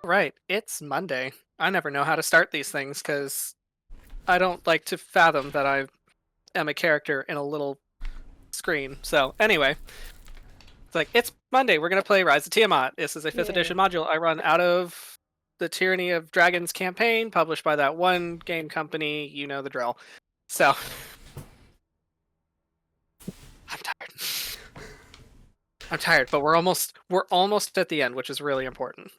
Right, it's Monday. I never know how to start these things because I don't like to fathom that I am a character in a little screen. So anyway, it's like it's Monday. We're gonna play Rise of Tiamat. This is a 5th edition Yay. module I run out of the Tyranny of Dragons campaign, published by that one game company. You know the drill. So I'm tired. I'm tired, but we're almost at the end, which is really important.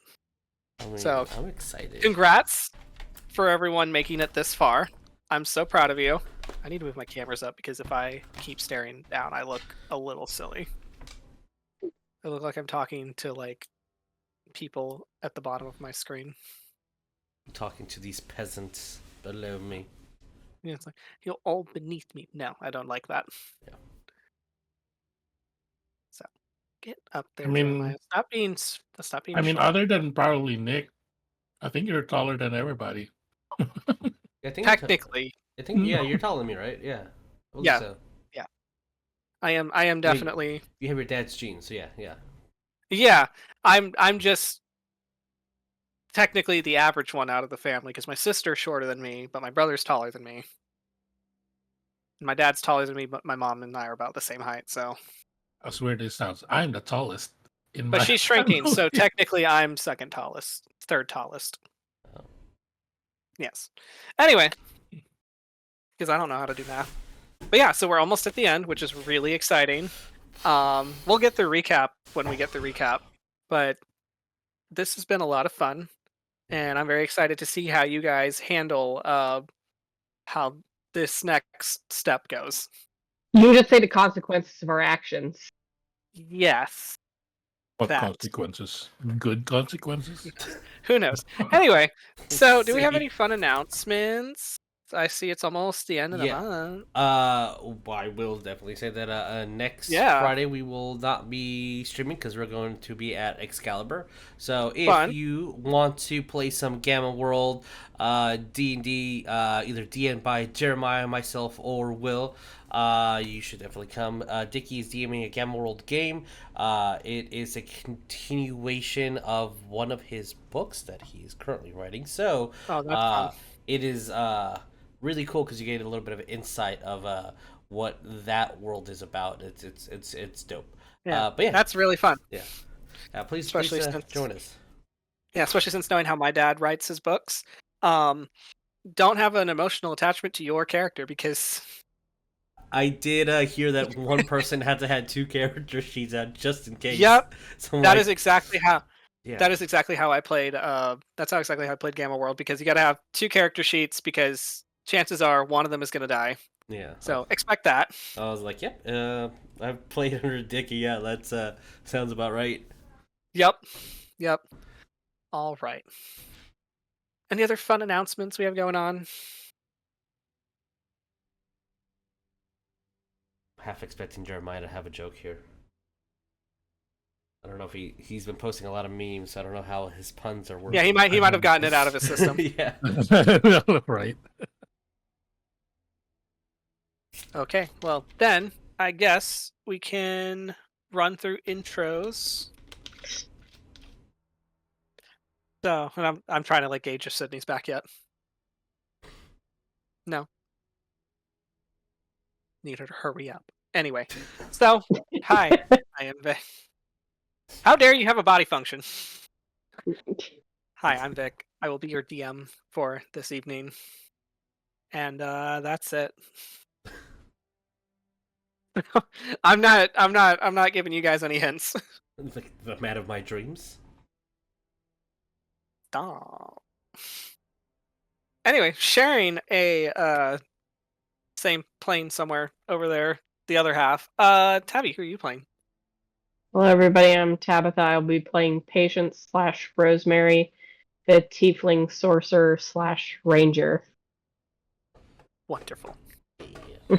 I mean, So I'm excited. congrats for everyone making it this far. I'm so proud of you. I need to move my cameras up because if I keep staring down, I look a little silly. I look like I'm talking to like people at the bottom of my screen. I'm talking to these peasants below me. Yeah, it's like you're all beneath me. No, I don't like that. Yeah. So get up there, I mean- Jeremiah. Stop being I mean, short. other than probably Nick, I think you're taller than everybody. I think Technically, you're taller than me, right? Yeah. I believe Yeah. So. I am definitely. You have your dad's genes, so yeah. Yeah, I'm just technically the average one out of the family because my sister's shorter than me, but my brother's taller than me. My dad's taller than me, but my mom and I are about the same height. So, As weird as it sounds, I'm the tallest in but my she's shrinking, so family. technically I'm second tallest, third tallest. Oh. Yes. Anyway, because I don't know how to do math. But yeah, so we're almost at the end, which is really exciting. We'll get the recap when we get the recap, but this has been a lot of fun, and I'm very excited to see how you guys handle how this next step goes. You just say the consequences of our actions. Yes. What That. consequences? Good consequences? Who knows? Anyway, so do we have See. any fun announcements? I see it's almost the end of the month. I will definitely say that next Yeah. Friday we will not be streaming because we're going to be at Excalibur. So if Fun. you want to play some Gamma World, D&D, either DN by Jeremiah, myself, or Will, you should definitely come. Dickie is DMing a Gamma World game. It is a continuation of one of his books that he is currently writing. So Oh, that's fun. it is really cool because you get a little bit of an insight of what that world is about. It's dope. Yeah, But yeah, that's really fun. please especially since- join us. Yeah, especially since knowing how my dad writes his books. Don't have an emotional attachment to your character because I did hear that one person had to have 2 character sheets out just in case. Yep, So that is exactly how. Yeah. That is exactly how I played. That's exactly how I played Gamma World because you got to have 2 character sheets because chances are one of them is going to die. Yeah. So expect that. I was like, yep. I've played under Dickie. Yeah, that's sounds about right. Yep. All right. Any other fun announcements we have going on? Half expecting Jeremiah to have a joke here. I don't know if he's been posting a lot of memes, so I don't know how his puns are working. Yeah, he might have gotten it out of his system. Yeah. Right. Okay, well then I guess we can run through intros. So, and I'm trying to like gauge if Sydney's back yet. No. Need her to hurry up. Anyway, so hi, I am Vic. How dare you have a body function? Hi, I'm Vic. I will be your DM for this evening, and that's it. I'm not giving you guys any hints. The man of my dreams. Stop. Anyway, sharing a same plane somewhere over there, the other half. Tabby, who are you playing? Hello, everybody. I'm Tabatha. I'll be playing Patience / Rosemary, the Tiefling Sorcerer / Ranger. Wonderful. Yeah.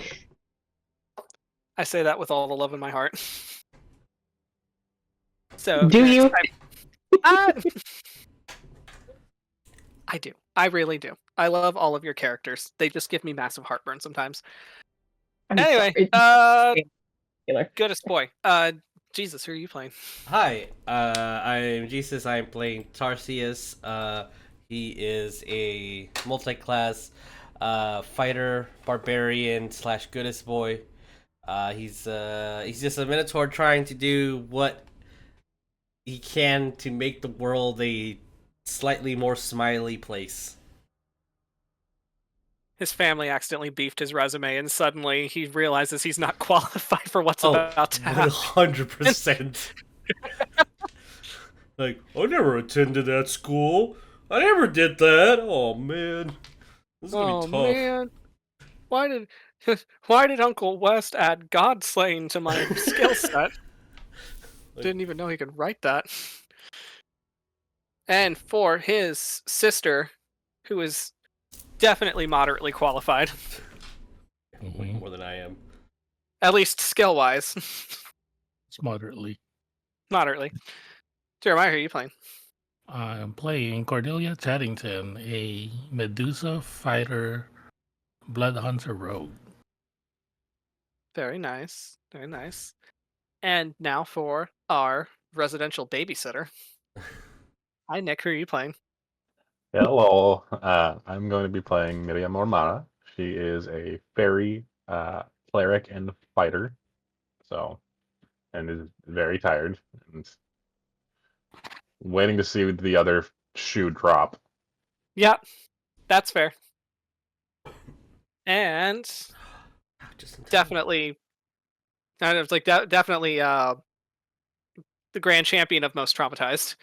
I say that with all the love in my heart. So Do you? I do. I really do. I love all of your characters. They just give me massive heartburn sometimes. I'm Anyway, sorry. goodest boy. Jesus, who are you playing? Hi, I'm Jesus. I'm playing Tarsius. He is a multi-class fighter, barbarian slash goodest boy. He's just a Minotaur trying to do what he can to make the world a slightly more smiley place. His family accidentally beefed his resume, and suddenly he realizes he's not qualified for what's Oh, about to happen. 100%. Like, I never attended that school. I never did that. Oh man, this is gonna be tough. Man, why did why did Uncle West add God slaying to my skill set? Didn't even know he could write that. And for his sister, who is definitely moderately qualified, Way more than I am. at least skill wise, It's moderately. moderately. Jeremiah, who are you playing? I'm playing Cordelia Chadington, a Medusa fighter, blood hunter rogue. Very nice, very nice. And now for our residential babysitter. Hi, Nick. Who are you playing? Hello, I'm going to be playing Myria. She is a fairy cleric and fighter, and is very tired and waiting to see the other shoe drop. Yep, that's fair. And Just in time. definitely, definitely the grand champion of most traumatized.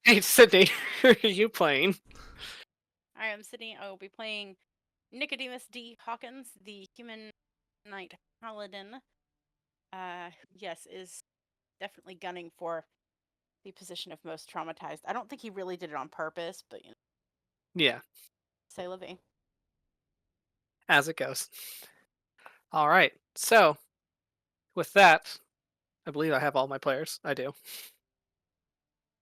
Hey, Sydney, who are you playing? I am Sydney. I will be playing Nicodemus D. Hawkins, the human knight paladin. Yes, is definitely gunning for the position of most traumatized. I don't think he really did it on purpose, but you know, Yeah, say la vie. as it goes. All right, so with that, I believe I have all my players. I do.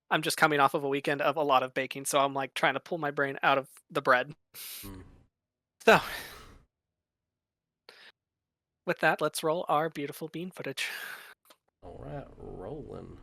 I'm just coming off of a weekend of a lot of baking, so I'm like trying to pull my brain out of the bread. So, with that, let's roll our beautiful bean footage. All right, rolling.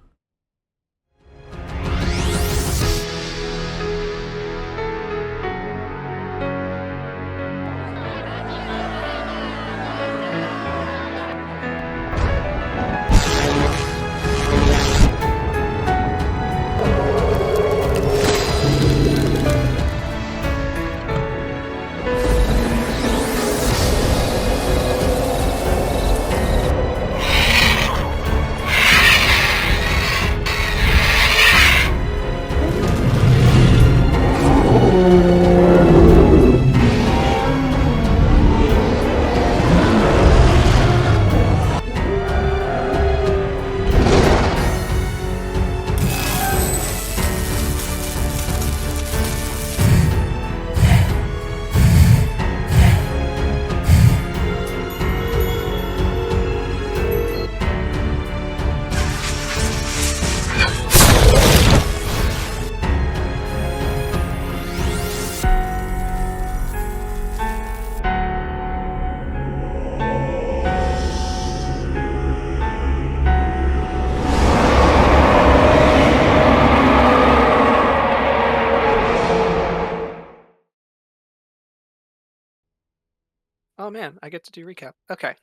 Oh man, I get to do recap. Okay.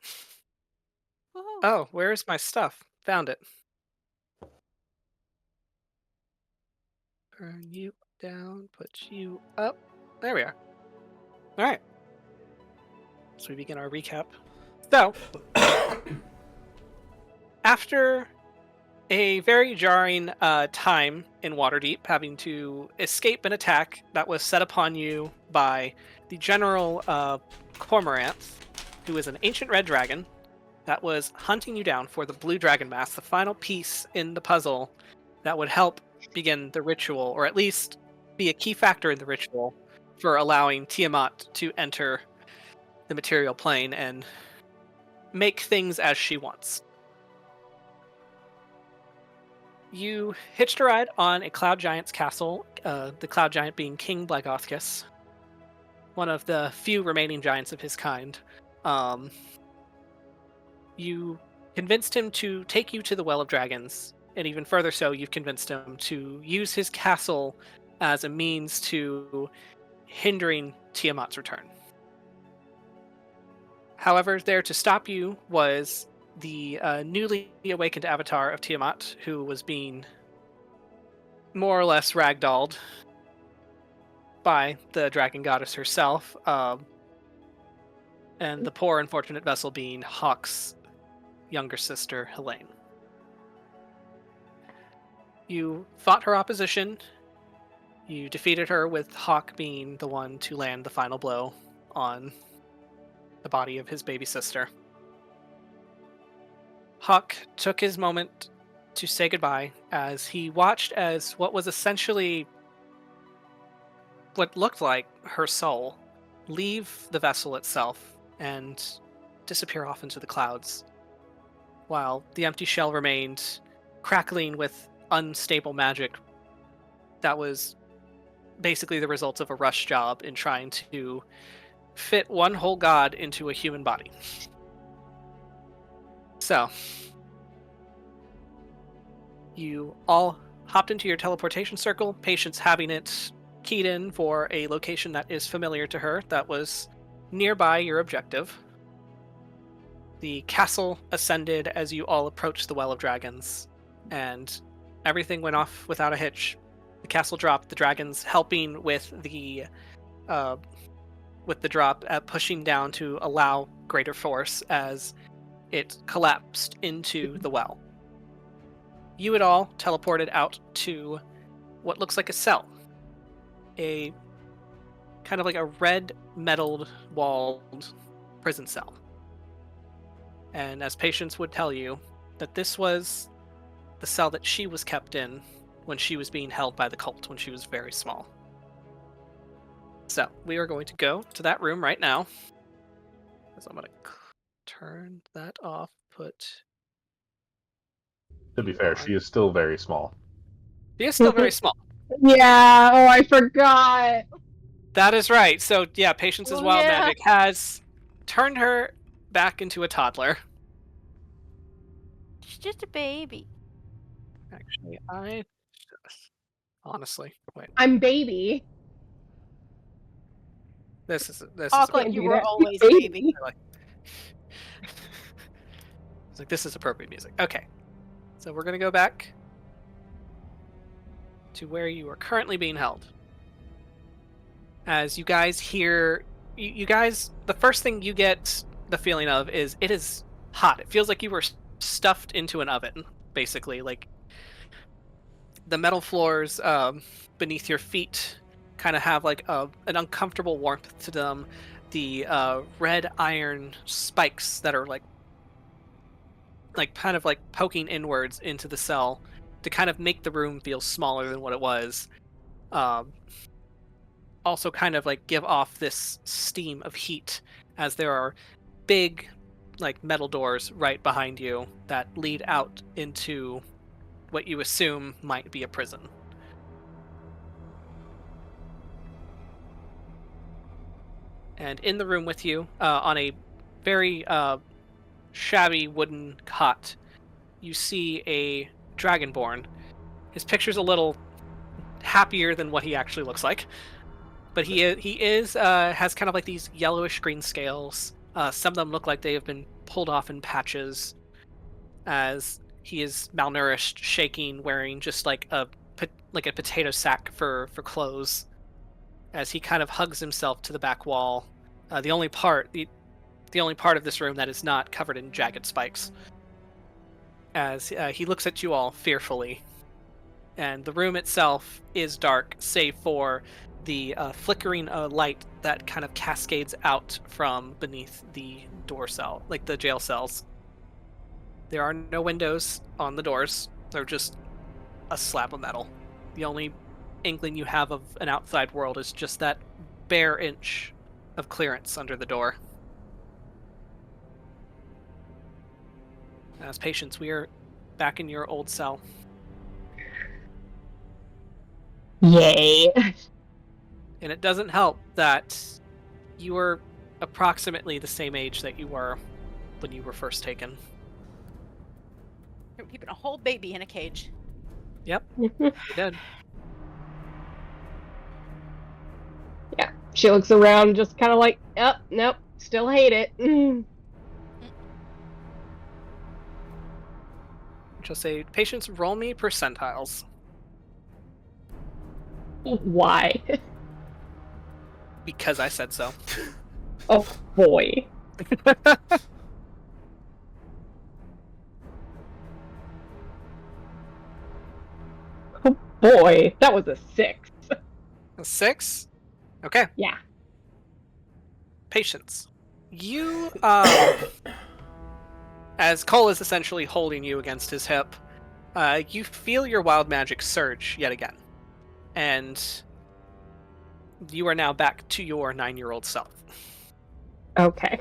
Woohoo! Oh, where's my stuff? Found it. Turn you down, put you up. There we are. All right. So we begin our recap. So, after a very jarring time in Waterdeep, having to escape an attack that was set upon you by the General Cormorant, who is an ancient red dragon that was hunting you down for the blue dragon mask, the final piece in the puzzle that would help begin the ritual, or at least be a key factor in the ritual for allowing Tiamat to enter the material plane and make things as she wants. You hitched a ride on a Cloud Giant's castle, the Cloud Giant being King Blagothkus, one of the few remaining giants of his kind. You convinced him to take you to the Well of Dragons, and even further so, you've convinced him to use his castle as a means to hindering Tiamat's return. However, there to stop you was the newly awakened avatar of Tiamat, who was being more or less ragdolled by the dragon goddess herself, and the poor unfortunate vessel being Hawk's younger sister, Helene. You fought her opposition. You defeated her, with Hawk being the one to land the final blow on the body of his baby sister. Hawk took his moment to say goodbye as he watched as what was essentially what looked like her soul leave the vessel itself and disappear off into the clouds, while the empty shell remained crackling with unstable magic that was basically the results of a rush job in trying to fit one whole god into a human body. So, you all hopped into your teleportation circle, Patience having it keyed in for a location that is familiar to her, that was nearby your objective. The castle ascended as you all approached the Well of Dragons, and everything went off without a hitch. The castle dropped, the dragons helping with the drop at pushing down to allow greater force as it collapsed into the well. You had all teleported out to what looks like a cell. A kind of like a red metal walled prison cell. And as Patience would tell you, that this was the cell that she was kept in when she was being held by the cult when she was very small. So, we are going to go to that room right now. So I'm going to turn that off, To be fair, she is still very small. She is still very small. Yeah, oh, I forgot. That is right. So, yeah, Patience's Oh, wild yeah. magic has turned her back into a toddler. She's just a baby. Actually, honestly, wait. I'm baby. This is Hawk, like Can't you do were that. always a baby. It's like, this is appropriate music. Okay. So we're going to go back to where you are currently being held. As you guys hear, you guys, the first thing you get the feeling of is it is hot. It feels like you were stuffed into an oven, basically. Like the metal floors beneath your feet kind of have like an uncomfortable warmth to them. The red iron spikes that are like kind of like poking inwards into the cell to kind of make the room feel smaller than what it was. Also kind of like give off this steam of heat as there are big like metal doors right behind you that lead out into what you assume might be a prison. And in the room with you, on a very shabby wooden cot, you see a dragonborn. His picture's a little happier than what he actually looks like, but he has kind of like these yellowish green scales. Some of them look like they have been pulled off in patches, as he is malnourished, shaking, wearing just like a potato sack for clothes, as he kind of hugs himself to the back wall. The only part of this room that is not covered in jagged spikes. As he looks at you all fearfully. And the room itself is dark, save for the flickering light that kind of cascades out from beneath the door cell, like the jail cells. There are no windows on the doors. They're just a slab of metal. The only inkling you have of an outside world is just that bare inch of clearance under the door. As Patience, we are back in your old cell. Yay. And it doesn't help that you were approximately the same age that you were when you were first taken. I'm keeping a whole baby in a cage. Yep, you did. Yeah. She looks around, just kind of like, oh, nope, still hate it. She'll say, patients, roll me percentiles. Why? Because I said so. Oh boy. Oh boy, that was a 6. A 6? Okay. Yeah. Patience. You, as Cole is essentially holding you against his hip, you feel your wild magic surge yet again. And you are now back to your 9-year-old self. Okay.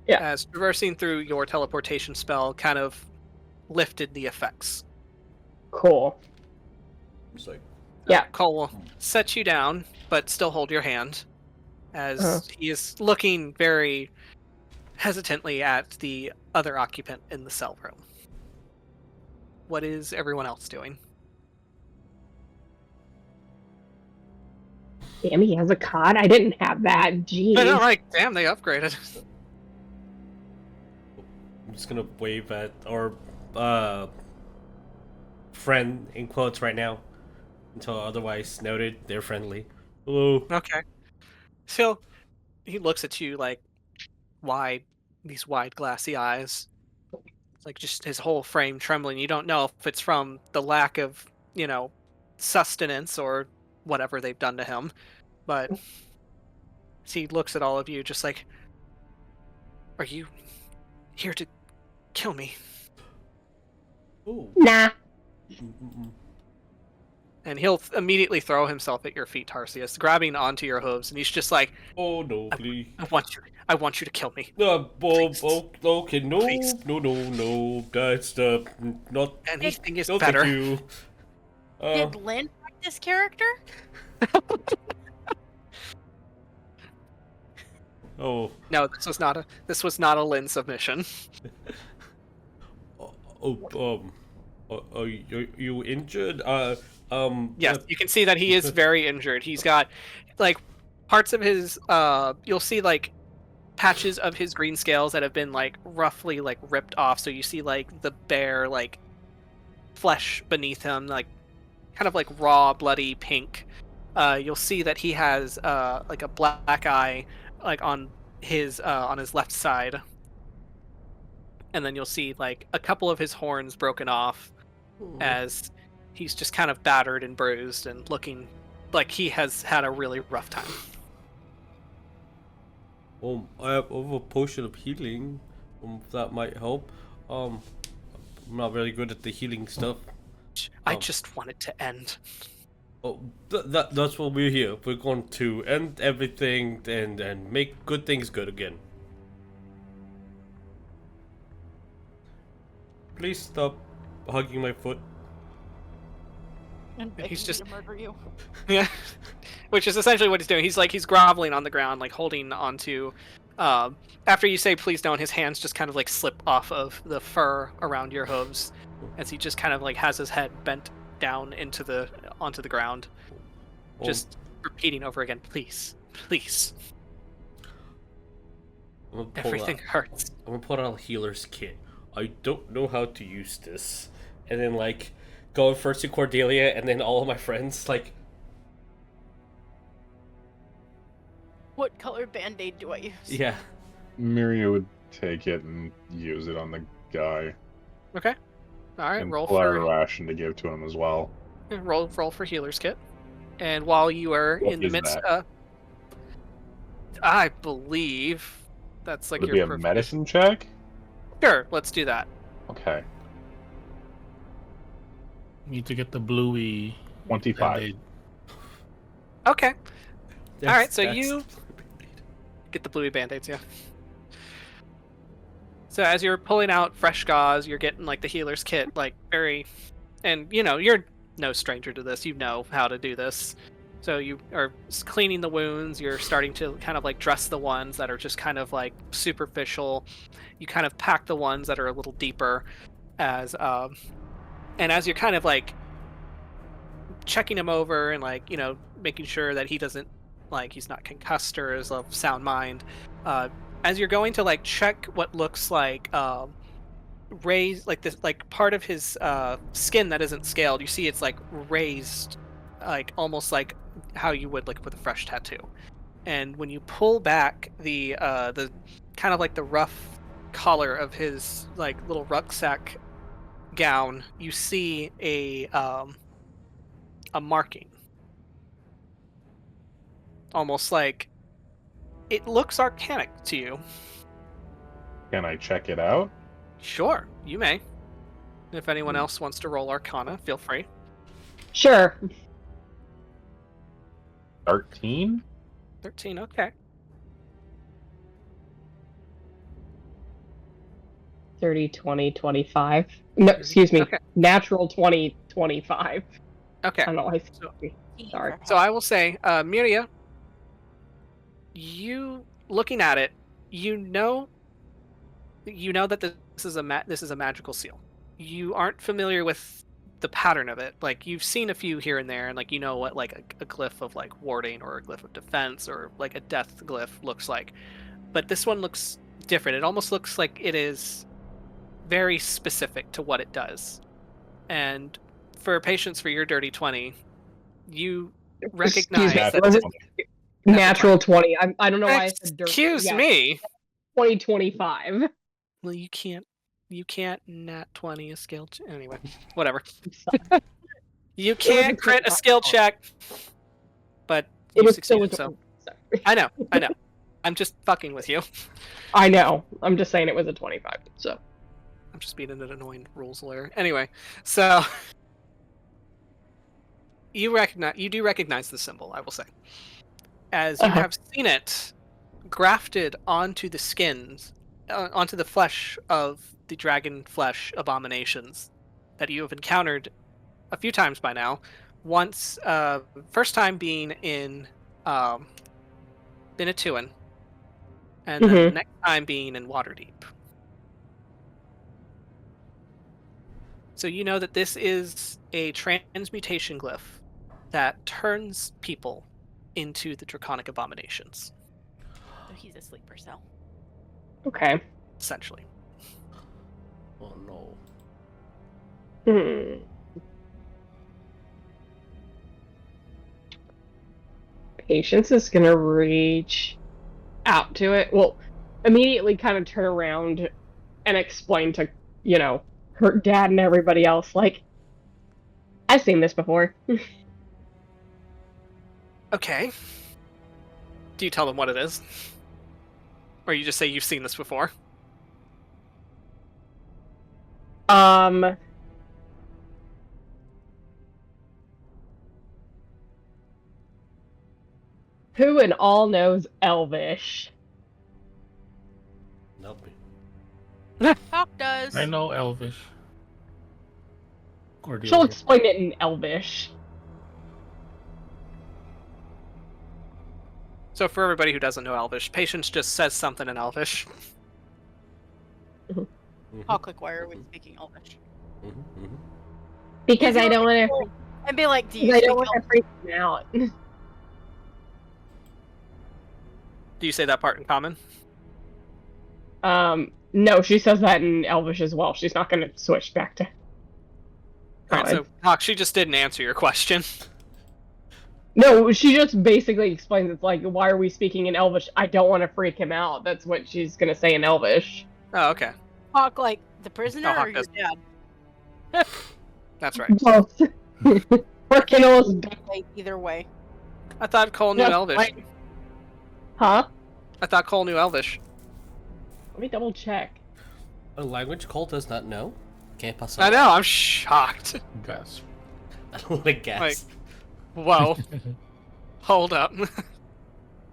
Yeah. As traversing through your teleportation spell kind of lifted the effects. Cool. It's like, Yeah. Cole will set you down, but still hold your hand, as he is looking very hesitantly at the other occupant in the cell room. What is everyone else doing? Damn, he has a cod? I didn't have that. Jeez. I know, like, damn, they upgraded. I'm just gonna wave at our friend in quotes right now until otherwise noted. They're friendly. Hello. Okay. So he looks at you like these wide glassy eyes. It's like just his whole frame trembling. You don't know if it's from the lack of, sustenance or whatever they've done to him. But he looks at all of you just like, are you here to kill me? Oh. Nah. And he'll immediately throw himself at your feet, Tarsius, grabbing onto your hooves, and he's just like, Oh no, please. I want you to kill me. Bob, okay, no, Please. no, that's not. Anything is No, better. thank you. Did Lynn write this character? Oh, No, this was not a Lynn submission. are you injured? Yes, you can see that he is very injured. He's got like parts of his you'll see like patches of his green scales that have been like roughly like ripped off, so you see like the bare like flesh beneath him, like kind of like raw bloody pink. You'll see that he has like a black eye like on his left side, and then you'll see like a couple of his horns broken off as he's just kind of battered and bruised and looking like he has had a really rough time. I have a potion of healing. That might help. I'm not very good at the healing stuff. I just want it to end. Oh, that's what we're here. We're going to end everything and make good things good again. Please stop hugging my foot. And He's begging me just- to murder you. Yeah, which is essentially what he's doing. He's groveling on the ground, like holding onto. After you say please don't, his hands just kind of like slip off of the fur around your hooves, as he just kind of like has his head bent down onto the ground, just repeating over again, please, please. Everything hurts. I'm gonna put out a healer's kit. I don't know how to use this, and then like go first to Cordelia, and then all of my friends like. What color band-aid do I use? Yeah. Myria would take it and use it on the guy. Okay. All right. And Roll pull out a for ration to give to him as well. roll for healer's kit. And while you are What in the is midst, that? I believe that's like Would it your be a medicine check? Sure, let's do that. Okay. Need to get the bluey 25. Band-Aid. Okay. That's- right, so that's- you- Get the bluey band-aids, yeah. So as you're pulling out fresh gauze, you're getting like the healer's kit, like very, and you're no stranger to this. You know how to do this. So you are cleaning the wounds, you're starting to kind of like dress the ones that are just kind of like superficial. You kind of pack the ones that are a little deeper as and as you're kind of like checking him over and like, making sure that he doesn't like he's not concussed or is of sound mind. As you're going to like check what looks like raised like this like part of his skin that isn't scaled, you see it's like raised like almost like how you would like with a fresh tattoo. And when you pull back the kind of like the rough collar of his like little rucksack gown, you see a marking, almost like it looks arcanic to you. Can I check it out? Sure, you may. If anyone else wants to roll Arcana, feel free. Sure. 13? 13, okay. 30, 20, 25. No, excuse me. Okay. Natural 20, 25. Okay. I don't know why. So- Sorry. So I will say, Myria, you looking at it, you know that this is a magical seal. You aren't familiar with the pattern of it. Like you've seen a few here and there, and like what like a glyph of like warding or a glyph of defense or like a death glyph looks like. But this one looks different. It almost looks like it is very specific to what it does. And for patience for your dirty 20, you recognize Excuse me, that was it natural 20? I don't know why I said dirty. Excuse me. 20, 25. Well, you can't nat 20 a skill anyway. Whatever. You can't crit a skill check, but It you was still succeeded. So I know. I'm just fucking with you. I know. I'm just saying it was a 25. So I'm just being an annoying rules lawyer. Anyway, so you do recognize the symbol, I will say, as you have seen it grafted onto the skins, onto the flesh of the dragon flesh abominations that you have encountered a few times by now. Once, first time being in Tuin, and then the next time being in Waterdeep. So you know that this is a transmutation glyph that turns people into the draconic abominations. So he's a sleeper cell. okay. Essentially. Oh no. Patience is gonna reach out to it. Well, immediately kind of turn around and explain to, her dad and everybody else, like, I've seen this before. Okay. Do you tell them what it is? Or you just say you've seen this before? Who in all knows Elvish? Nope. Hawk does. I know Elvish. She'll Cordelia. explain it in Elvish. So for everybody who doesn't know Elvish, Patience just says something in Elvish. Hawk, like, why are we speaking Elvish? Because I don't want to. And be like, do you I speak don't want to freak him out. Do you say that part in common? No, she says that in Elvish as well. She's not going to switch back to. Alright, so Hawk, she just didn't answer your question. No, she just basically explains it's like, why are we speaking in Elvish? I don't want to freak him out. That's what she's going to say in Elvish. Oh, okay. Hawk, like, the prisoner Hawk or your doesn't. dad? That's right. Both. Freaking almost. Like, either way. I thought Cole knew No, Elvish. Huh? I thought Cole knew Elvish. Let me double check. A language Cole does not know? Can't pass I know, I'm shocked. Gasp. I don't want to guess. Like- Whoa. Hold up.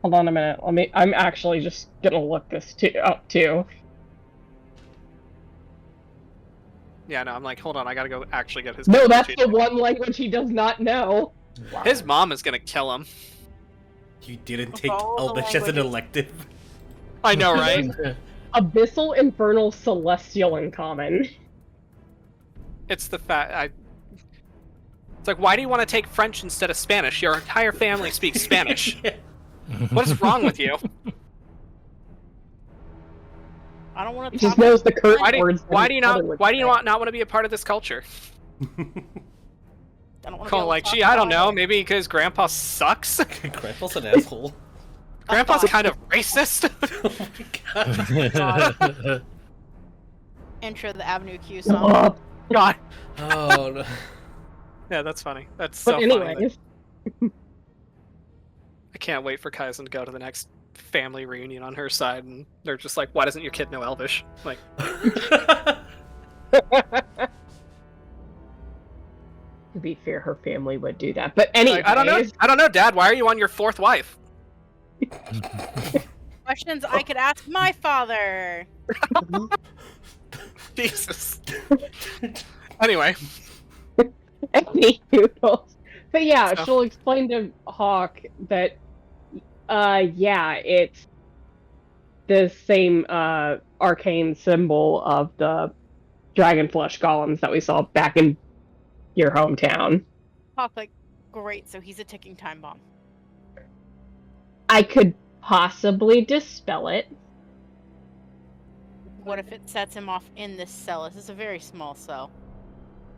Hold on a minute. I'm actually just gonna look this up too. Yeah, no, I'm like, hold on, I gotta go actually get his No, that's sheet. the one language he does not know. Wow. His mom is gonna kill him. You didn't take all the Elvish as an languages. elective. I know, right? Abyssal, Infernal, Celestial, and Common. It's the fact. It's like, why do you want to take French instead of Spanish? Your entire family speaks Spanish. What is wrong with you? I don't want He to just talk. knows the curse Why do words. you not want to be a part of this culture? I don't want Call like, gee, I don't know, maybe because Grandpa sucks. Grandpa's an asshole. Grandpa's kind of racist. Oh my god. Intro the Avenue Q song. God. Oh no. Yeah, that's funny. That's But so funny. anyways, I can't wait for Kaizen to go to the next family reunion on her side, and they're just like, "Why doesn't your kid know Elvish?" Like, to be fair, her family would do that. But anyways, I don't know, Dad. Why are you on your fourth wife? Questions I could ask my father. Jesus. Anyway, any noodles. But yeah, So- she'll explain to Hawk that, yeah, it's the same arcane symbol of the dragon flesh golems that we saw back in your hometown. Hawk, like, great, so he's a ticking time bomb. I could possibly dispel it. What if it sets him off in this cell? This is a very small cell.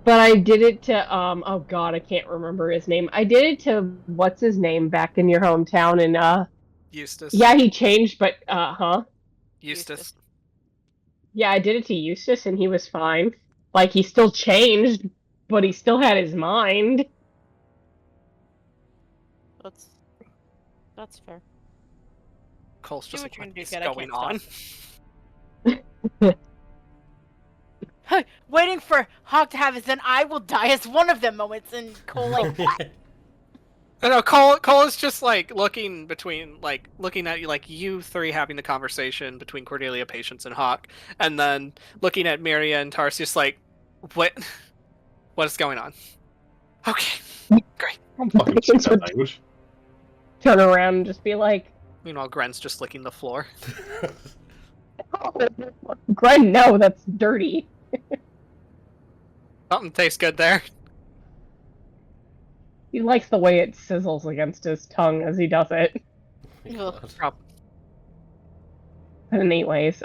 But I did it to, oh god, I can't remember his name. I did it to, what's his name, back in your hometown, and, Eustace. yeah, he changed, but, Eustace. Yeah, I did it to Eustace, and he was fine. Like, he still changed, but he still had his mind. That's fair. Cole's Do just what like, you're what gonna do, is kid, I going can't on? Hey, waiting for Hawk to have his "then I will die as one of them" moments, and Cole like, what? I know Cole is just like looking at you, like you three having the conversation between Cordelia, Patience, and Hawk, and then looking at Myria and Tarsius like, what is going on? Okay, great. Fucking speak that language. Turn around and just be like, Meanwhile, Gren's just licking the floor. oh, Gren, no, that's dirty. Something tastes good there. He likes the way it sizzles against his tongue as he does it. Ugh. Anyways,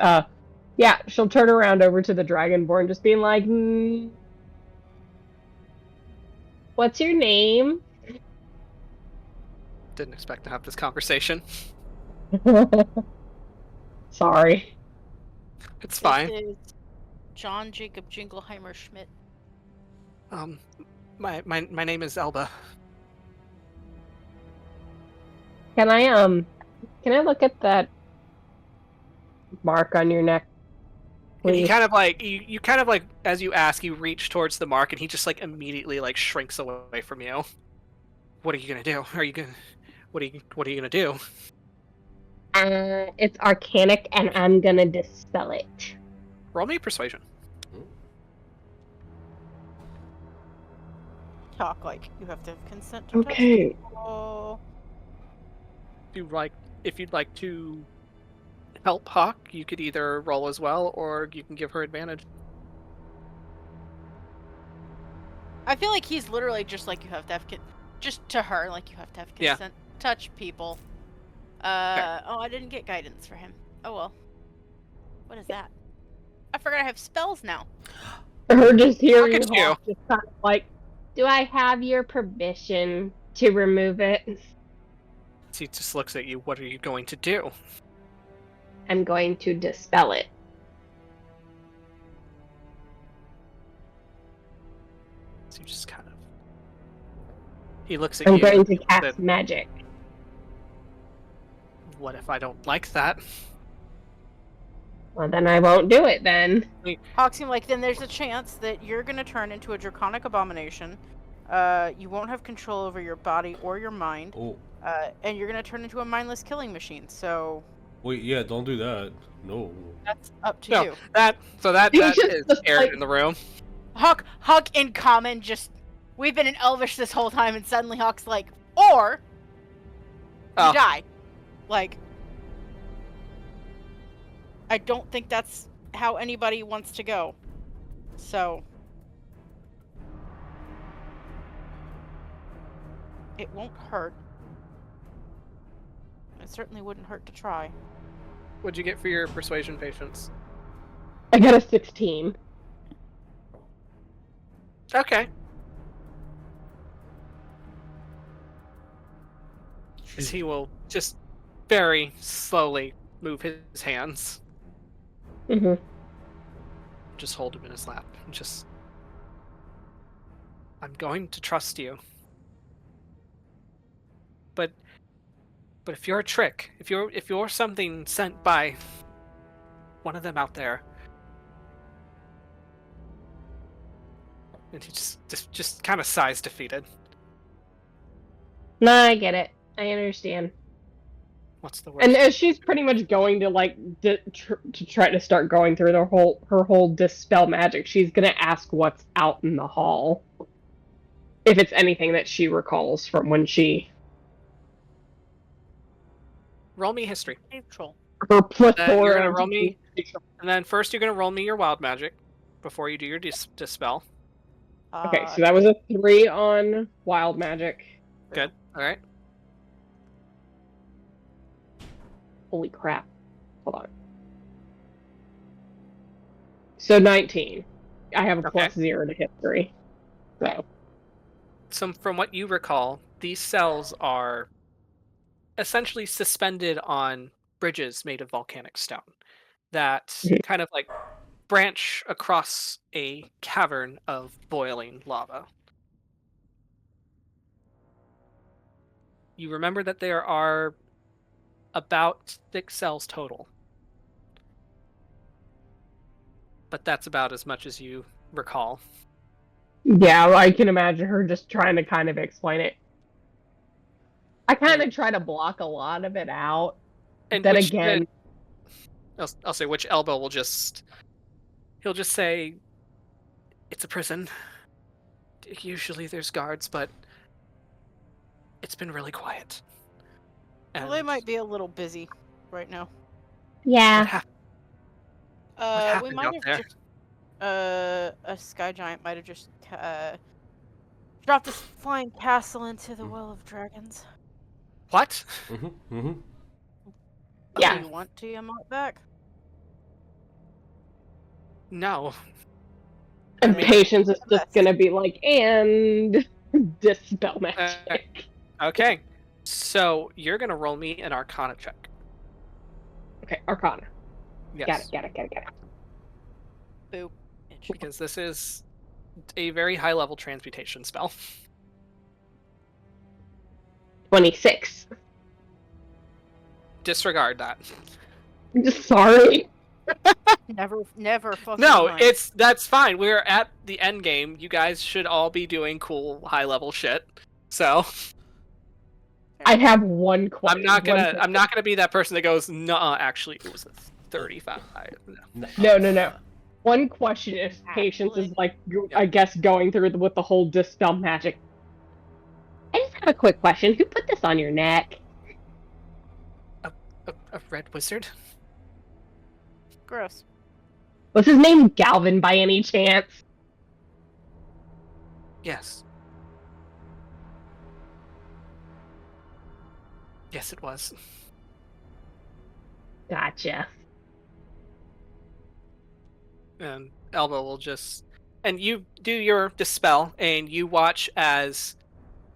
yeah, she'll turn around over to the Dragonborn just being like, what's your name? Didn't expect to have this conversation. Sorry. It's fine. This is John Jacob Jingleheimer Schmidt. My name is Elba. Can I look at that mark on your neck? And he Please? kind of like you kind of like, as you ask, you reach towards the mark, and he just like immediately like shrinks away from you. What are you gonna do? What are you gonna do? It's arcanic, and I'm gonna dispel it. Roll me persuasion. Talk like you have to have consent to Okay. touch people. If you'd like to help Hawk, you could either roll as well, or you can give her advantage. I feel like he's literally just like you have to have just to her like you have to have Yeah. consent. Touch people. Oh, I didn't get guidance for him. Oh well. What is that? I forgot I have spells now. Her just hearing Look at Hawk just kind of like, do I have your permission to remove it? So he just looks at you. What are you going to do? I'm going to dispel it. So you just kind of. He looks at I'm you. going to cast said, magic. What if I don't like that? Well, then I won't do it then. Hawk seemed like then there's a chance that you're gonna turn into a draconic abomination. You won't have control over your body or your mind. Oh. And you're gonna turn into a mindless killing machine. So Wait, yeah, don't do that. No. that's up to No, you. that You is just aired like- in the room. Hawk in common just we've been in Elvish this whole time, and suddenly Hawk's like, or you die. Like, I don't think that's how anybody wants to go. So, it won't hurt. It certainly wouldn't hurt to try. What'd you get for your persuasion patience? I got a 16. Okay. He will just very slowly move his hands. Mm-hmm. Just hold him in his lap. And just... I'm going to trust you. But if you're a trick, if you're something sent by one of them out there, and he just kind of sighs defeated. No, I get it. I understand. What's the word? And as she's pretty much going to like to try to start going through her whole dispel magic, she's gonna ask what's out in the hall, if it's anything that she recalls from when she. Roll me history. Neutral. Her You're plethora. gonna roll me, and then first you're gonna roll me your wild magic before you do your dispel. Okay, so that was a 3 on wild magic. Good. All right. Holy crap! Hold on. So 19. I have a Okay. +0 to history. So from what you recall, these cells are essentially suspended on bridges made of volcanic stone that Mhm. kind of like branch across a cavern of boiling lava. You remember that there are about 6 cells total. But that's about as much as you recall. Yeah, I can imagine her just trying to kind of explain it. I kind of try to block a lot of it out. And Then which, again, I'll say which elbow will he'll just say, it's a prison. Usually there's guards, but it's been really quiet. Well, they might be a little busy right now. yeah. What We happened might out have there? just a sky giant might have just dropped this flying castle into the Well of Dragons. What? Mm-hmm. Mm-hmm. Yeah. Do you want Tiamat back? No. And I mean, Patience is Yes. just gonna be like, and dispel magic. Okay. So you're gonna roll me an Arcana check. Okay, Arcana. Yes. Got it. Boo. Because this is a very high level transmutation spell. 26. Disregard that. Sorry. Never fucking No, mind. that's fine. We're at the end game. You guys should all be doing cool high level shit. So I have one question. I'm not gonna be that person that goes, nah, actually it was a 35. No. One question is Patience is like, I guess, going through with the whole dispel magic. I just have a quick question. Who put this on your neck? A red wizard? Gross. Was his name Galvin by any chance? Yes. Yes, it was. Gotcha. And Elbow will and you do your dispel, and you watch as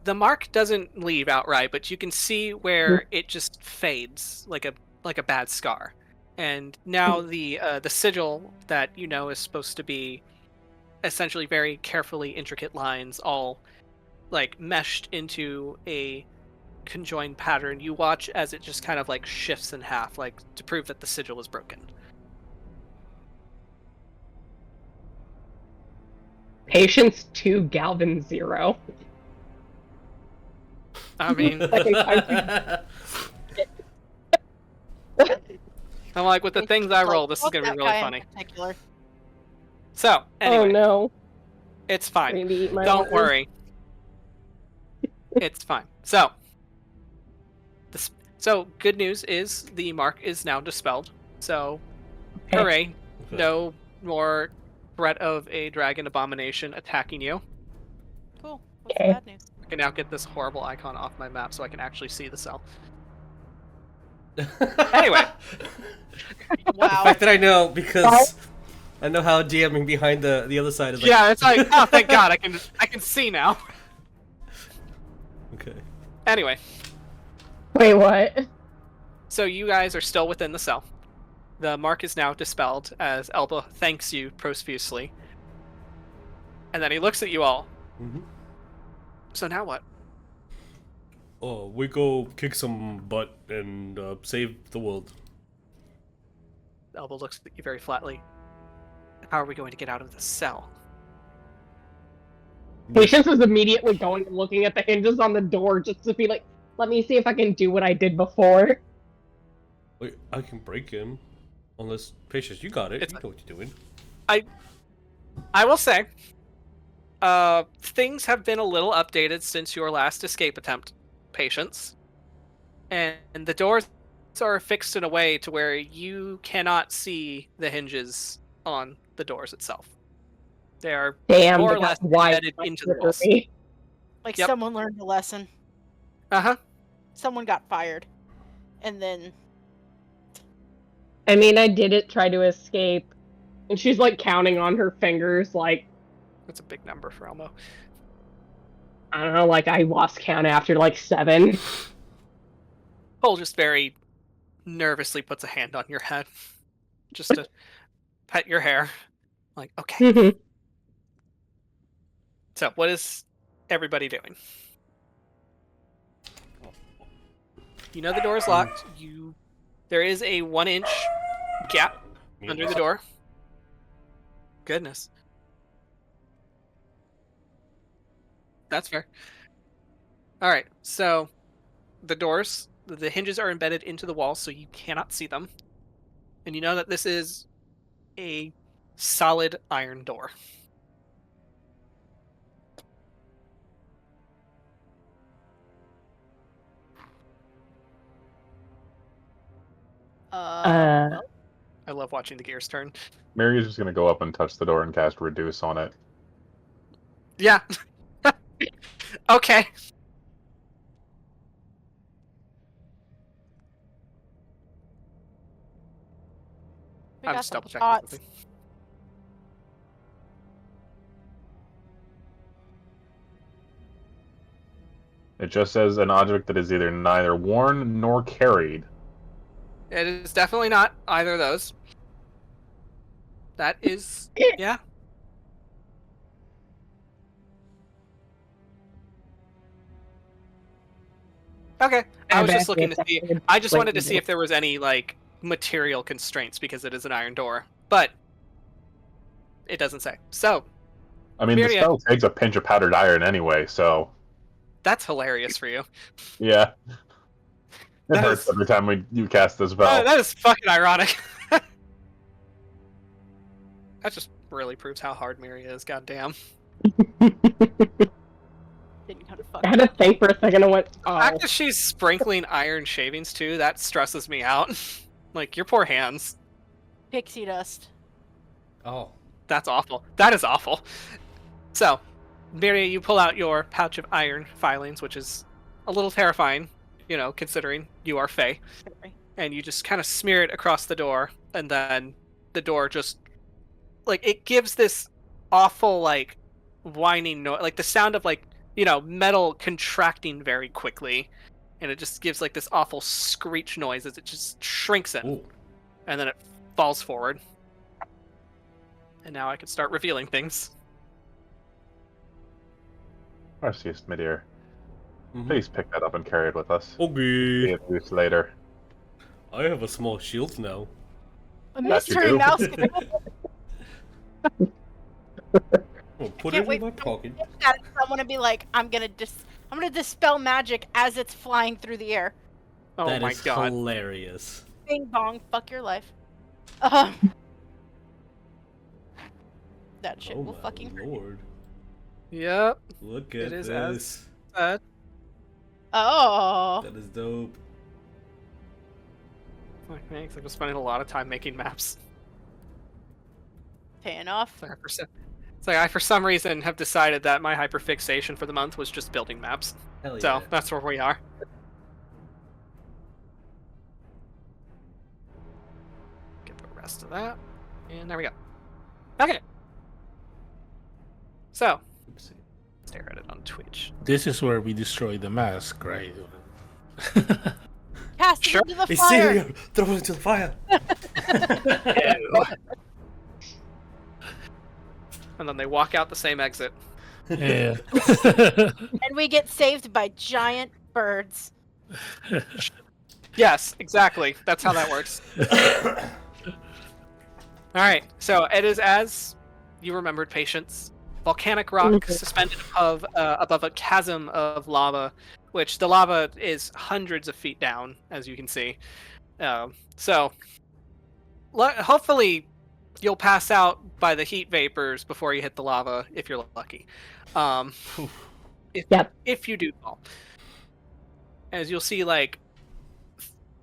the mark doesn't leave outright, but you can see where it just fades like a bad scar. And now the sigil that you know is supposed to be essentially very carefully intricate lines, all like meshed into a conjoined pattern. You watch as it just kind of like shifts in half, like to prove that the sigil is broken. Patience 2, Galvin 0. I mean, I'm like, with the things I roll, this is gonna be really funny. So, anyway, Oh no. it's fine. Maybe eat my Don't words. worry. It's fine. So, so good news is the mark is now dispelled. So, hooray! Okay. No more threat of a dragon abomination attacking you. Cool. What's Okay. the bad news? I can now get this horrible icon off my map so I can actually see the cell. Anyway. The Wow. fact that I know because I know how DMing behind the other side is like. Yeah, it's like, oh, thank God, I can see now. Okay. Anyway, Wait, what? so you guys are still within the cell. The mark is now dispelled as Elba thanks you profusely. And then he looks at you all. Mm-hmm. So now what? Oh, we go kick some butt and save the world. Elba looks at you very flatly. How are we going to get out of the cell? Patience is immediately going and looking at the hinges on the door just to be like, let me see if I can do what I did before. Wait, I can break him. Unless, Patience, you got it. It's You know what you're doing. I will say, things have been a little updated since your last escape attempt, Patience. And the doors are fixed in a way to where you cannot see the hinges on the doors itself. They are Damn, more they or got less wide embedded into the for walls. me. Like Yep. someone learned a lesson. Uh-huh. Someone got fired. And then I mean, I did it, try to escape, and she's like counting on her fingers, like, That's a big number for Elmo. I don't know, like I lost count after like 7. Cole just very nervously puts a hand on your head. Just to pet your hair. Like, okay. So, what is everybody doing? You know the door is locked. There is a 1-inch gap under the door. Goodness. That's fair. All right. So, the hinges are embedded into the wall, so you cannot see them. And you know that this is a solid iron door. Uh, I love watching the gears turn. Mary's just gonna go up and touch the door and cast Reduce on it. Yeah. Okay. we I'm got just some double checking thoughts. something. It just says an object that is either neither worn nor carried. It is definitely not either of those. That is, yeah. Okay, I was just looking to see. I just wanted to see if there was any like material constraints because it is an iron door, but it doesn't say. So I mean, the Myria. spell takes a pinch of powdered iron anyway, so that's hilarious for you. yeah. It That hurts is- every time you cast the spell. That is fucking ironic. That just really proves how hard Myria is. Goddamn. Didn't come to fuck. I had to think for a second and went, The oh. fact that she's sprinkling iron shavings too, that stresses me out. Like, your poor hands. Pixie dust. Oh. That's awful. That is awful. So, Myria, you pull out your pouch of iron filings, which is a little terrifying, you know, considering you are Fae. Sorry. And you just kind of smear it across the door, and then the door just, like, it gives this awful, like, whining noise, like the sound of, like, you know, metal contracting very quickly, and it just gives, like, this awful screech noise as it just shrinks in, Ooh. and then it falls forward. And now I can start revealing things. Tarsius, Midir, Mhm. please pick that up and carry it with us. See Okay. it used later. I have a small shield now. A That you mystery do. mouse. I'll put Can't it wait in my for pocket. I want to be like, I'm gonna dispel magic as it's flying through the air. Oh That my is god. hilarious. Bing bong, fuck your life. That shit Oh will my fucking hurt you. lord. Yep. Look at It is this. as Oh. That is dope. Like, thanks. I've been spending a lot of time making maps. Paying off. It's like I, for some reason, have decided that my hyperfixation for the month was just building maps. Hell yeah. So that's where we are. Get the rest of that. And there we go. Okay. So, Oopsie. stare at it on Twitch. This is where we destroy the mask, right? Cast it Sure. into the Hey, fire. Syria, throw it into the fire. And then they walk out the same exit. Yeah. And we get saved by giant birds. Yes, exactly. That's how that works. Alright, so it is as you remembered, Patience. Volcanic rock suspended above a chasm of lava, which the lava is hundreds of feet down, as you can see. So, hopefully, you'll pass out by the heat vapors before you hit the lava, if you're lucky. If you do fall. As you'll see, like,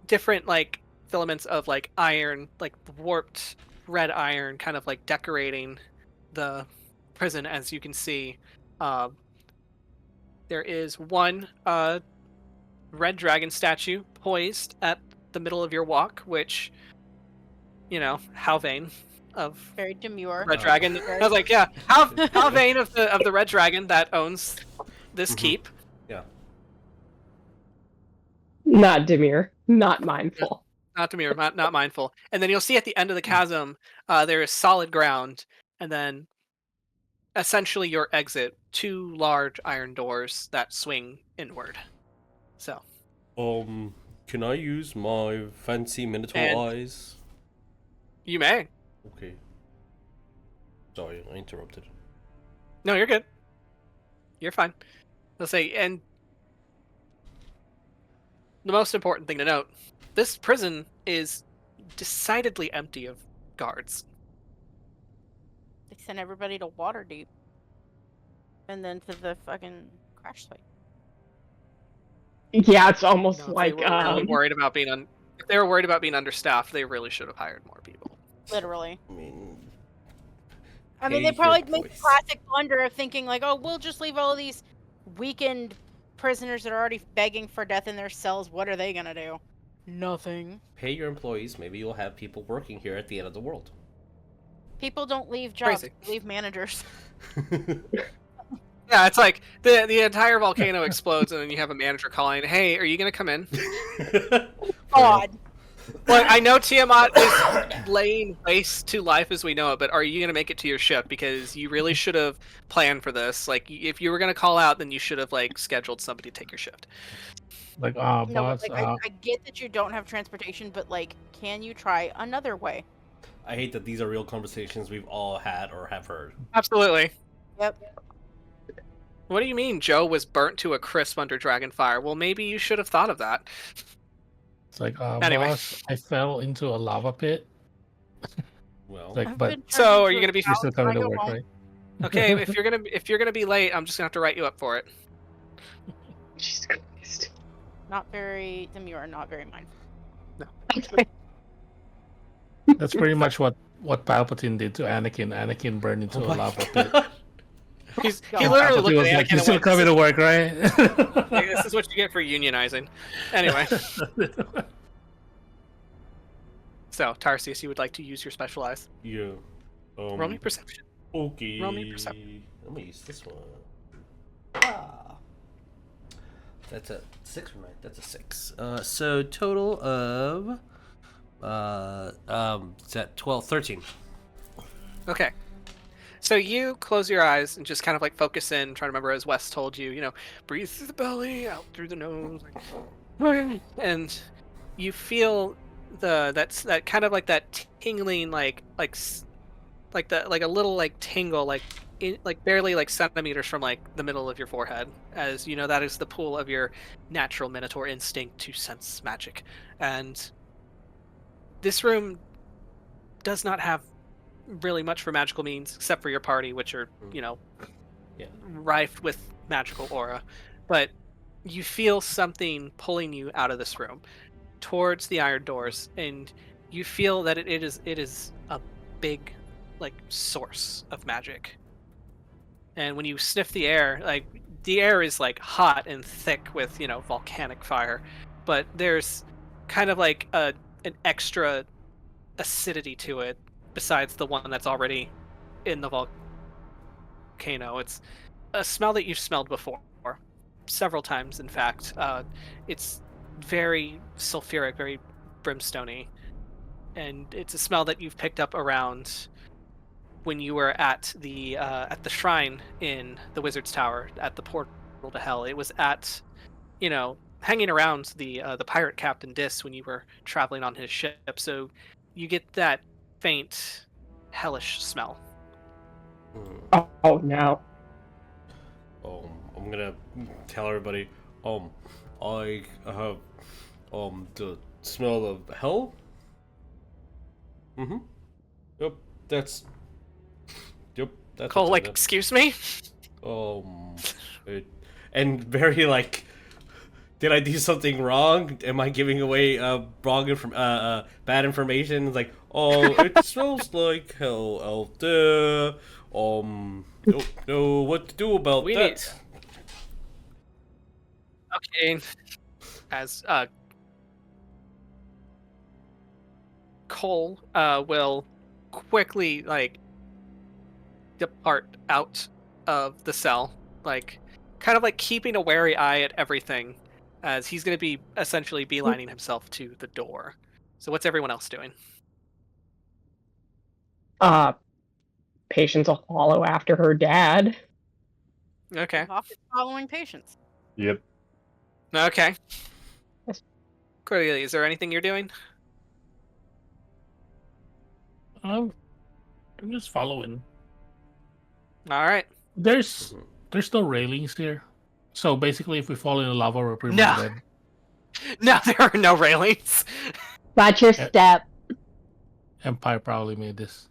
different, like, filaments of, like, iron, like, warped red iron, kind of, like, decorating the prison, as you can see. There is one red dragon statue poised at the middle of your walk, which, you know, how vain of Very demure. red dragon. I was like, yeah, how vain of the red dragon that owns this keep. Yeah. Not demure, not mindful. Not demure, not mindful. And then you'll see at the end of the chasm, there is solid ground, and then essentially your exit, 2 large iron doors that swing inward. So. Can I use my fancy Minotaur eyes? You may. Okay. Sorry, I interrupted. No, you're good. You're fine. I'll say, and the most important thing to note, this prison is decidedly empty of guards. They send everybody to Waterdeep. And then to the fucking crash site. Yeah, it's almost You know, like if they were really worried about being if they were worried about being understaffed, they really should have hired more people. Literally. I mean, They pay probably your make the voice. classic blunder of thinking like, oh, we'll just leave all of these weakened prisoners that are already begging for death in their cells. What are they gonna do? Nothing. Pay your employees. Maybe you'll have people working here at the end of the world. People don't leave jobs. Crazy. They leave managers. Yeah, it's like the entire volcano explodes, and then you have a manager calling, "Hey, are you gonna come in?" God. Well, I know Tiamat is laying waste to life as we know it, but are you gonna make it to your ship? Because you really should have planned for this. Like, if you were gonna call out, then you should have like scheduled somebody to take your shift. Like, No, boss, but, like, I get that you don't have transportation, but like, can you try another way? I hate that these are real conversations we've all had or have heard. Absolutely. Yep. What do you mean Joe was burnt to a crisp under Dragonfire? Well, maybe you should have thought of that. it's like, Anyway. boss, I fell into a lava pit. Well, Like, I've but been So, turned are you into gonna be a you're still coward when coming I to go work, home. right? okay? If you're gonna be late, I'm just gonna have to write you up for it. Jesus Christ. Not very demure, not very mindful. Okay. That's pretty much what Palpatine did to Anakin. Anakin burned into a lava pit. He God. literally Palpatine looked was at like, Anakin "You and still went, coming to work, right?" "Hey, this is what you get for unionizing." Anyway, so Tarsius, you would like to use your specialized. yeah. Roll me perception. Okay. Roll me perception. Let me use this one. Ah. That's a 6 or 9. That's a 6. So total of is that 12, 13. Okay. So you close your eyes and just kind of like focus in, try to remember as Wes told you, breathe through the belly, out through the nose, and you feel that kind of like that tingling, like a little like tingle, like barely like centimeters from like the middle of your forehead, as you know that is the pool of your natural Minotaur instinct to sense magic, and this room does not have really much for magical means except for your party, which are Yeah. rife with magical aura, but you feel something pulling you out of this room towards the iron doors, and you feel that it is a big, like, source of magic. And when you sniff the air, like, the air is like hot and thick with, you know, volcanic fire, but there's kind of like an extra acidity to it besides the one that's already in the volcano. It's a smell that you've smelled before, several times, in fact. It's very sulfuric, very brimstony, and it's a smell that you've picked up around when you were at the shrine in the Wizard's Tower at the portal to hell. It was at, you know, hanging around the pirate captain Dis when you were traveling on his ship. So you get that faint, hellish smell. Oh no. I'm gonna tell everybody. I have the smell of hell. Mm-hmm. Yep, that's. Yep, that's. Cole, what's like, in it. excuse me? And very like, did I do something wrong? Am I giving away bad information? Like, it smells like hell out there. Don't know what to do about We that. Okay. As Cole will quickly, like, depart out of the cell, like, kind of like keeping a wary eye at everything, as he's going to be essentially beelining himself to the door. So what's everyone else doing? Patience will follow after her dad. Okay. Hawkins following Patience. Yep. Okay. Yes. Cordelia, is there anything you're doing? I'm just following. All right. There's no railings here, so basically, if we fall in the lava, we're pretty No. much dead. No, there are no railings. Watch your Yeah. step. Empire probably made this.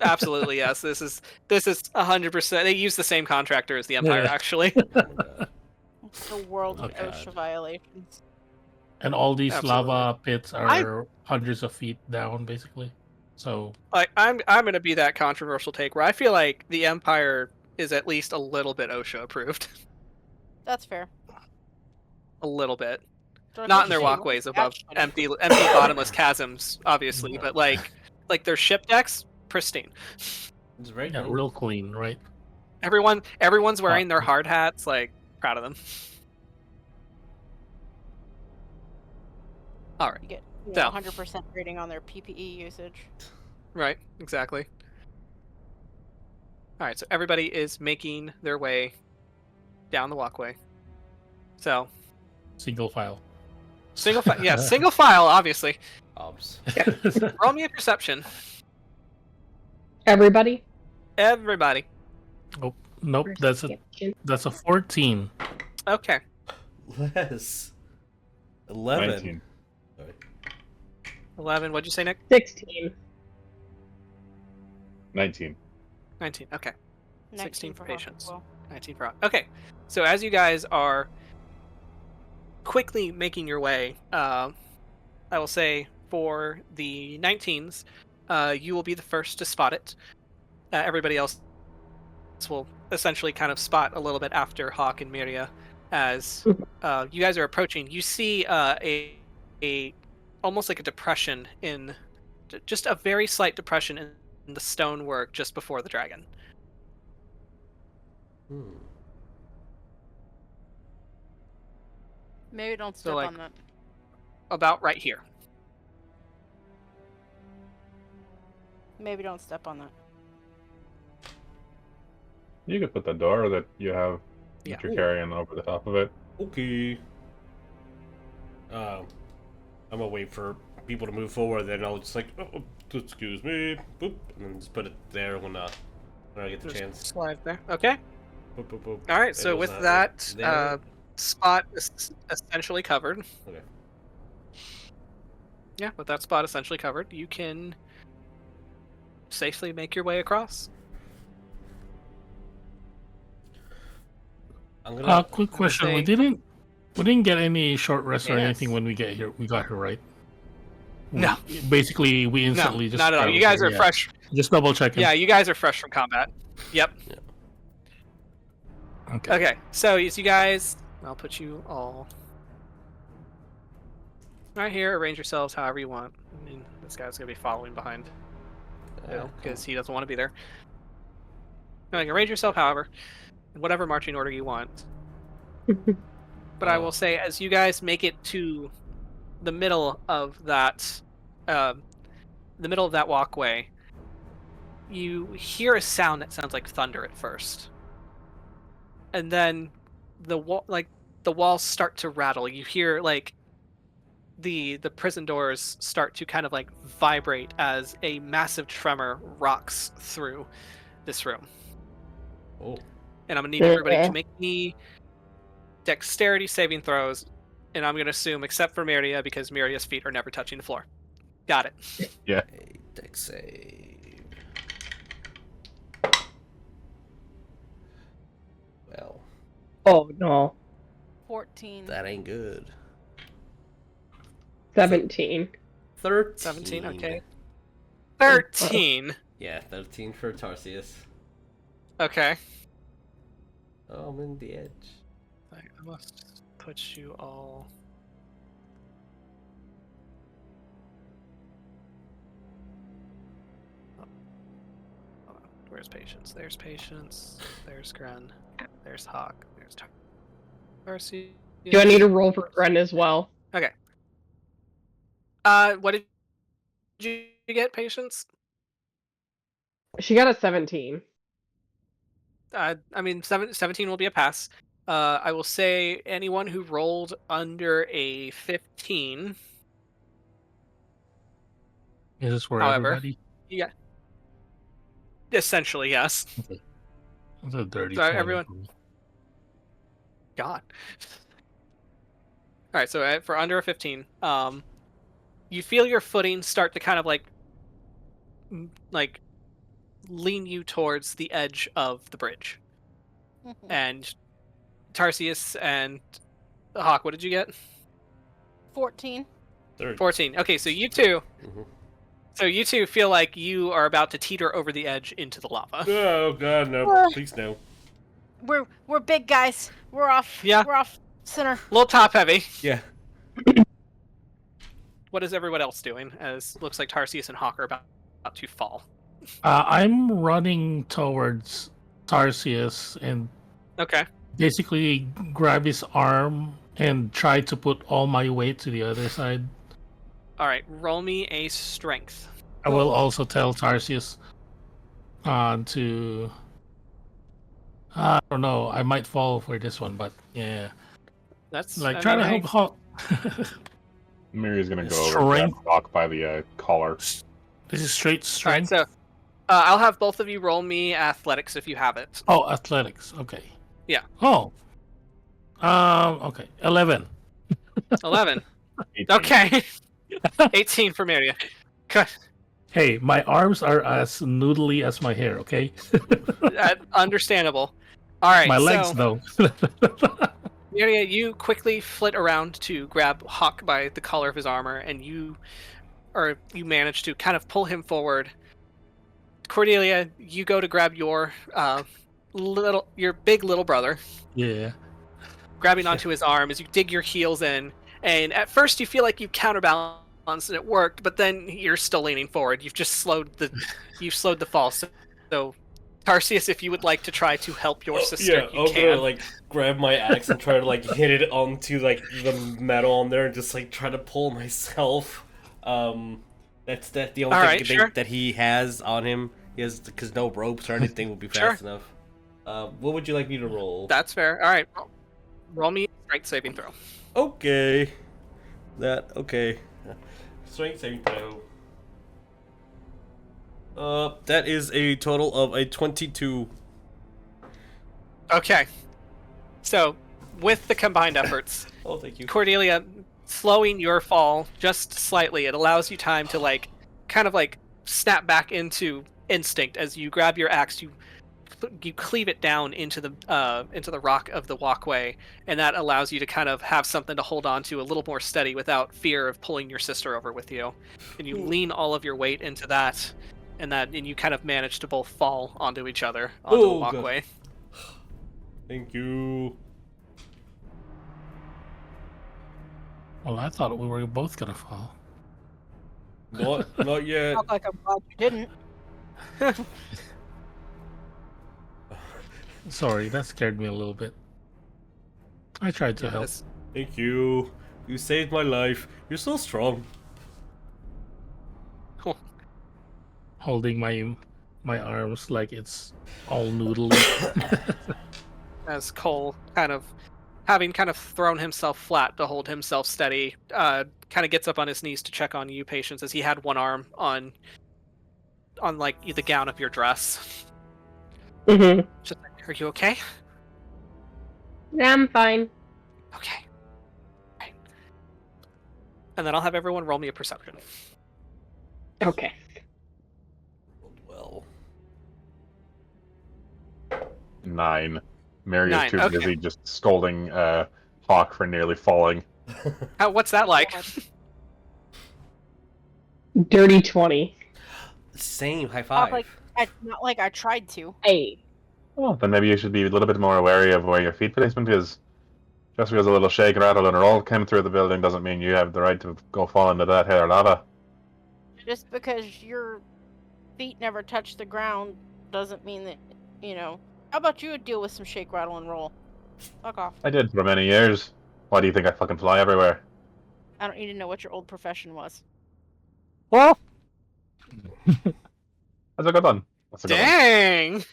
Absolutely, yes. This is 100%. They use the same contractor as the Empire, Yeah. actually. The world of Okay. OSHA violations. And all these Absolutely. lava pits are hundreds of feet down, basically. So Like, I'm gonna be that controversial take where I feel like the Empire is at least a little bit OSHA approved. That's fair. A little bit. George Not in their Washington walkways was above actually- empty bottomless chasms, obviously, but like their ship decks, pristine. It's very yeah, good. real clean, right? Everyone's wearing their hard hats, like, proud of them. All right. You get So. 100% rating on their PPE usage. Right, exactly. All right, so everybody is making their way down the walkway. So, Single file. single file, yeah, single file, obviously. Obs. Roll me a perception, Everybody. everybody. Nope, that's a 14. Okay, Less. 11. 19. Sorry. 11. What'd you say, Nick? 16. 19. 19. Okay, 16 19 for Hawkins, patience. well. 19 for. Okay, so as you guys are quickly making your way, I will say for the 19s, you will be the first to spot it. Everybody else will essentially kind of spot a little bit after Hawk and Myria. As you guys are approaching, you see a almost like a depression in, just a very slight depression in the stonework just before the dragon. Maybe don't So, step like, on that. About right here. Maybe don't step on that. You could put the door that you have Yeah. that you're carrying over the top of it. Okay. I'm gonna wait for people to move forward, then I'll just like, oh, excuse me, boop, and then just put it there when I get the Just chance. slide there. Okay. Boop, boop, boop. All right. There So goes with right that, there. spot is essentially covered. Okay. Yeah, with that spot essentially covered, you can safely make your way across. I'm gonna. Quick question: say- we didn't get any short rest or Yes. anything when we get here. We got here, right? No. Basically, we No, instantly just not at all. got You guys here, are yeah. fresh. Just double checking. Yeah, you guys are fresh from combat. Yep. Okay. Okay, so as you guys, I'll put you all right here. Arrange yourselves however you want. I mean, this guy's gonna be following behind Bill because he doesn't want to be there. No, arrange yourself however, in whatever marching order you want. But I will say, as you guys make it to the middle of that, walkway, you hear a sound that sounds like thunder at first, and then the walls start to rattle. You hear like the prison doors start to kind of like vibrate as a massive tremor rocks through this room. Oh. And I'm gonna need everybody to make me dexterity saving throws, and I'm gonna assume except for Myria because Myria's feet are never touching the floor. Got it. Yeah. A dex save. Well, Oh no. 14. that ain't good. 17. 13. 17. Okay. 13. Yeah, 13 for Tarsius. Okay. Oh, I'm in the edge. I must put you all. Hold on. Where's Patience? There's Patience. There's Gren. There's Hawk. There's Tarsius. Do I need to roll for Gren as well? Okay. What did you get, Patience? She got a 17. I mean, 17 will be a pass. I will say anyone who rolled under a 15. Is this for However, everybody? Yeah. Essentially, yes. Okay. That's a dirty Sorry, 20 everyone. for me. God. All right, so for under a 15, you feel your footing start to kind of like lean you towards the edge of the bridge. And Tarsius and Hawk, what did you get? 14. 14. Okay, so you two. Mhm. So you two feel like you are about to teeter over the edge into the lava. Oh god, no! Well- Please no. We're big guys. We're off. Yeah. We're off center. A little top heavy. Yeah. What is everyone else doing? As looks like Tarsius and Hawk are about to fall. I'm running towards Tarsius and Okay. basically grab his arm and try to put all my weight to the other side. All right. Roll me a strength. I will also tell Tarsius to. I don't know. I might fall for this one, but yeah, That's like I try mean, to hey, help Hawk. Myria's gonna go over and grab Strength. Hawk by the collar. This is straight All right. strength. So I'll have both of you roll me athletics if you have it. Oh, athletics. Okay. Yeah. Oh. Okay. 11. 11. 18. Okay. 18 for Myria. Good. Hey, my arms are as noodly as my hair. Okay. Understandable. All right. my legs, so, though. Myria, you quickly flit around to grab Hawk by the collar of his armor, and you manage to kind of pull him forward. Cordelia, you go to grab your big little brother, Yeah. grabbing onto his arm as you dig your heels in. And at first, you feel like you counterbalanced and it worked, but then you're still leaning forward. You've just slowed the fall. So Tarsius, if you would like to try to help your sister, you I'll can. go, like grab my axe and try to like hit it onto like the metal on there and just like try to pull myself. That's the only Alright, thing sure. that he has on him. He has because no ropes or anything would be fast enough. What would you like me to roll? That's fair. All right, roll me a strength saving throw. Okay. Okay. Strength saving throw. That is a total of a 22. Okay. So, with the combined efforts, Oh, thank you. Cordelia, slowing your fall just slightly, it allows you time to kind of snap back into instinct as you grab your axe. You you cleave it down into the rock of the walkway, and that allows you to kind of have something to hold on to a little more steady without fear of pulling your sister over with you. And you lean all of your weight into that, and you kind of manage to both fall onto each other onto the Oh, God. walkway. Thank you. Well, I thought we were both gonna fall. Not yet. Not like I'm glad you didn't. Sorry, that scared me a little bit. I tried to help. Yes. Thank you. You saved my life. You're so strong. Holding my arms like it's all noodly. As Cole having thrown himself flat to hold himself steady, kind of gets up on his knees to check on you, Patience, as he had one arm on like the gown of your dress. Mm-hmm. Just like, are you okay? Yeah, I'm fine. Okay. Right. And then I'll have everyone roll me a perception. Okay. Well. 9. Mary is 9, too okay. busy just scolding Hawk for nearly falling. What's that like? Dirty 20. Same. High Not five. not like I tried to. 8. Well, then maybe you should be a little bit more wary of where your feet placement is. Just because a little shake, rattle, and a roll came through the building doesn't mean you have the right to go fall into that hair lava. Just because your feet never touch the ground doesn't mean that, How about you deal with some shake, rattle, and roll? Fuck off. I did for many years. Why do you think I fucking fly everywhere? I don't need to know what your old profession was. Well, That's a good one. That's a good one. dang!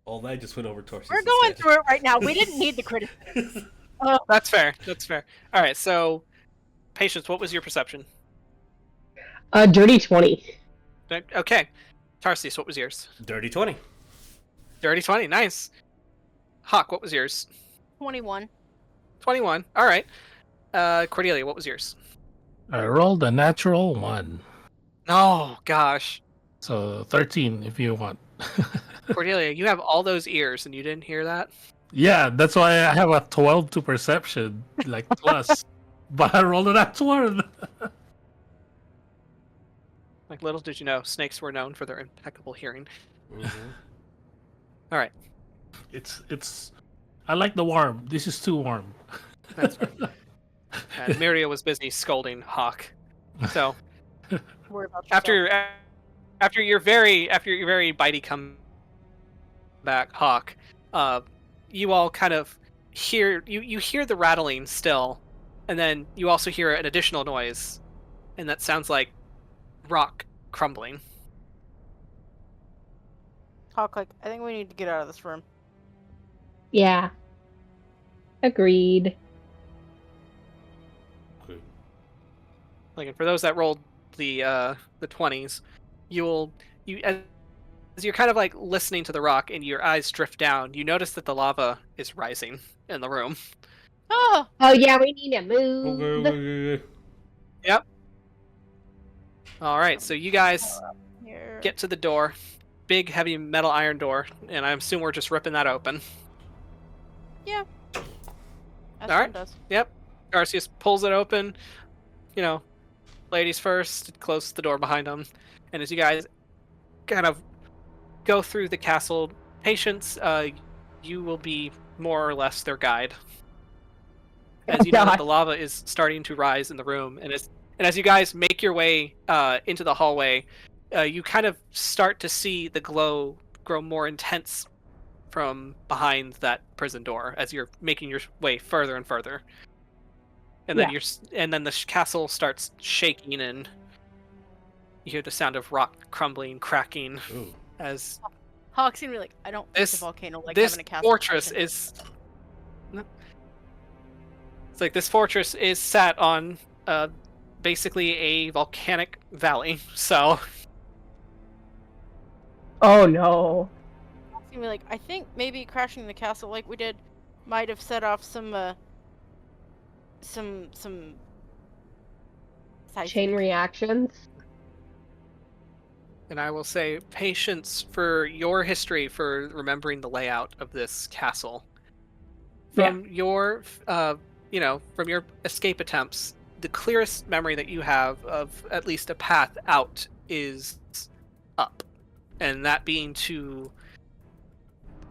All that just went over Tarsius. We're going through it right now. We didn't need the criticism. That's fair. That's fair. All right, so Patience, what was your perception? Dirty 20. Okay. Tarsius, what was yours? Dirty 20. Dirty 20, nice. Hawk, what was yours? 21. 21, all right. Cordelia, what was yours? I rolled a natural 1. Oh, gosh. So 13 if you want. Cordelia, you have all those ears and you didn't hear that? Yeah, that's why I have a 12 to perception, like plus. But I rolled a natural 1. Like, little did you know, snakes were known for their impeccable hearing. Mm-hmm. All right. It's. I like the warm. This is too warm. That's right. And Myria was busy scolding Hawk. So Worry about yourself. after your very bitey comeback, Hawk, you all kind of hear you hear the rattling still, and then you also hear an additional noise, and that sounds like rock crumbling. Hawk, I think we need to get out of this room. Yeah. Agreed. Okay. Like, and for those that rolled the 20s, as you're kind of like listening to the rock and your eyes drift down, you notice that the lava is rising in the room. Oh! Oh yeah, we need to move. Okay. Yep. All right, so you guys Here. get to the door, big heavy metal iron door, and I assume we're just ripping that open. Yeah. As All right. one does. Yep. Tarsius pulls it open. Ladies first, closes the door behind him, and as you guys kind of go through the castle, Patience, you will be more or less their guide. As you know, God. the lava is starting to rise in the room, and as you guys make your way into the hallway, you kind of start to see the glow grow more intense from behind that prison door as you're making your way further and further. And then the castle starts shaking, and you hear the sound of rock crumbling, cracking. Ooh. As Hawk's gonna be like, I don't think This- the volcano like this having a castle. fortress is. It's like this fortress is sat on basically a volcanic valley. So Oh no. Hawk's gonna be like, I think maybe crashing the castle like we did might have set off some Chain reactions. And I will say patience for your history for remembering the layout of this castle. From your, from your escape attempts, the clearest memory that you have of at least a path out is up, and that being to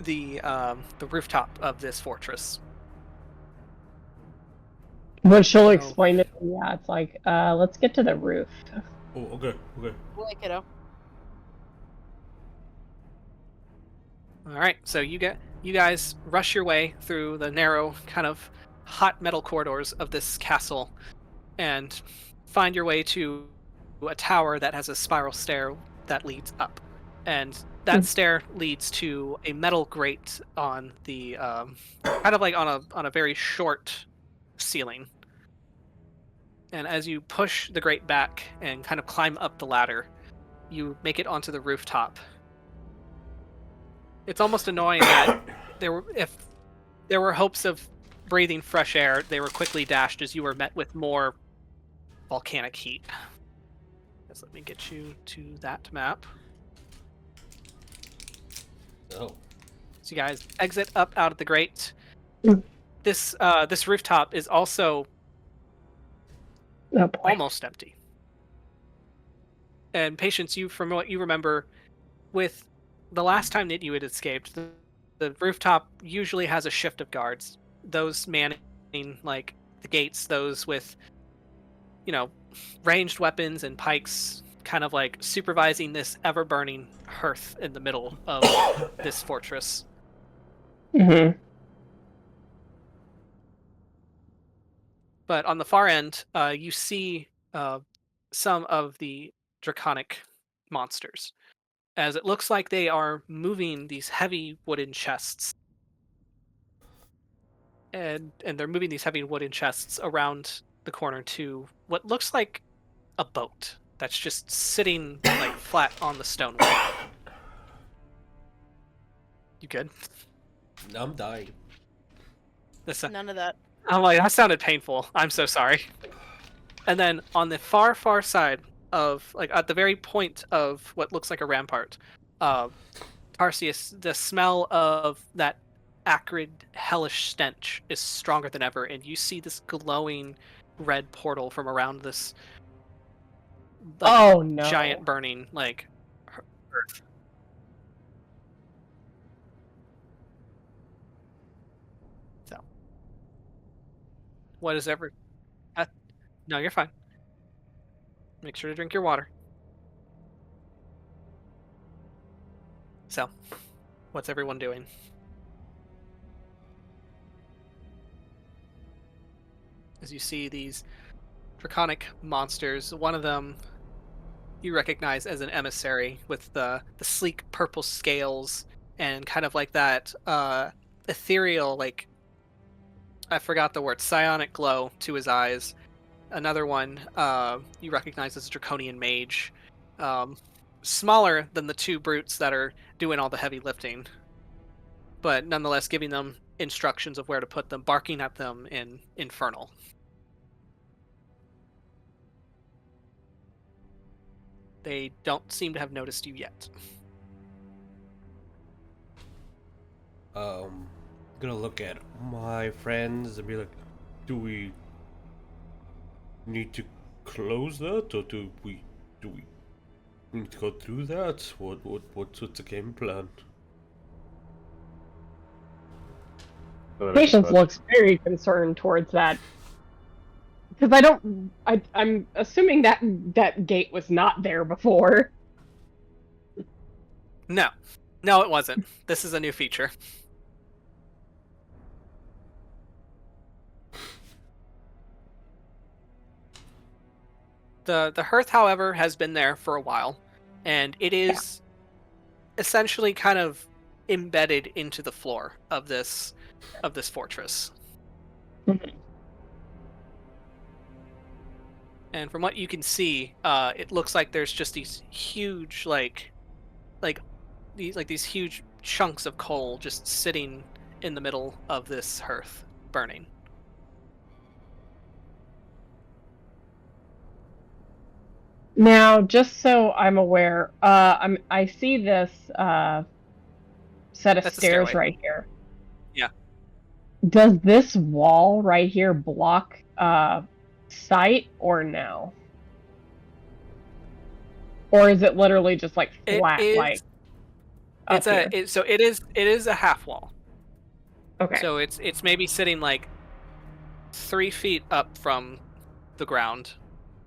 the rooftop of this fortress. When she'll So- explain it, yeah, it's like, let's get to the roof. Oh, okay. Boy, kiddo. All right, so you guys rush your way through the narrow, kind of hot metal corridors of this castle, and find your way to a tower that has a spiral stair that leads up, and that stair leads to a metal grate on the kind of like on a very short ceiling. And as you push the grate back and kind of climb up the ladder, you make it onto the rooftop. It's almost annoying that if there were hopes of breathing fresh air, they were quickly dashed as you were met with more volcanic heat. Just let me get you to that map. Oh. So you guys exit up out of the grate. Mm. This rooftop is also Oh boy. almost empty. And Patience, from what you remember, with the last time that you had escaped, the rooftop usually has a shift of guards. Those manning like the gates, those with, ranged weapons and pikes, kind of like supervising this ever-burning hearth in the middle of this fortress. Mm-hmm. But on the far end, you see some of the draconic monsters, as it looks like they are moving these heavy wooden chests. And they're moving these heavy wooden chests around the corner to what looks like a boat that's just sitting like flat on the stonework. You good? I'm dying. None of that. I'm like, that sounded painful. I'm so sorry. And then on the far, far side of, like, at the very point of what looks like a rampart, Tarsius, the smell of that acrid, hellish stench is stronger than ever, and you see this glowing red portal from around this Oh no. giant burning, like, earth. So, what is ever... no, you're fine. Make sure to drink your water. So, what's everyone doing? As you see these draconic monsters, one of them you recognize as an emissary with the sleek purple scales and kind of like that ethereal, like, I forgot the word, psionic glow to his eyes. Another one you recognize as a draconian mage, smaller than the two brutes that are doing all the heavy lifting, but nonetheless giving them instructions of where to put them, barking at them in Infernal. They don't seem to have noticed you yet. Gonna look at my friends and be like, do we need to close that, or do we need to go through that? What's the game plan? Patience looks very concerned towards that. Because I'm assuming that gate was not there before. No, it wasn't. This is a new feature. The hearth, however, has been there for a while, and it is essentially kind of embedded into the floor of this fortress. Mhm. And from what you can see, it looks like there's just these huge, these huge chunks of coal just sitting in the middle of this hearth, burning. Now, just so I'm aware, I see this set of That's the stairs stairway. right here. Yeah. Does this wall right here block sight or no? Or is it literally just like It flat, is. like up here? So it is a half wall. Okay. So it's maybe sitting like 3 feet up from the ground,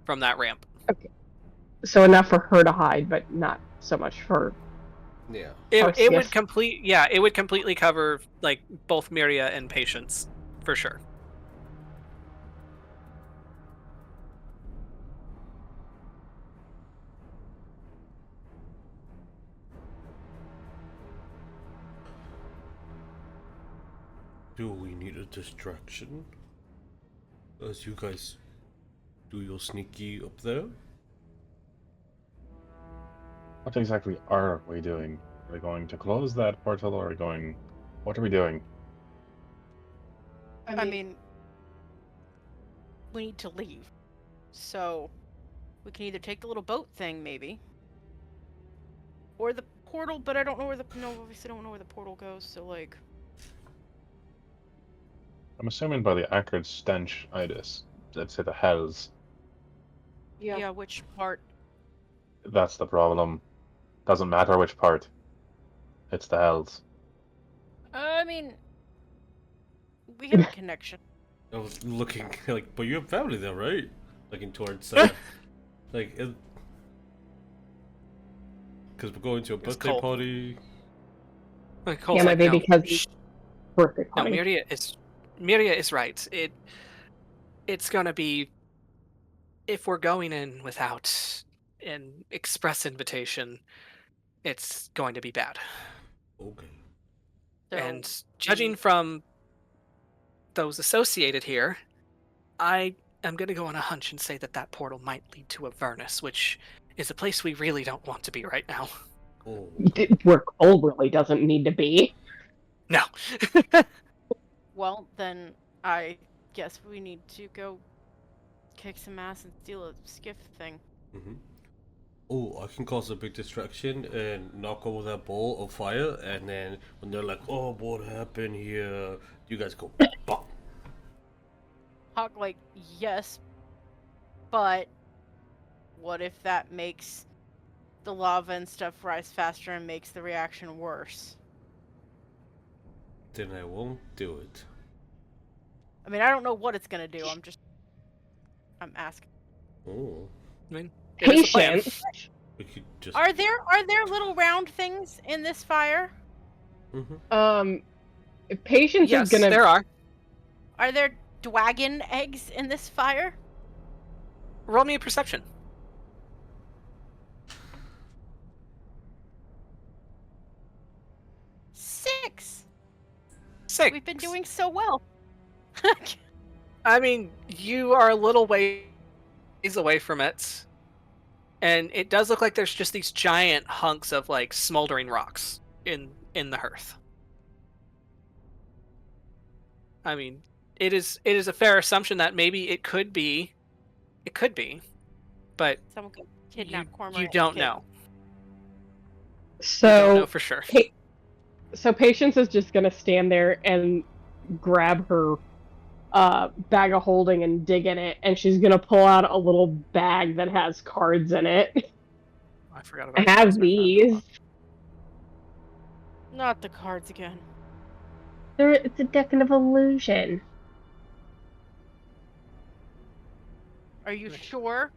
from that ramp. So enough for her to hide, but not so much for. Yeah. It would Tarsius. it would completely cover like both Myria and Patience, for sure. Do we need a distraction? As you guys do your sneaky up there? What exactly are we doing? Are we going to close that portal, or are we going? What are we doing? I mean, we need to leave. So, we can either take the little boat thing, maybe. Or the portal, but I don't know where the... No, obviously I don't know where the portal goes, so like... I'm assuming by the acrid stench, Idis, let's say the hells. Yeah, which part? That's the problem. Doesn't matter which part. It's the hells. I mean... We have a connection. I was looking like, but you have family there, right? Looking towards, like, because we're going to a It's birthday cold. party. Cole's Yeah, my like, baby no, cousin's birthday no, party. Myria is right. It's gonna be, if we're going in without an express invitation, it's going to be bad. Okay. So, And judging from those associated here, I am going to go on a hunch and say that portal might lead to Avernus, which is a place we really don't want to be right now. Oh. Where Cole really doesn't need to be. No. well, then I guess we need to go kick some ass and steal a skiff thing. Mm-hmm. Oh, I can cause a big distraction and knock over that ball of fire, and then when they're like, "Oh, what happened here?" You guys go, "Bop." Hawk, like, yes, but what if that makes the lava and stuff rise faster and makes the reaction worse? Then I won't do it. I mean, I don't know what it's gonna do. I'm asking. Oh, I mean, it is a plan. Patience. we could just. Are there little round things in this fire? Mm-hmm. Patience Yes, is gonna. there are. Are there dragon eggs in this fire? Roll me a perception. 6. 6. We've been doing so well. I mean, you are a little ways away from it, and it does look like there's just these giant hunks of like smoldering rocks in the hearth. I mean, it is a fair assumption that maybe it could be, but Someone could kidnap Cormorant. you don't know. So You don't know for sure. So Patience is just gonna stand there and grab her bag of holding and dig in it, and she's gonna pull out a little bag that has cards in it. I forgot about I have these. Not the cards again. It's a deck of illusion. Are you sure?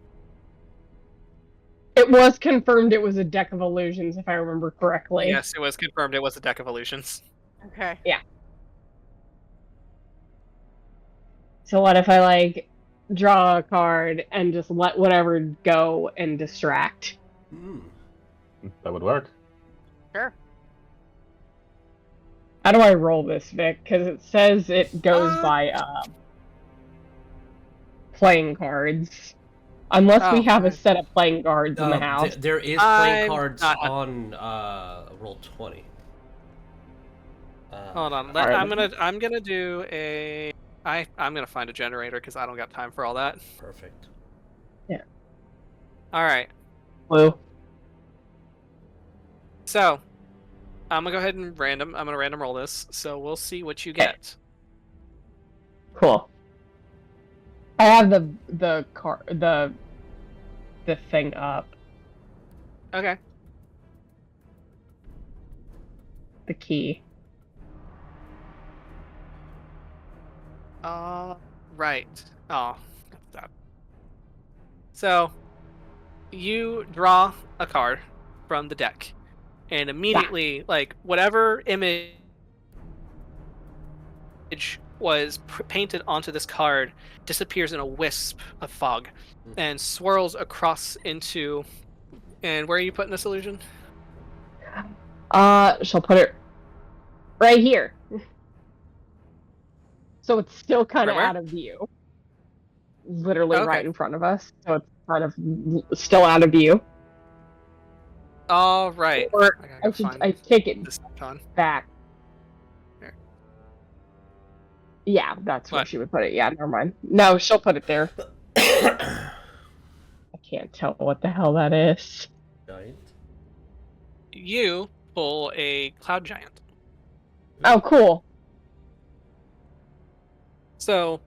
It was confirmed it was a deck of illusions, if I remember correctly. Yes, it was confirmed it was a deck of illusions. Okay. Yeah. So what if I, like, draw a card and just let whatever go and distract? That would work. Sure. How do I roll this, Vic? Because it says it goes by playing cards. Unless we have a set of playing cards in the house. There is playing I'm cards not- on Roll20. Hold on. Alright. I'm gonna do a. I'm gonna find a generator because I don't got time for all that. Perfect. All right. Blue. So I'm gonna go ahead and I'm gonna random roll this. So we'll see what you get. Cool. I have the thing up. Okay. The key. Right. Oh, that. So you draw a card from the deck, and immediately, like, whatever image was painted onto this card disappears in a wisp of fog and swirls across into. And where are you putting this illusion? She'll put it right here. So it's still kind of Right where? out of view. Literally Okay. right in front of us. So it's kind of still out of view. All right. Or I gotta go find I take it this icon. back. Here. Yeah, that's where What? she would put it. Yeah, never mind. No, she'll put it there. I can't tell what the hell that is. Giant. You pull a cloud giant. Oh, cool. So,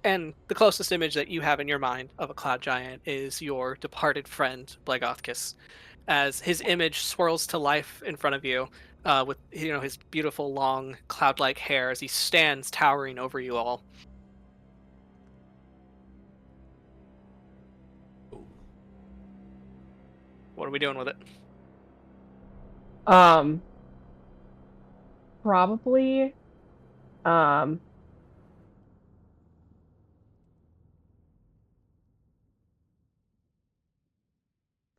and the closest image that you have in your mind of a cloud giant is your departed friend, Blagothkis, as his image swirls to life in front of you, with his beautiful long cloud-like hair as he stands towering over you all. What are we doing with it? Probably,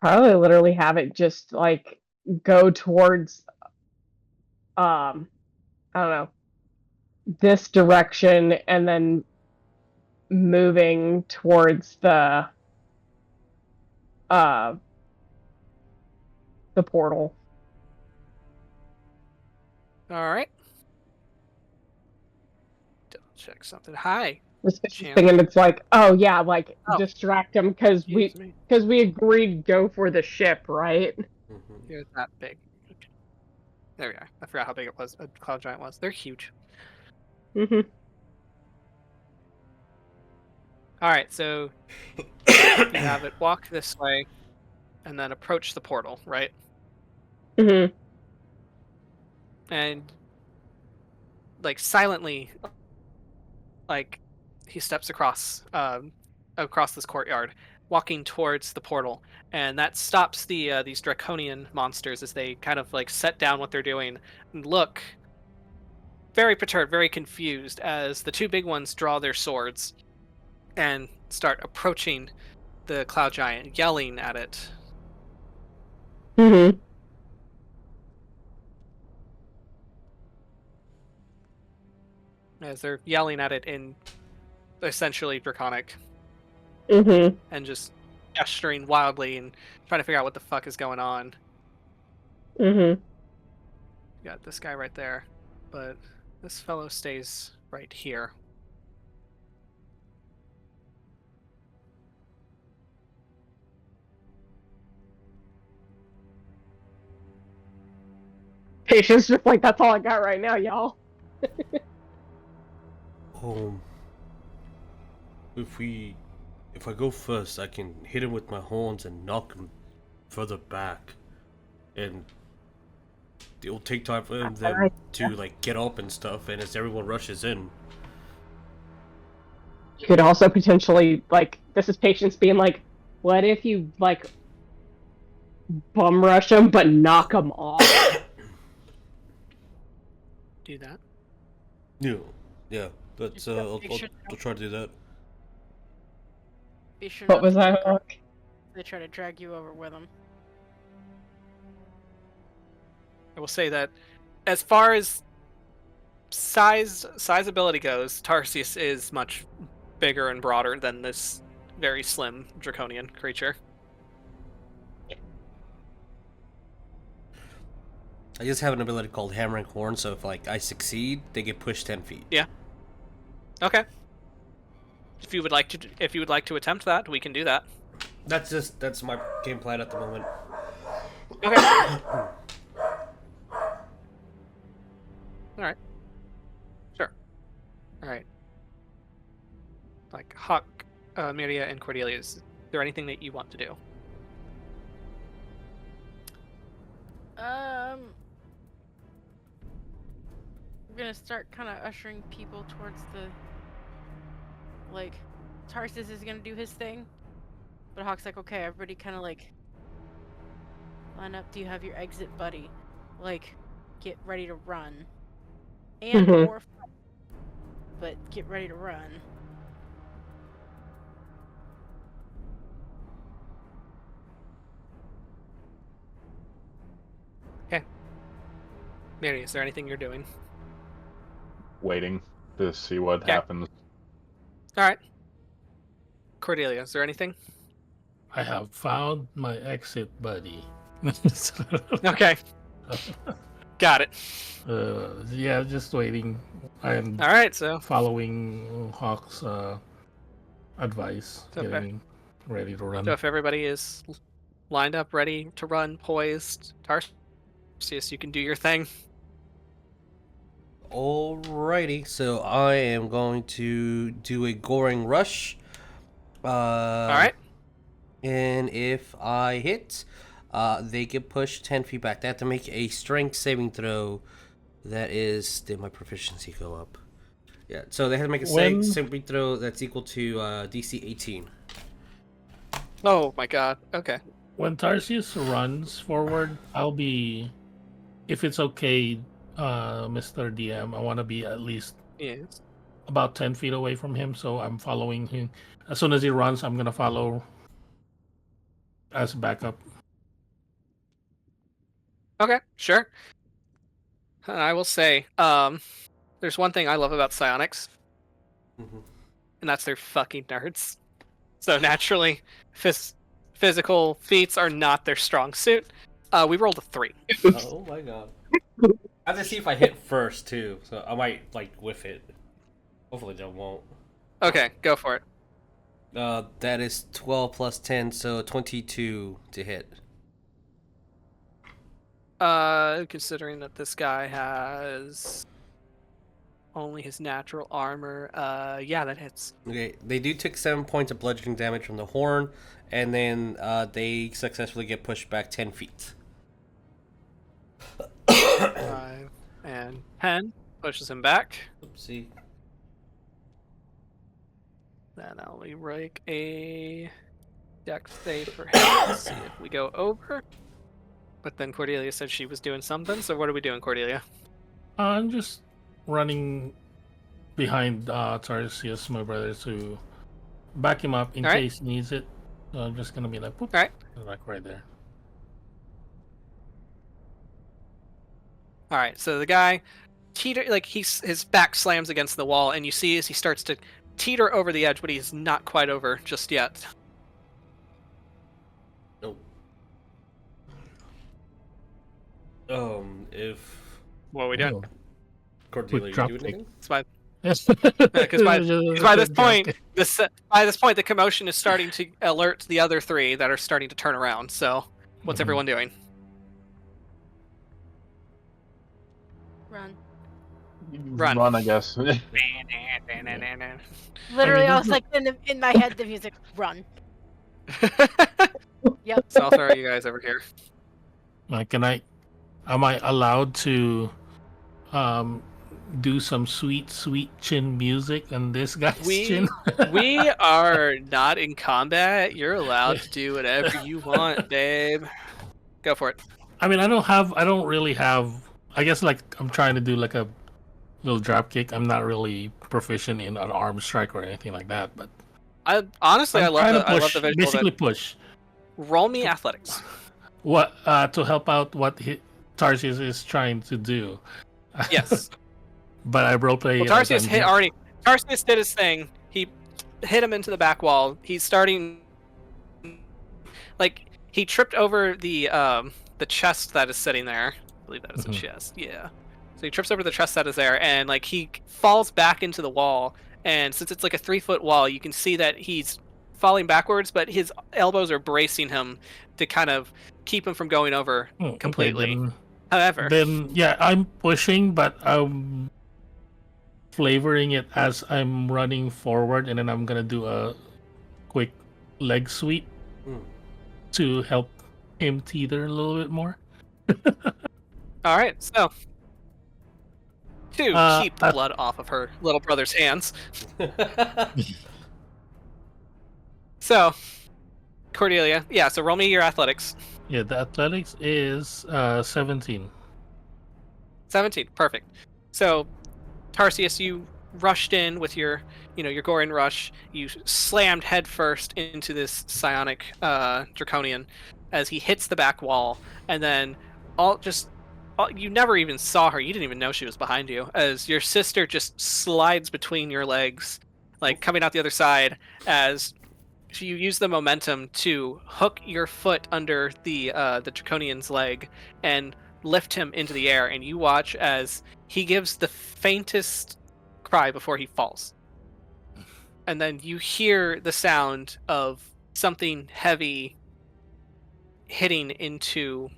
probably literally have it just like go towards, I don't know, this direction and then moving towards the portal. All right. Double check something. Hi. Just Champ. thinking it's like, oh yeah, like Oh. distract him because we agreed to go for the ship, right? Mm-hmm. They're that big. Okay. There we are. I forgot how big it was. A cloud giant was. They're huge. Mm-hmm. All right, so you have it walk this way, and then approach the portal, right? Mm-hmm. And like silently, like he steps across this courtyard, walking towards the portal, and that stops these draconian monsters as they kind of like set down what they're doing and look very perturbed, very confused as the two big ones draw their swords and start approaching the cloud giant, yelling at it. Mm-hmm. As they're yelling at it in essentially draconic, Mm-hmm. and just gesturing wildly and trying to figure out what the fuck is going on. Mm-hmm. You got this guy right there, but this fellow stays right here. Patience just like, that's all I got right now, y'all. If I go first, I can hit him with my horns and knock him further back, and it'll take time for them to like get up and stuff. And as everyone rushes in, You could also potentially, like, this is Patience being like, what if you, like, bum rush him but knock him off? Do that. yeah, that's I'll try to do that. Be sure What not was to that, trigger. Hook? They try to drag you over with them. I will say that as far as sizeability goes, Tarsius is much bigger and broader than this very slim draconian creature. I just have an ability called Hammering Horn, so if like I succeed, they get pushed 10 feet. Yeah. Okay. If you would like to attempt that, we can do that. That's my game plan at the moment. Okay. All right. Sure. All right. Like Hawk, Myria, and Cordelia, is there anything that you want to do? I'm gonna start kind of ushering people towards the, like, Tarsius is gonna do his thing, but Hawk's like, okay, everybody kind of like line up. Do you have your exit buddy? Like, get ready to run, and Mhm. or fight, but get ready to run. Mary, is there anything you're doing? Waiting to see what Okay. happens. All right. Cordelia, is there anything? I have found my exit buddy. Okay. Got it. Yeah, just waiting. I'm All right. So following Hawk's advice, Okay. getting ready to run. So if everybody is lined up, ready to run, poised, Tarsius, you can do your thing. Alrighty, so I am going to do a goring rush. All right. And if I hit, they get pushed 10 feet back. They have to make a strength saving throw. That is, did my proficiency go up? Yeah, so they have to make a saving throw that's equal to DC 18. Oh my God. Okay. When Tarsius runs forward, I'll be, if it's okay, Mr. DM, I want to be at least Yes. about 10 feet away from him, so I'm following him. As soon as he runs, I'm going to follow as backup. Okay. Sure. And I will say, there's one thing I love about psionics, Mhm. and that's they're fucking nerds. So naturally, physical feats are not their strong suit. We rolled a 3. Oh my god. I have to see if I hit first, too, so I might, like, whiff it. Hopefully they won't. Okay, go for it. That is 12 plus 10, so 22 to hit. Considering that this guy has only his natural armor, yeah, that hits. Okay, they do take 7 points of bludgeoning damage from the horn, and then they successfully get pushed back 10 feet. 5 and 10 pushes him back. Oopsie. Then I'll make a dex save for him. Let's see if we go over. But then Cordelia said she was doing something, so what are we doing, Cordelia? I'm just running behind Tarsius, my brother, to back him up in All right. case he needs it. So I'm just going to be like, whoop, All right. like right there. All right, so the guy his back slams against the wall, and you see as he starts to teeter over the edge, but he's not quite over just yet. Nope. If What are we doing? Oh. Cordelia, you drop do kick. anything? It's by Yes. because by this point, the commotion is starting to alert the other 3 that are starting to turn around. So, what's Mhm. everyone doing? Run. Run. I guess. Literally, I I was like, in my head, the music, run. Yep. So I'll throw you guys over here. Like, am I allowed to do some sweet chin music on this guy's chin? We are not in combat. You're allowed to do whatever you want, babe. Go for it. I mean, I don't really have. I guess like I'm trying to do like a little drop kick. I'm not really proficient in an arm strike or anything like that. But I honestly, I love the visual. Basically, That, push. roll me athletics. What to help out what Tarsius is trying to do. Yes. But I roleplay. Well, Tarsius hit already. Tarsius did his thing. He hit him into the back wall. He's starting. Like he tripped over the chest that is sitting there. I believe that is a chest. Yeah. So he trips over the chest that is there, and like he falls back into the wall. And since it's like a 3-foot wall, you can see that he's falling backwards, but his elbows are bracing him to kind of keep him from going over Okay, completely. However, then yeah, I'm pushing, but I'm flavoring it as I'm running forward, and then I'm gonna do a quick leg sweep to help him teeter a little bit more. all right, so to keep the Uh, blood off of her little brother's hands. So, Cordelia, yeah. So roll me your athletics. Yeah, the athletics is 17. 17, perfect. So, Tarsius, you rushed in with your Gorin rush. You slammed headfirst into this psionic draconian as he hits the back wall, and then you never even saw her. You didn't even know she was behind you, as your sister just slides between your legs, like coming out the other side, as you use the momentum to hook your foot under the draconian's leg and lift him into the air, and you watch as he gives the faintest cry before he falls. And then you hear the sound of something heavy hitting into,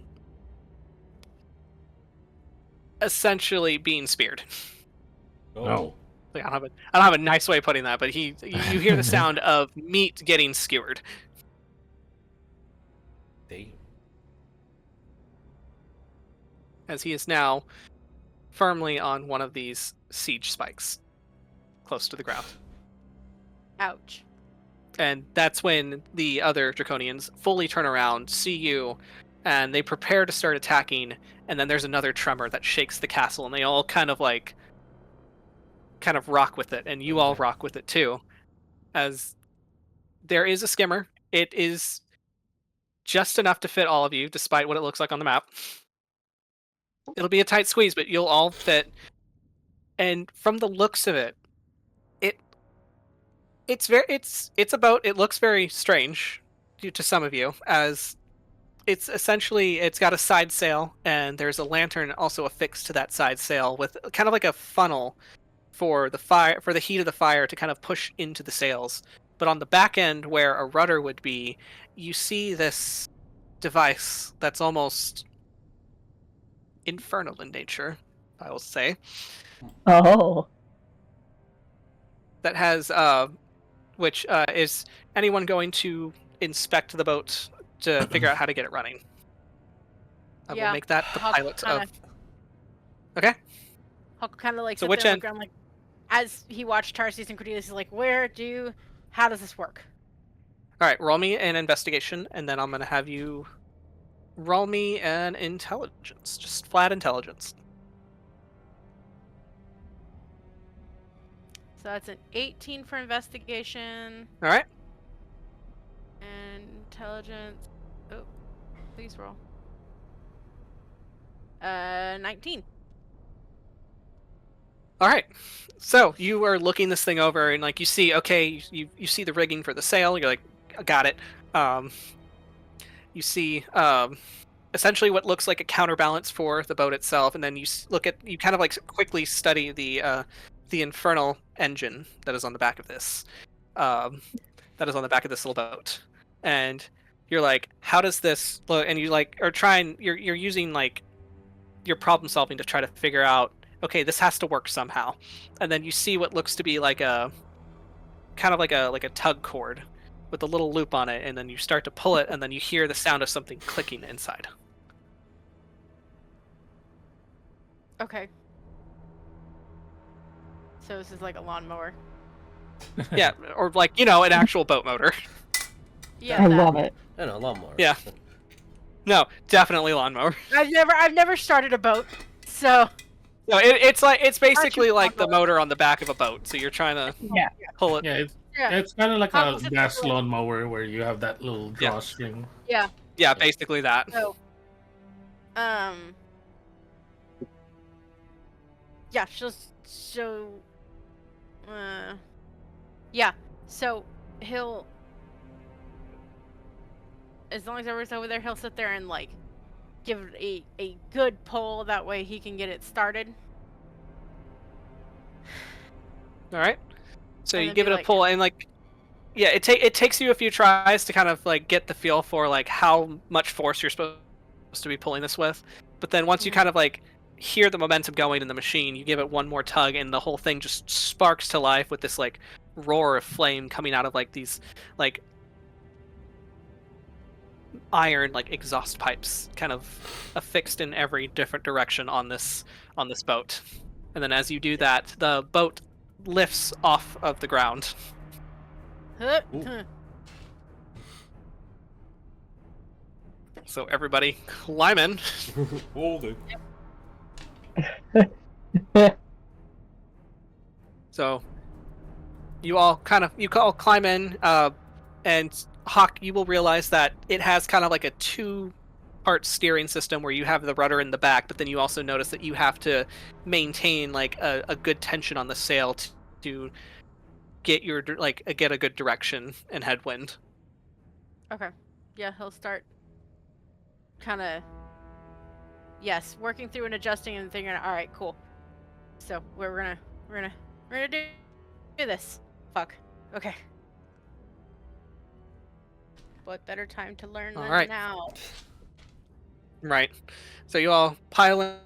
essentially being speared. No. Like, I don't have a nice way of putting that, but you hear the sound of meat getting skewered. Damn. As he is now firmly on one of these siege spikes close to the ground. Ouch. And that's when the other Draconians fully turn around, see you, and they prepare to start attacking, and then there's another tremor that shakes the castle, and they all kind of rock with it, and you all rock with it too. As there is a skimmer. It is just enough to fit all of you, despite what it looks like on the map. It'll be a tight squeeze, but you'll all fit. And from the looks of it, it looks very strange to some of you, as it's got a side sail, and there's a lantern also affixed to that side sail with kind of like a funnel for the heat of the fire to kind of push into the sails. But on the back end, where a rudder would be, you see this device that's almost infernal in nature, I will say, Oh. that has is anyone going to inspect the boat to figure out how to get it running? I will make that the pilot of. Okay. I'll kind of like So sit which there and end? look around, like, as he watched Tarsius and Cordelia, he's like, how does this work? All right, roll me an investigation, and then I'm going to have you roll me an intelligence, just flat intelligence. So that's an 18 for investigation. All right. And intelligence. Oh, please roll. 19. All right. So you are looking this thing over, and like you see, okay, you see the rigging for the sail. You're like, got it. You see essentially what looks like a counterbalance for the boat itself, and then you kind of like quickly study the infernal engine that is on the back of this, little boat, and you're like, how does this look? And you like are trying. You're using like your problem solving to try to figure out, okay, this has to work somehow. And then you see what looks to be like a kind of like a tug cord with a little loop on it, and then you start to pull it, and then you hear the sound of something clicking inside. Okay. So this is like a lawnmower. Yeah, or like, an actual boat motor. Yeah, I that. love it. I know, lawnmower. Yeah. No, definitely lawnmower. I've never started a boat, so. No, it's basically like the lawnmower? motor on the back of a boat. So you're trying to Yeah. pull it. Yeah, Yeah. it's kind of like a Hawkins is gas the- lawnmower where you have that little drawstring. Yeah. Yeah, basically that. So. Yeah, yeah, so he'll, as long as everyone's over there, he'll sit there and like give it a good pull, that way he can get it started. All right. So And you then give be it a like- pull, and like Yeah, it takes you a few tries to kind of like get the feel for like how much force you're supposed to be pulling this with. But then once you kind of like hear the momentum going in the machine, you give it one more tug, and the whole thing just sparks to life with this like roar of flame coming out of like these like iron like exhaust pipes, kind of affixed in every different direction on this boat. And then as you do that, the boat lifts off of the ground. Ooh. So everybody climb in. Okay. So you all climb in, and Hawk, you will realize that it has kind of like a two-part steering system where you have the rudder in the back, but then you also notice that you have to maintain like a good tension on the sail to get a good direction and headwind. Okay. Yeah, he'll start kind of working through and adjusting and figuring out, all right, cool. So we're gonna do this. Fuck. Okay. What better time to learn than right. now? Right. So you all pile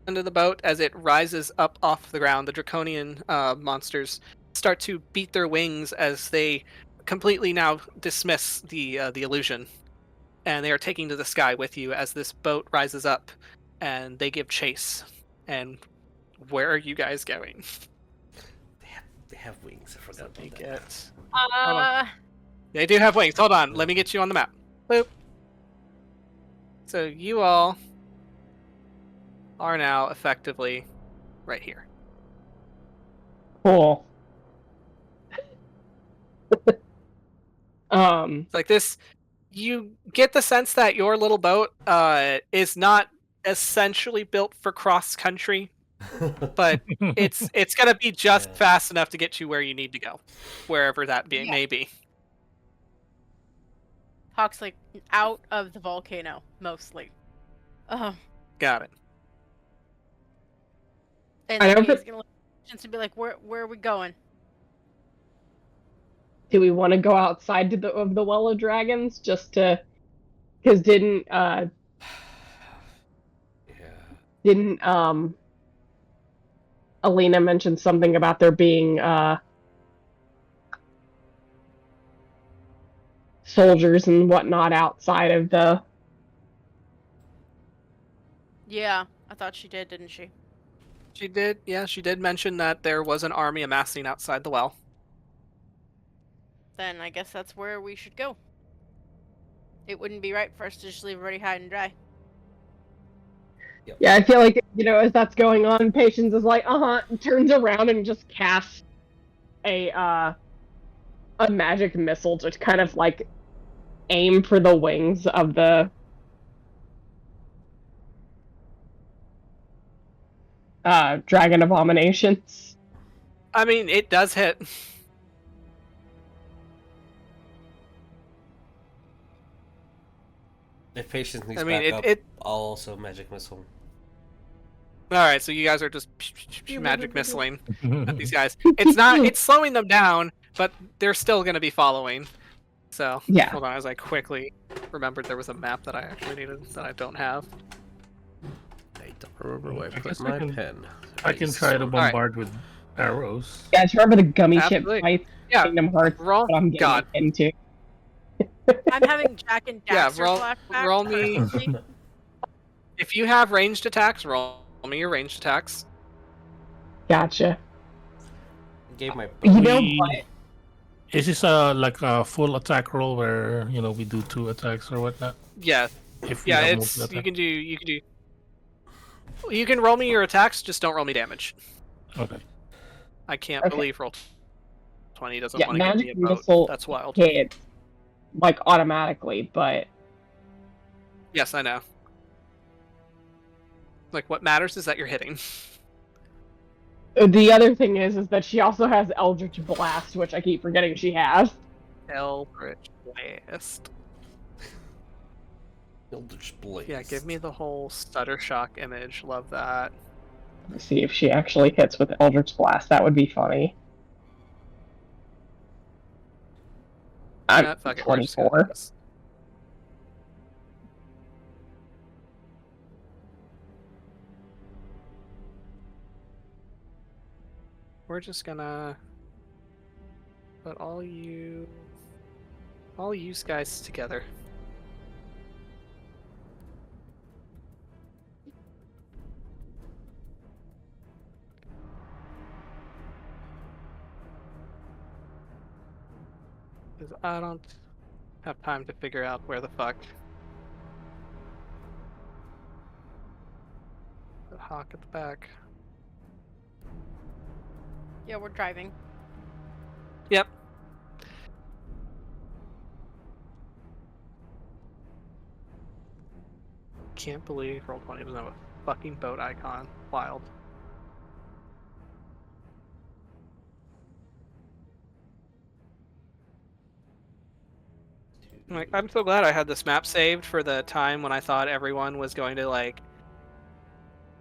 into the boat as it rises up off the ground. The draconian monsters start to beat their wings as they completely now dismiss the illusion, and they are taking to the sky with you as this boat rises up, and they give chase. And where are you guys going? They have wings. I forgot Let me about that. get. Hold on. They do have wings. Hold on. Let me get you on the map. Boop. So you all are now effectively right here. Cool. It's like this. You get the sense that your little boat is not essentially built for cross country, but it's gonna be just fast enough to get you where you need to go, wherever that may be. Hawk's like out of the volcano mostly. Got it. And then he's gonna look and be like, "Where are we going?" Do we want to go outside of the Well of Dragons just to? Because didn't Alina mention something about there being soldiers and whatnot outside of the? Yeah, I thought she did, didn't she? She did. Yeah, she did mention that there was an army amassing outside the well. Then I guess that's where we should go. It wouldn't be right for us to just leave everybody high and dry. Yep. Yeah, I feel like, as that's going on, Patience is like, turns around and just casts a magic missile to kind of like aim for the wings of the dragon abominations. I mean, it does hit. If Patience needs backup, I'll also magic missile. Alright, so you guys are just magic missiling at these guys. It's slowing them down, but they're still going to be following. So, yeah. Hold on, as I quickly remembered there was a map that I actually needed that I don't have. I don't remember where I put my pen. I can try to bombard with arrows. Guys, remember the gummy Absolutely. ship fights? Yeah. Kingdom Hearts. Roll. I'm getting into. I'm having Jack and Daxter flashbacks. Roll me. If you have ranged attacks, roll me your ranged attacks. Gotcha. Gave my. You know what? Is this like a full attack roll where we do 2 attacks or whatnot? Yeah. You can roll me your attacks, just don't roll me damage. Okay. I can't believe roll 20 doesn't want to give me a magic boat. missile That's wild. hit like automatically, but Yes, I know. Like, what matters is that you're hitting. the other thing is that she also has Eldritch Blast, which I keep forgetting she has. Eldritch Blast. Eldritch Blast. Yeah, give me the whole stutter shock image. Love that. Let's see if she actually hits with Eldritch Blast. That would be funny. I'm Fuck it. We're just gonna 24. do this. We're just gonna put all you guys together. Because I don't have time to figure out where the fuck the hawk at the back. Yeah, we're driving. Yep. Can't believe Roll20 doesn't have a fucking boat icon. Wild. Like, I'm so glad I had this map saved for the time when I thought everyone was going to, like,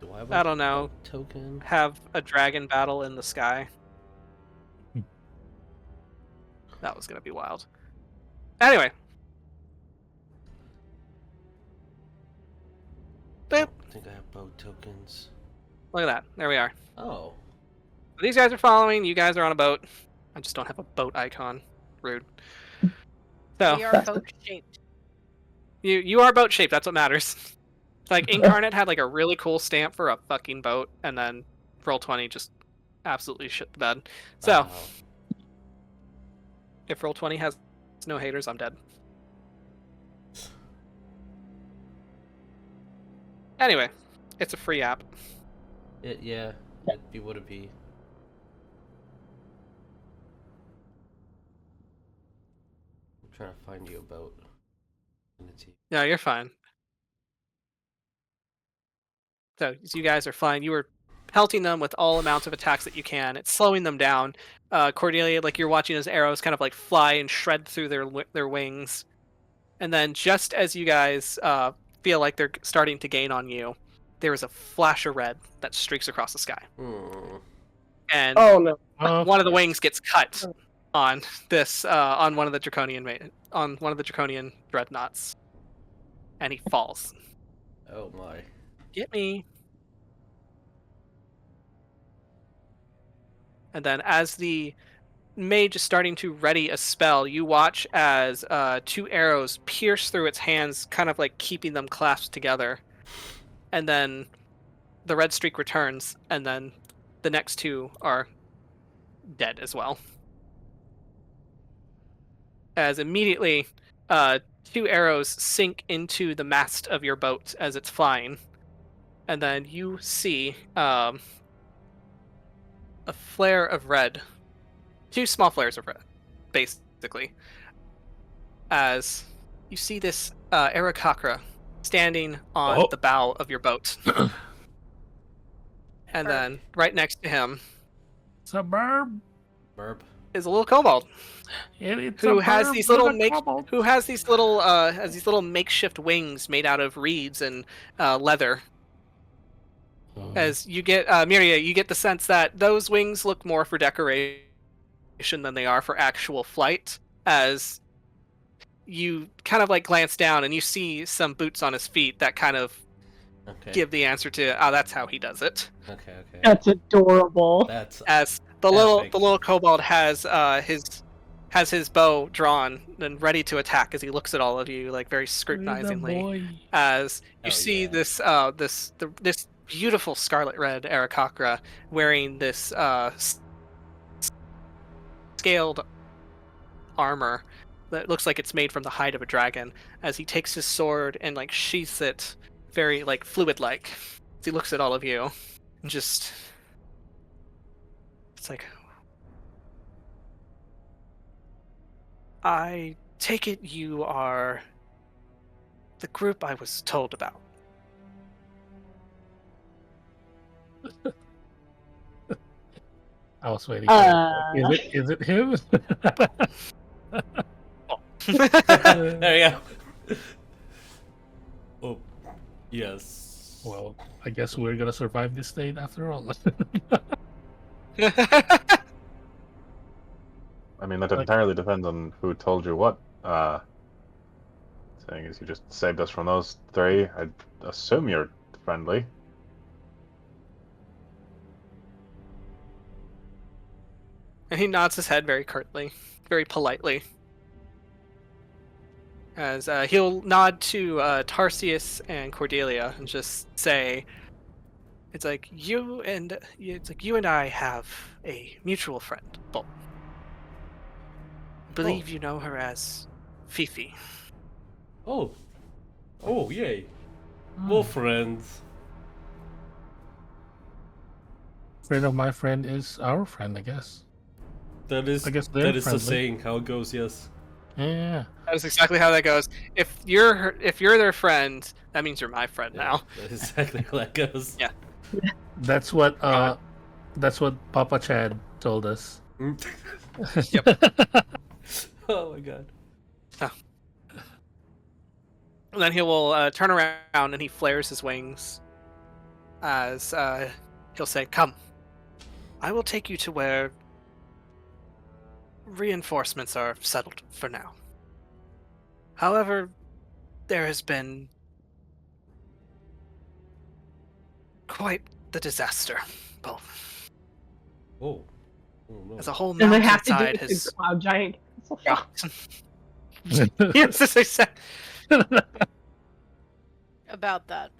Do I have I don't know, token? have a dragon battle in the sky. That was gonna be wild. Anyway. Boop. I think I have boat tokens. Look at that. There we are. Oh. These guys are following. You guys are on a boat. I just don't have a boat icon. Rude. So We are boat shaped. you are boat shaped. That's what matters. Like Incarnate had like a really cool stamp for a fucking boat, and then Roll20 just absolutely shit the bed. So Wow. if Roll20 has no haters, I'm dead. Anyway, it's a free app. Yeah, it would be. I'm trying to find you a boat. No, you're fine. So you guys are fine. You were pelting them with all amounts of attacks that you can. It's slowing them down. Cordelia, like you're watching as arrows kind of like fly and shred through their wings, and then just as you guys feel like they're starting to gain on you, there is a flash of red that streaks across the sky, and Oh no. one of the wings gets cut on this on one of the draconian dreadnoughts, and he falls. Oh my. Get me. And then as the mage is starting to ready a spell, you watch as 2 arrows pierce through its hands, kind of like keeping them clasped together. And then the red streak returns, and then the next 2 are dead as well. As immediately 2 arrows sink into the mast of your boat as it's flying. And then you see a flare of red. 2 small flares of red, basically. As you see this Aarakocra standing on the bow of your boat. And then right next to him Suburb. Burp. is a little kobold who has these little makeshift wings made out of reeds and leather. As you get Myria, you get the sense that those wings look more for decoration than they are for actual flight. As you kind of like glance down and you see some boots on his feet that kind of give the answer to that's how he does it. Okay. That's adorable. That's as the little kobold has his bow drawn and ready to attack as he looks at all of you like very scrutinizingly. As you see this beautiful scarlet red Aarakocra wearing this scaled armor that looks like it's made from the hide of a dragon, as he takes his sword and like sheaths it very like fluid like as he looks at all of you and just it's like, I take it you are the group I was told about. I was waiting for it. Is it him? There you go. Oh, yes. Well, I guess we're gonna survive this date after all. I mean, that Like- entirely depends on who told you what. Saying is you just saved us from those three. I'd assume you're friendly. And he nods his head very curtly, very politely. As he'll nod to Tarsius and Cordelia and just say, it's like you and I have a mutual friend, Bolt. I believe you know her as Fifi. Oh. Oh, yay. Hmm. We're friends. Friend of my friend is our friend, I guess. That is I guess they're that is the friendly. saying how it goes, yes. Yeah. That is exactly how that goes. If you're their friend, that means you're my friend now. That is exactly how that goes. Yeah. That's what God. that's what Papa Chad told us. Yep. Oh my god. And then he will turn around and he flares his wings as he'll say, "Come, I will take you to where reinforcements are settled for now. However, there has been quite the disaster, both. Oh. Oh no. As a whole And they have to do mountainside it has... to Cloud Giant Castle. Yeah. Yes, as I said. About that.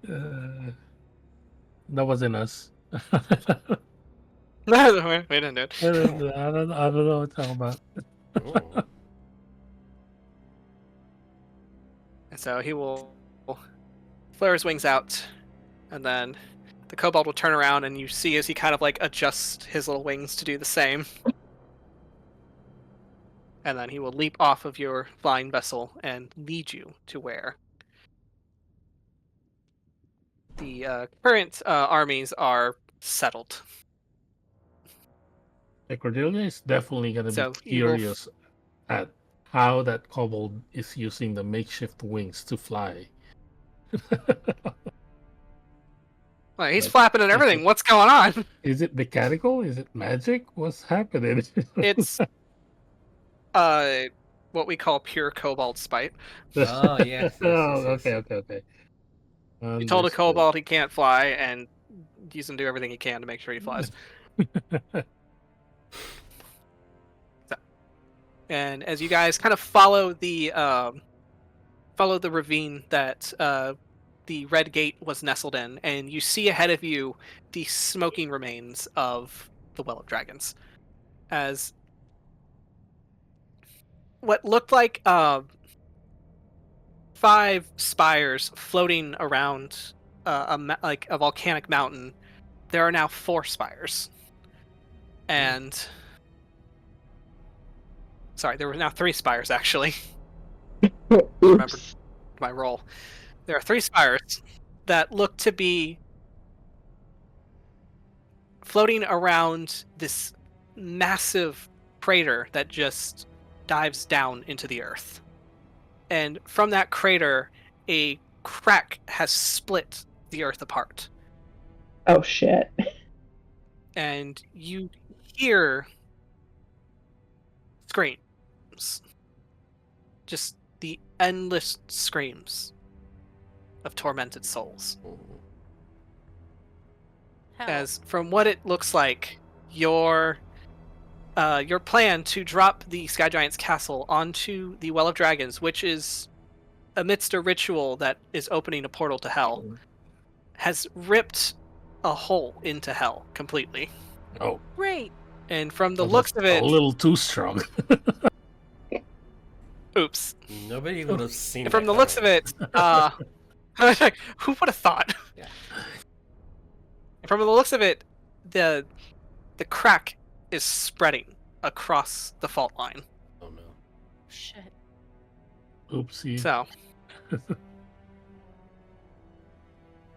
That wasn't us. No, we didn't do it. I don't know what you're talking about. Oh. And so he will flare his wings out, and then the kobold will turn around, and you see as he kind of like adjusts his little wings to do the same. And then he will leap off of your flying vessel and lead you to where the current armies are settled. Like, Cordelia is definitely gonna So be you will curious at how that kobold is using the makeshift wings to fly. Well, he's Like, flapping and everything. What's going on? Is it mechanical? Is it magic? What's happening? It's what we call pure kobold spite. Oh, yes, yes, yes. Okay. You told a kobold he can't fly, and he's gonna do everything he can to make sure he flies. And as you guys kind of follow the ravine that the red gate was nestled in, and you see ahead of you the smoking remains of the Well of Dragons, as what looked like 5 spires floating around like a volcanic mountain. There are now 4 spires, and sorry, there were now 3 spires actually. Remember my roll. There are 3 spires that look to be floating around this massive crater that just dives down into the earth. And from that crater, a crack has split the earth apart. Oh shit. And you hear screams. Just the endless screams of tormented souls. Hell. As from what it looks like, your plan to drop the Sky Giant's castle onto the Well of Dragons, which is amidst a ritual that is opening a portal to hell, has ripped a hole into hell completely. Oh, Great. And from the that looks was of it, a little too strong. oops. Nobody would have seen From that the looks of coming. it, I was like, who would have thought? Yeah. From the looks of it, the crack is spreading across the fault line. Oh no. Shit. Oopsie. So,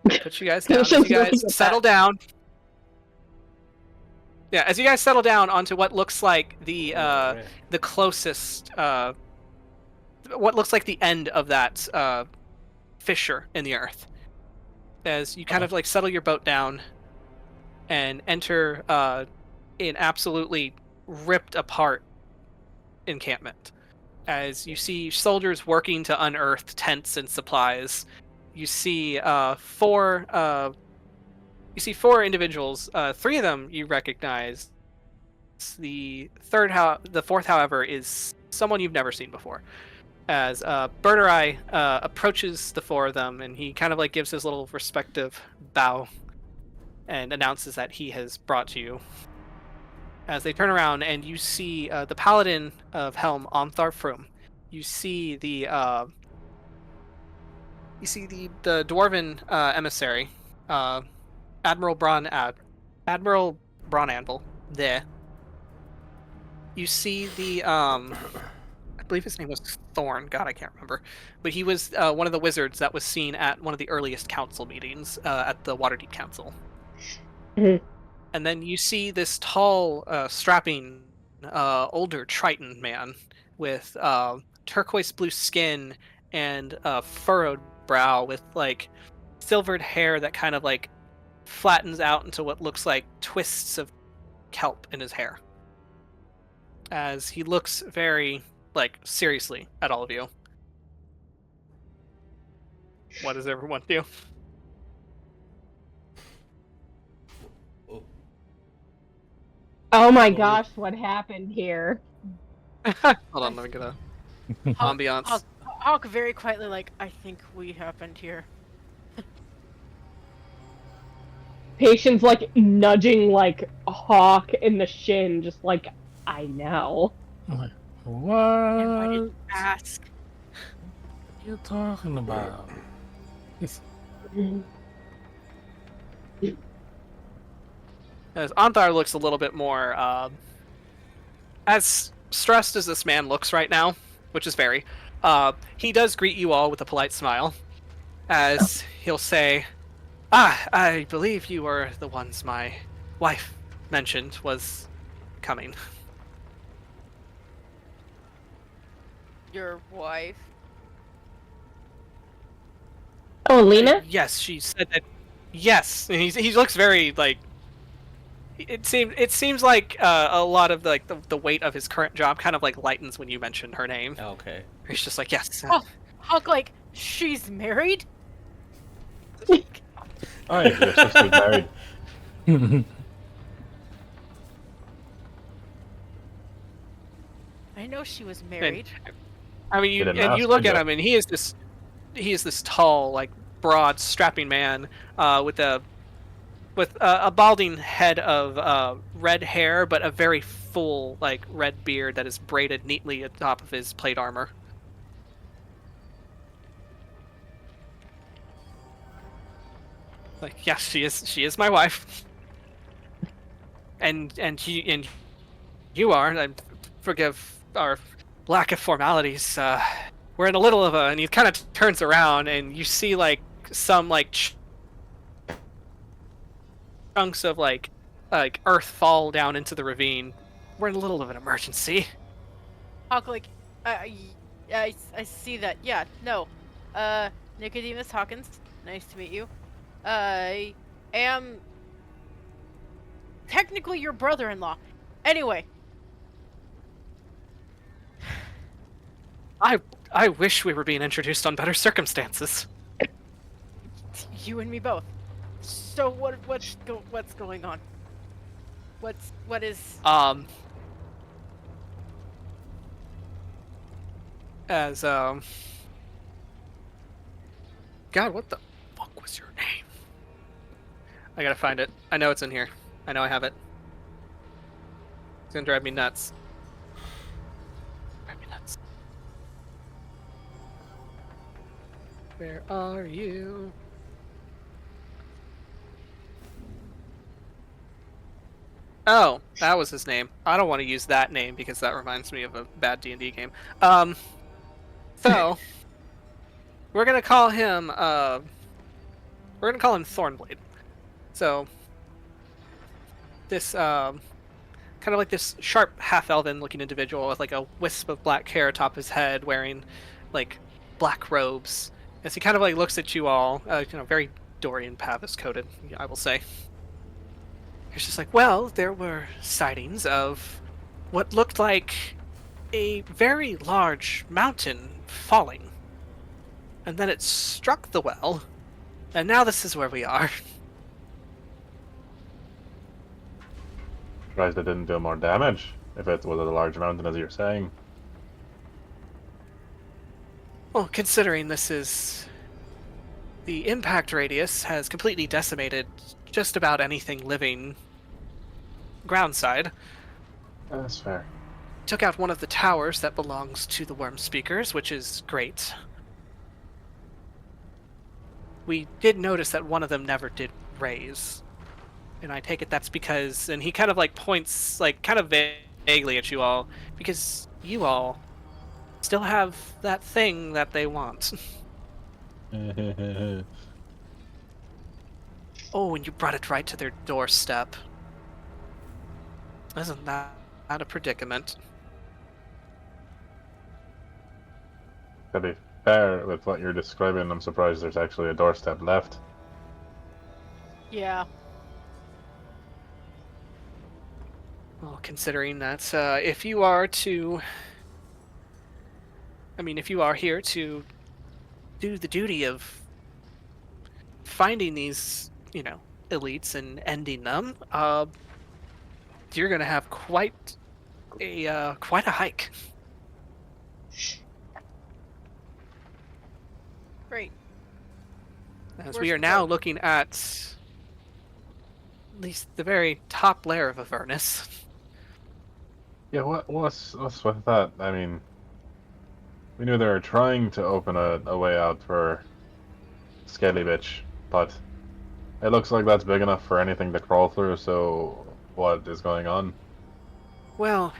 put you guys down. As you guys settle down. Yeah, as you guys settle down onto what looks like the closest, what looks like the end of that fissure in the earth. As you kind of like settle your boat down and enter an absolutely ripped apart encampment. As you see soldiers working to unearth tents and supplies, you see four individuals. Three of them you recognize. The fourth, however, is someone you've never seen before. As Birderai approaches the four of them, and he kind of like gives his little respective bow and announces that he has brought you. As they turn around, and you see the Paladin of Helm, Ontharr Frum. You see the dwarven emissary, Admiral Braunanvil. There. You see the I believe his name was Thorn. God, I can't remember. But he was one of the wizards that was seen at one of the earliest council meetings at the Waterdeep Council. Mhm. And then you see this tall, strapping, older Triton man with turquoise blue skin and a furrowed brow with like silvered hair that kind of like flattens out into what looks like twists of kelp in his hair. As he looks very like seriously at all of you. What does everyone do? Oh my gosh, what happened here? Hold on, let me get a ambiance. Hawk very quietly like, I think we happened here. Patience like nudging like a Hawk in the shin, just like, I know. I'm like, And why did what you ask? are you talking about? As Ontharr looks a little bit more, as stressed as this man looks right now, which is very, he does greet you all with a polite smile, as he'll say, I believe you were the ones my wife mentioned was coming. Your wife? Oh, Lena? Yes, she said that. Yes, and he looks very like. It seems like a lot of like the weight of his current job kind of like lightens when you mention her name. Okay. He's just like, yes. Hawk like, she's married? Oh, your sister's married. I know she was married. I mean, Didn't you ask, look did at ya? him, and he is this tall, like broad, strapping man with a balding head of red hair, but a very full like red beard that is braided neatly atop of his plate armor. Like, yes, she is my wife, and you are. I forgive our lack of formalities. We're in a little of a, and he kind of turns around, and you see like some like chunks of like earth fall down into the ravine. We're in a little of an emergency. Hawk like, I see that. Yeah, no. Nicodemus Hawkins, nice to meet you. I am technically your brother-in-law. Anyway. I wish we were being introduced on better circumstances. You and me both. So what's going on? What is as God, what the fuck was your name? I gotta find it. I know it's in here. I know I have it. It's gonna drive me nuts. Drive me nuts. Where are you? Oh, that was his name. I don't want to use that name because that reminds me of a bad D&D game. So we're gonna call him Thornblade. So this kind of like this sharp half-elven looking individual with like a wisp of black hair atop his head, wearing like black robes. As he kind of like looks at you all, very Dorian Pavis coded, I will say. He's just like, well, there were sightings of what looked like a very large mountain falling. And then it struck the well, and now this is where we are. Surprised it didn't do more damage, if it was a large mountain as you're saying. Well, considering this is... The impact radius has completely decimated just about anything living groundside. That's fair. Took out one of the towers that belongs to the worm speakers, which is great. We did notice that one of them never did raise. And I take it that's because... And he kind of like points, like, kind of vaguely at you all, because you all still have that thing that they want. Oh, and you brought it right to their doorstep. Isn't that a predicament? To be fair with what you're describing, I'm surprised there's actually a doorstep left. Yeah. Well, considering that, if you are to... I mean, if you are here to do the duty of finding these, you know, elites and ending them, you're gonna have quite a hike. Great. As Where's we are the now boat? looking at least the very top layer of Avernus. Yeah, what's with that? I mean, we knew they were trying to open a way out for Skelly Bitch, but it looks like that's big enough for anything to crawl through, so what is going on? Well,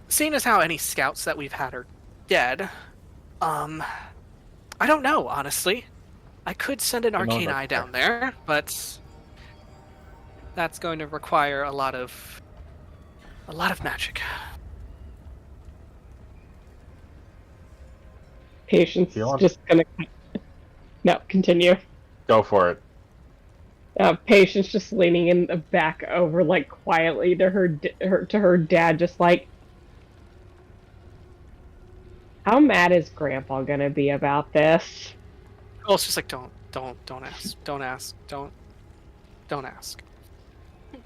seeing as how any scouts that we've had are dead, I don't know, honestly. I could send an arcane eye down there, but that's going to require a lot of magic. Patience You is want- just gonna... No, continue. Go for it. Patience just leaning in the back over, like, quietly to her dad, just like, how mad is Grandpa gonna be about this? Oh, it's just like, don't ask.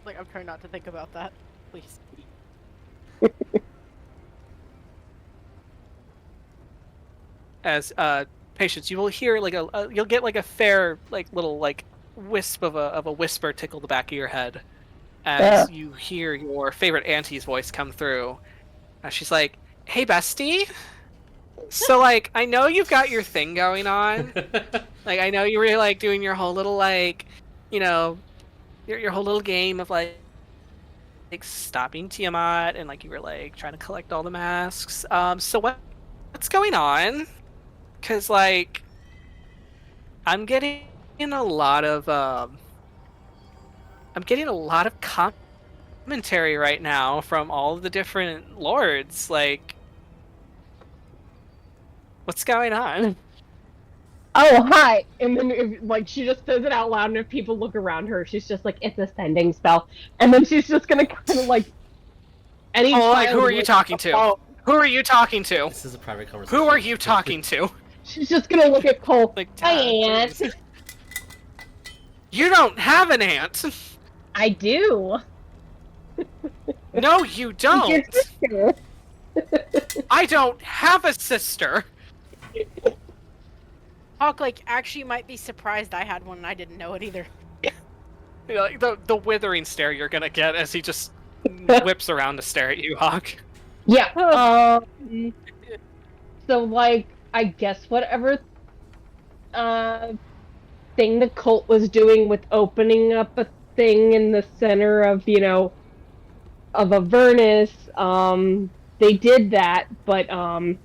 Like, I'm trying not to think about that. Please. As Patience, you will hear like you'll get like a fair like little like wisp of a whisper tickle the back of your head as you hear your favorite auntie's voice come through. She's like, "Hey, bestie. So like, I know you've got your thing going on. Like, I know you were like doing your whole little like, you know, your whole little game of like stopping Tiamat and like you were like trying to collect all the masks. So what's going on? Cause like, I'm getting a lot of commentary right now from all of the different lords. Like, what's going on?" Oh, hi! And then, like, she just says it out loud, and if people look around her, she's just like, it's a sending spell. And then she's just gonna kind of like... Any like, child who are you would- talking to? Oh, Who are you talking to? This is a private conversation. Who are you talking to? she's just gonna look at Cole. Like, Hi, Dad, Aunt. please. You don't have an aunt. I do. No, you don't. Your sister. I don't have a sister. Hawk, like, actually might be surprised I had one and I didn't know it either. You know, like the withering stare you're gonna get as he just whips around to stare at you, Hawk. Yeah. So, like, I guess whatever thing the cult was doing with opening up a thing in the center of, you know, of Avernus, they did that, but, and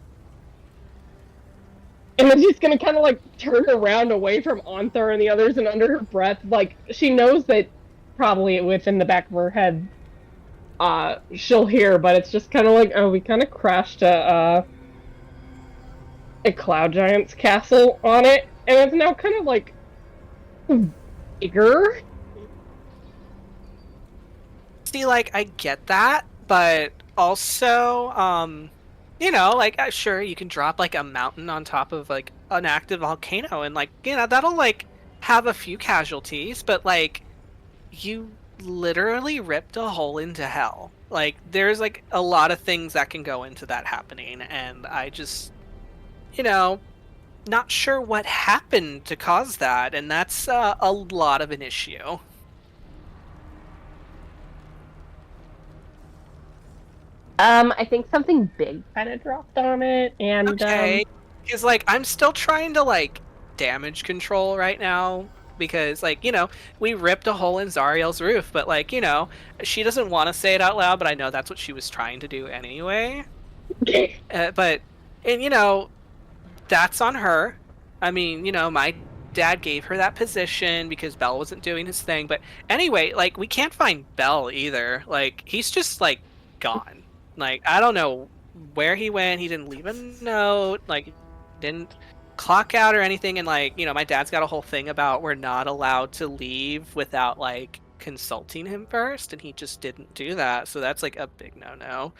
then she's gonna kind of, like, turn around away from Onther and the others, and under her breath, like, she knows that probably within the back of her head, she'll hear, but it's just kind of like, oh, we kind of crashed a cloud giant's castle on it, and it's now kind of like bigger. See, like, I get that, but also, like sure you can drop like a mountain on top of like an active volcano, and like that'll like have a few casualties, but like you literally ripped a hole into hell. Like there's like a lot of things that can go into that happening, and I just not sure what happened to cause that, and that's a lot of an issue. I think something big kind of dropped on it, and Okay, because like I'm still trying to like damage control right now, because like we ripped a hole in Zariel's roof, but like she doesn't want to say it out loud, but I know that's what she was trying to do anyway. But and that's on her. I mean, my dad gave her that position because Bell wasn't doing his thing. But anyway, like we can't find Bell either. Like he's just like gone. Like I don't know where he went. He didn't leave a note. Like didn't clock out or anything. And like my dad's got a whole thing about we're not allowed to leave without like consulting him first, and he just didn't do that. So that's like a big no-no.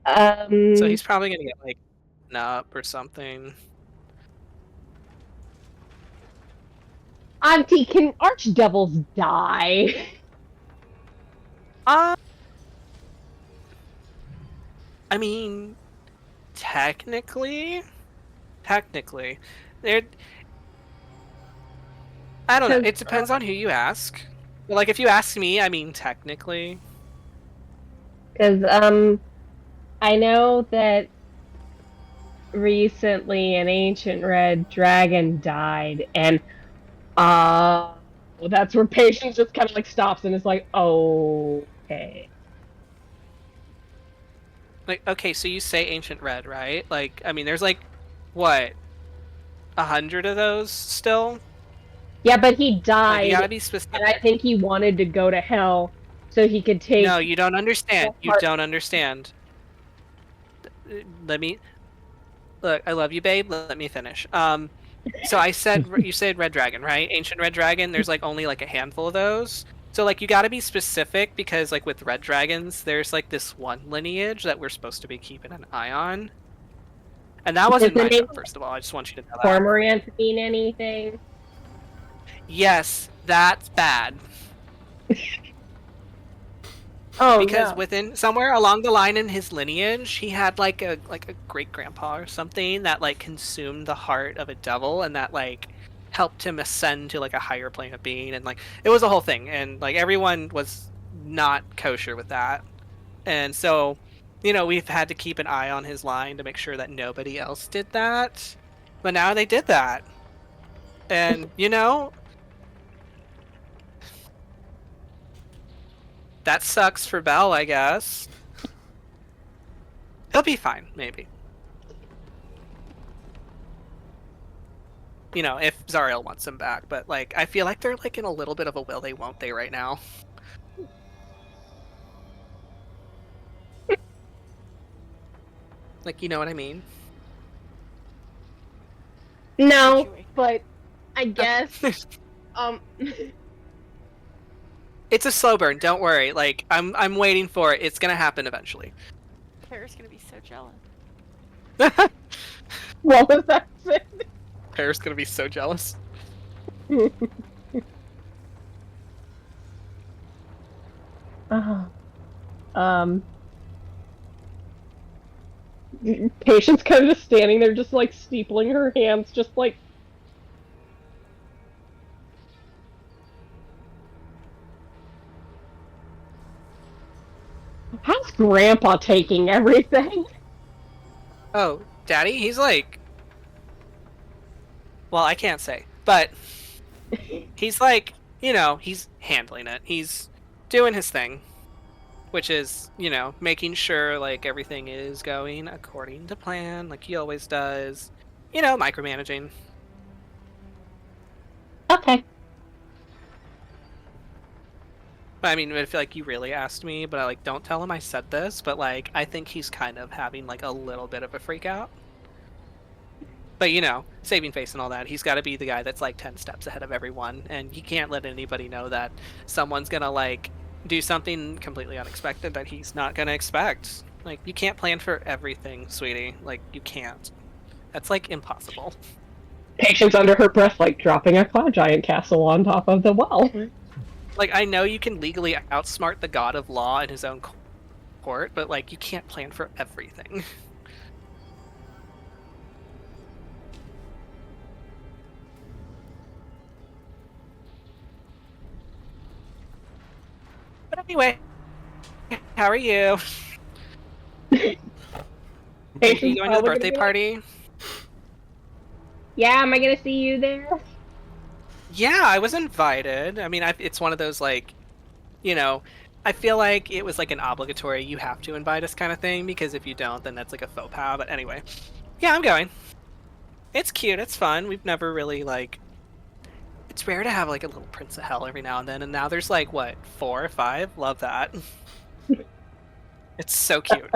So he's probably gonna get like up or something. Auntie, can archdevils die? I mean, technically, they're. I don't know. It depends on who you ask. But like, if you ask me, I mean, technically. Because I know that recently an ancient red dragon died, and that's where Patience just kind of like stops and is like, okay. Like, okay, so you say ancient red, right? Like, I mean, there's like, what, 100 of those still? Yeah, but he died. Like, you gotta be specific. And I think he wanted to go to hell so he could take. No, you don't understand. You don't understand. Let me. Look, I love you, babe. Let me finish. So I said you said red dragon, right? Ancient red dragon. There's like only like a handful of those. So like you got to be specific, because like with red dragons, there's like this one lineage that we're supposed to be keeping an eye on. And that wasn't my job, first of all. I just want you to know that. Cormorant mean anything? Yes, that's bad. Because within somewhere along the line in his lineage, he had like a great grandpa or something that like consumed the heart of a devil, and that like helped him ascend to like a higher plane of being, and like it was a whole thing, and like everyone was not kosher with that, and so we've had to keep an eye on his line to make sure that nobody else did that. But now they did that, and that sucks for Bell, I guess. He'll be fine, maybe. If Zariel wants him back. But, like, I feel like they're, like, in a little bit of a will they, won't they right now. Like, you know what I mean? No, but I guess... It's a slow burn, don't worry. Like, I'm waiting for it. It's gonna happen eventually. Claire's gonna be so jealous. What was that? Claire's gonna be so jealous. Patience kind of just standing there, just like steepling her hands, just like. How's Grandpa taking everything? Oh, Daddy? He's like... Well, I can't say. But he's like, he's handling it. He's doing his thing. Which is, making sure, like, everything is going according to plan, like he always does. Micromanaging. Okay. I mean, I feel like you really asked me, but I like don't tell him I said this, but like I think he's kind of having like a little bit of a freak out. But saving face and all that, he's got to be the guy that's like 10 steps ahead of everyone, and he can't let anybody know that someone's gonna like do something completely unexpected that he's not gonna expect. Like, you can't plan for everything, sweetie. Like, you can't. That's like impossible. Patience under her breath, like dropping a cloud giant castle on top of the well. Like, I know you can legally outsmart the god of law in his own court, but like, you can't plan for everything. But anyway, how are you? Are you Patience going to the probably birthday gonna be like, party? yeah, am I gonna see you there? Yeah, I was invited. I mean, it's one of those, like, you know, I feel like it was like an obligatory, you have to invite us kind of thing, because if you don't, then that's like a faux pas. But anyway, yeah, I'm going. It's cute, it's fun. We've never really, like, it's rare to have like a little Prince of Hell every now and then, and now there's like, what, 4 or 5? Love that. It's so cute.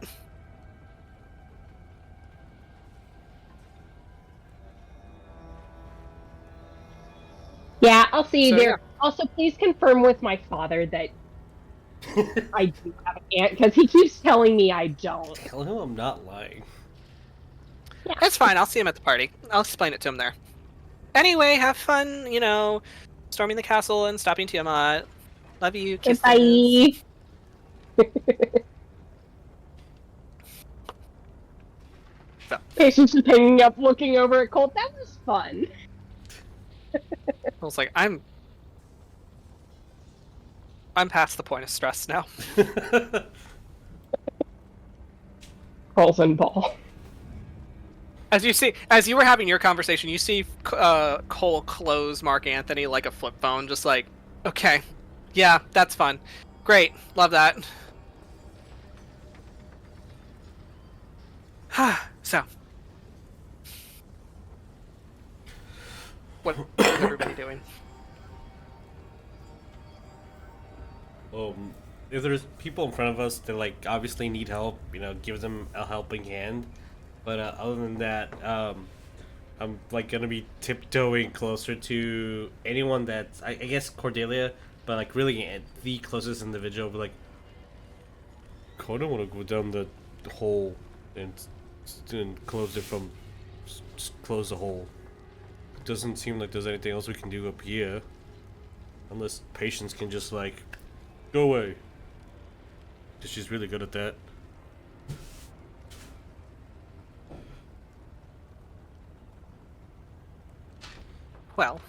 Yeah, I'll see you So, there. yeah. Also, please confirm with my father that I do have an aunt, because he keeps telling me I don't. Tell him I'm not lying. Yeah. It's fine, I'll see him at the party. I'll explain it to him there. Anyway, have fun, storming the castle and stopping Tiamat. Love you, kisses. Bye. So. Patience just hanging up, looking over at Colt. That was fun. I was like, I'm past the point of stress now. Rolls and ball. As you were having your conversation, you see Cole close Mark Anthony like a flip phone, just like, okay, yeah, that's fun. Great, love that. So, what is everybody doing? If there's people in front of us that like obviously need help, give them a helping hand. But other than that, I'm like gonna be tiptoeing closer to anyone that's I guess Cordelia, but like really the closest individual. But like, I don't want to go down the hole and close it from close the hole. It doesn't seem like there's anything else we can do up here, unless Patience can just like go away. Cause she's really good at that. Well,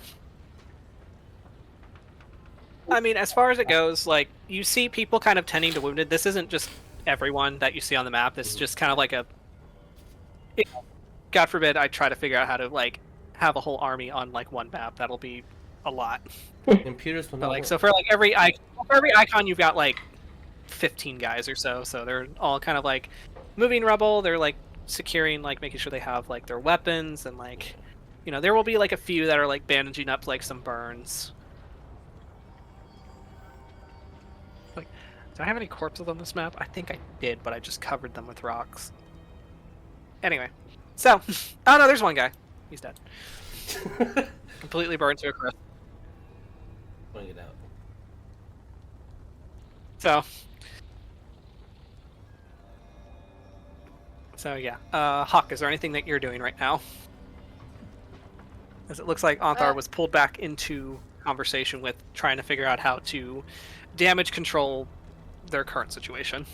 I mean, as far as it goes, like, you see people kind of tending to wounded. This isn't just everyone that you see on the map. This is just kind of like God forbid I try to figure out how to, like, have a whole army on, like, one map. That'll be a lot. Computers will not work. So for, like, every icon, you've got, like, 15 guys or so. So they're all kind of, like, moving rubble. They're, like, securing, like, making sure they have, like, their weapons and, like... there will be, like, a few that are, like, bandaging up, like, some burns. Like, do I have any corpses on this map? I think I did, but I just covered them with rocks. Anyway. So. Oh, no, there's one guy. He's dead. Completely burned to a crisp. Pulling it out. So, yeah. Hawk, is there anything that you're doing right now? As it looks like Anthar was pulled back into conversation with trying to figure out how to damage control their current situation.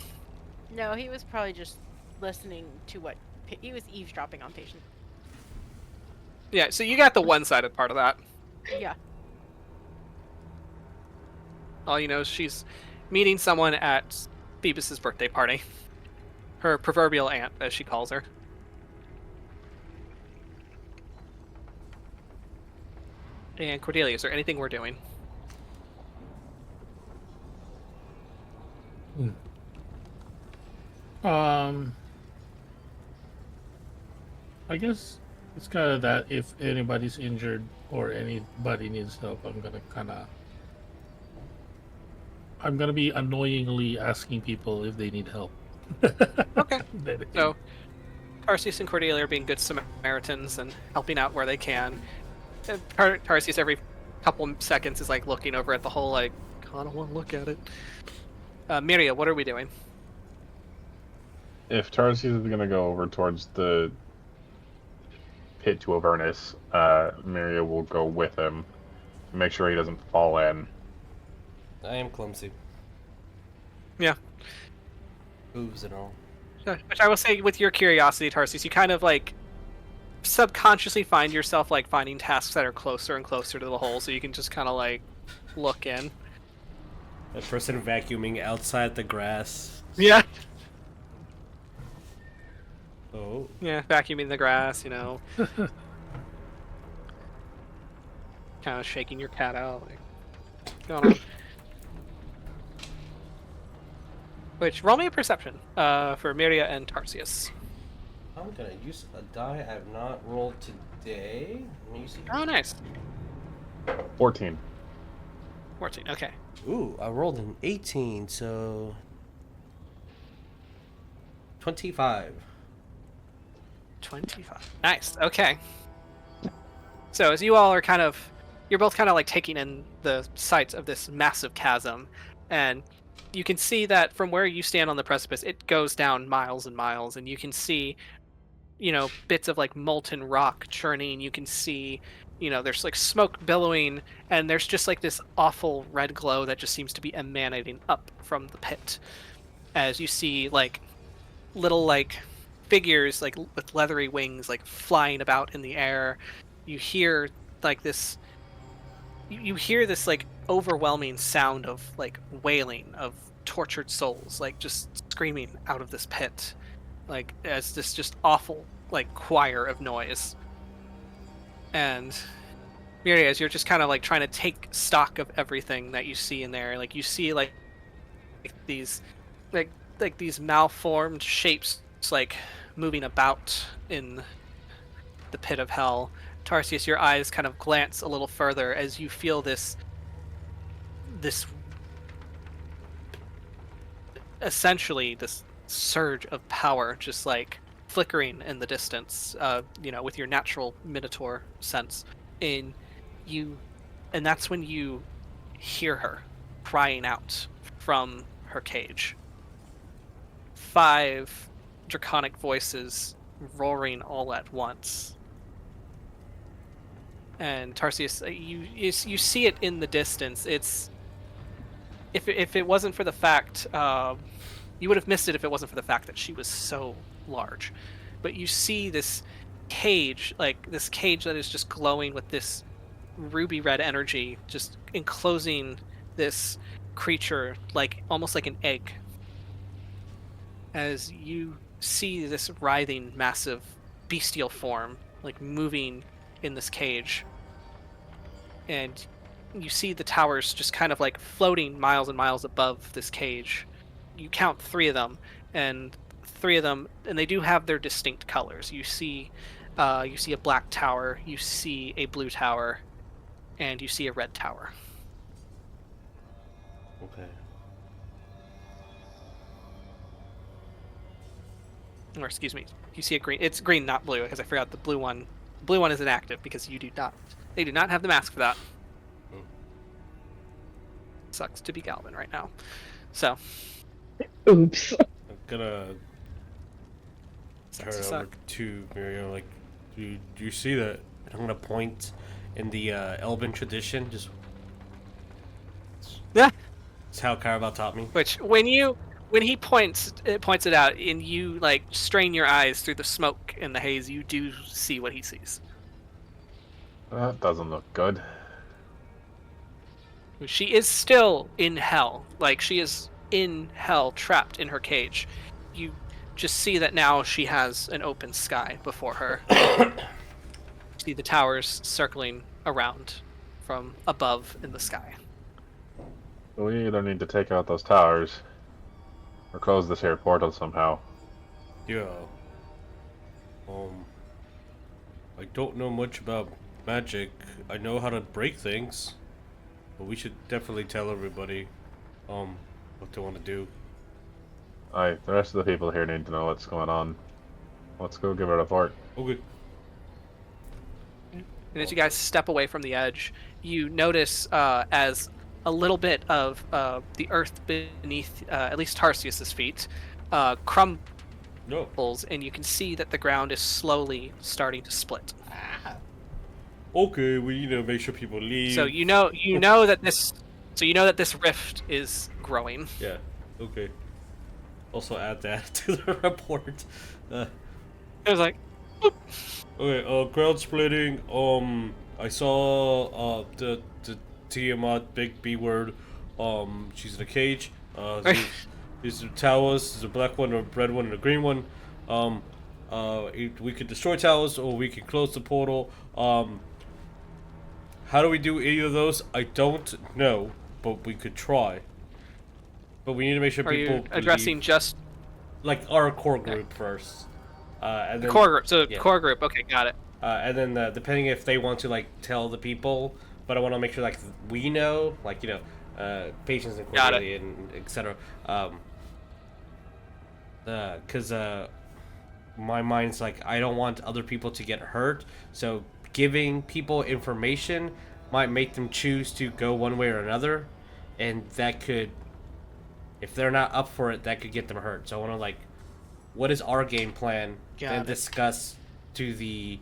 No, he was probably just listening to what he was eavesdropping on Patient. Yeah, so you got the one-sided part of that. Yeah. All you know is she's meeting someone at Phoebus's birthday party. Her proverbial aunt, as she calls her. And Cordelia, is there anything we're doing? I guess it's kind of that if anybody's injured or anybody needs help, I'm gonna be annoyingly asking people if they need help. Okay. So, Tarsius and Cordelia are being good Samaritans and helping out where they can. Tarsius every couple seconds is like looking over at the whole like I don't want to look at it. Myria, what are we doing? If Tarsius is going to go over towards the pit to Avernus, Myria will go with him to make sure he doesn't fall in. I am clumsy. Yeah. Hooves and all. Which I will say, with your curiosity, Tarsius, you kind of like subconsciously find yourself like finding tasks that are closer and closer to the hole, so you can just kind of like look in. A person vacuuming outside the grass. Yeah. Oh. Yeah, vacuuming the grass, you know. Kind of shaking your cat out. Like, what's going on? Which, roll me a perception for Myria and Tarsius. I'm gonna use a die I have not rolled today. Let me see. Oh, nice. 14. 14, okay. Ooh, I rolled an 18, so 25. 25. Nice, okay. So as you all are you're both kind of like taking in the sights of this massive chasm, and you can see that from where you stand on the precipice, it goes down miles and miles, and you can see, bits of like molten rock churning. You can see, there's like smoke billowing, and there's just like this awful red glow that just seems to be emanating up from the pit. As you see like little like figures like with leathery wings like flying about in the air. You hear like this you hear this like overwhelming sound of like wailing of tortured souls, like just screaming out of this pit, like as this just awful like choir of noise. And Myria, as you're just kind of like trying to take stock of everything that you see in there, like you see like these like these malformed shapes like moving about in the pit of hell. Tarsius, your eyes kind of glance a little further as you feel this essentially this surge of power just like flickering in the distance, with your natural Minotaur sense. And that's when you hear her crying out from her cage. 5 draconic voices roaring all at once. And Tarsius, you see it in the distance. It's if it wasn't for the fact you would have missed it if it wasn't for the fact that she was so large. But you see this cage that is just glowing with this ruby red energy, just enclosing this creature like almost like an egg. As you see this writhing, massive, bestial form like moving in this cage, and you see the towers just kind of like floating miles and miles above this cage. You count 3 of them, and they do have their distinct colors. You see a black tower, you see a blue tower, and you see a red tower. Okay. Or excuse me, you see a green. It's green, not blue, because I forgot the blue one. Blue one is inactive because they do not have the mask for that. Sucks to be Galvin right now. So. Oops. I'm gonna turn Sucks over to Myria, like, do you see that? And I'm gonna point in the Elven tradition, just. Yeah. It's how Caraval taught me. Which when he points it out, and you like strain your eyes through the smoke and the haze, you do see what he sees. That doesn't look good. She is still in hell. Like, she is in hell, trapped in her cage. You just see that now she has an open sky before her. See the towers circling around from above in the sky. We either need to take out those towers or close this here portal somehow. Yeah. I don't know much about magic. I know how to break things. But we should definitely tell everybody what they want to do. The rest of the people here need to know what's going on. Let's go give it a report. Okay. And as you guys step away from the edge, you notice as a little bit of the earth beneath at least Tarsius's feet crumbles, No. and you can see that the ground is slowly starting to split. Okay, we need to make sure people leave. So you know that this rift is growing. Yeah. Okay. Also add that to the report. It was like, boop. Okay. Ground splitting. I saw the Tiamat big B word. She's in a cage. There's the towers. There's a black one, a red one, and a green one. We could destroy towers or we can close the portal. How do we do any of those? I don't know, but we could try. But we need to make sure Are people you addressing just like our core group first. And the then, core group? So yeah. core group. Okay, got it. And then depending if they want to like tell the people, but I want to make sure like we know, like Patience and Cordelia and etc. Because my mind's like I don't want other people to get hurt, so giving people information might make them choose to go one way or another, and that could, if they're not up for it, that could get them hurt. So I want to like, what is our game plan, and discuss to the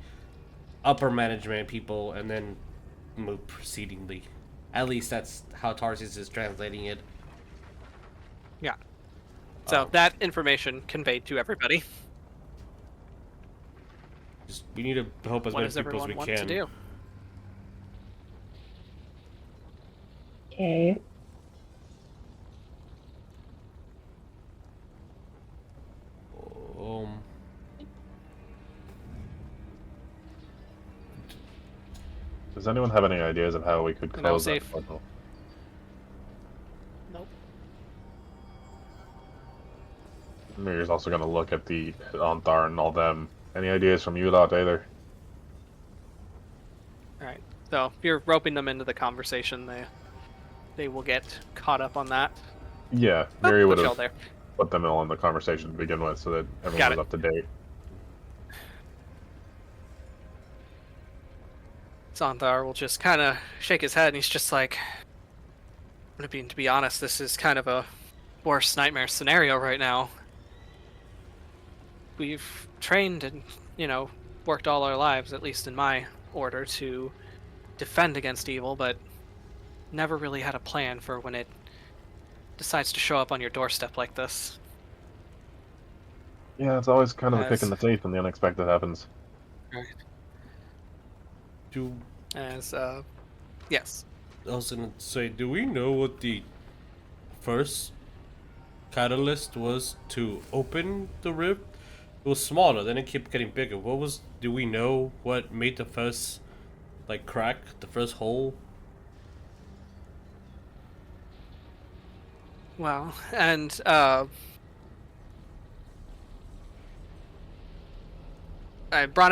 upper management people, and then move proceedingly. At least that's how Tarsius is translating it. Yeah. So that information conveyed to everybody. We need to help as What many does people as everyone we want can. to do? Okay. Does anyone have any ideas of how we could And I'll close that save. portal? Nope. Myria's also going to look at the Onthar and all them. Any ideas from you lot either? All right. So if you're roping them into the conversation, they will get caught up on that. Yeah, Myria would Put y'all have there. put them all in the conversation to begin with so that everyone Got was it. up to date. Xanthar will just kind of shake his head, and he's just like, to be honest, this is kind of a worst nightmare scenario right now. We've trained and, worked all our lives, at least in my order, to defend against evil, but never really had a plan for when it decides to show up on your doorstep like this. Yeah, it's always kind of a kick As- in the teeth when the unexpected happens. Right. Yes. I I was gonna say, do we know what the first catalyst was to open the rift? It was smaller, then it kept getting bigger. Do we know what made the first, crack, the first hole? Well, and Bron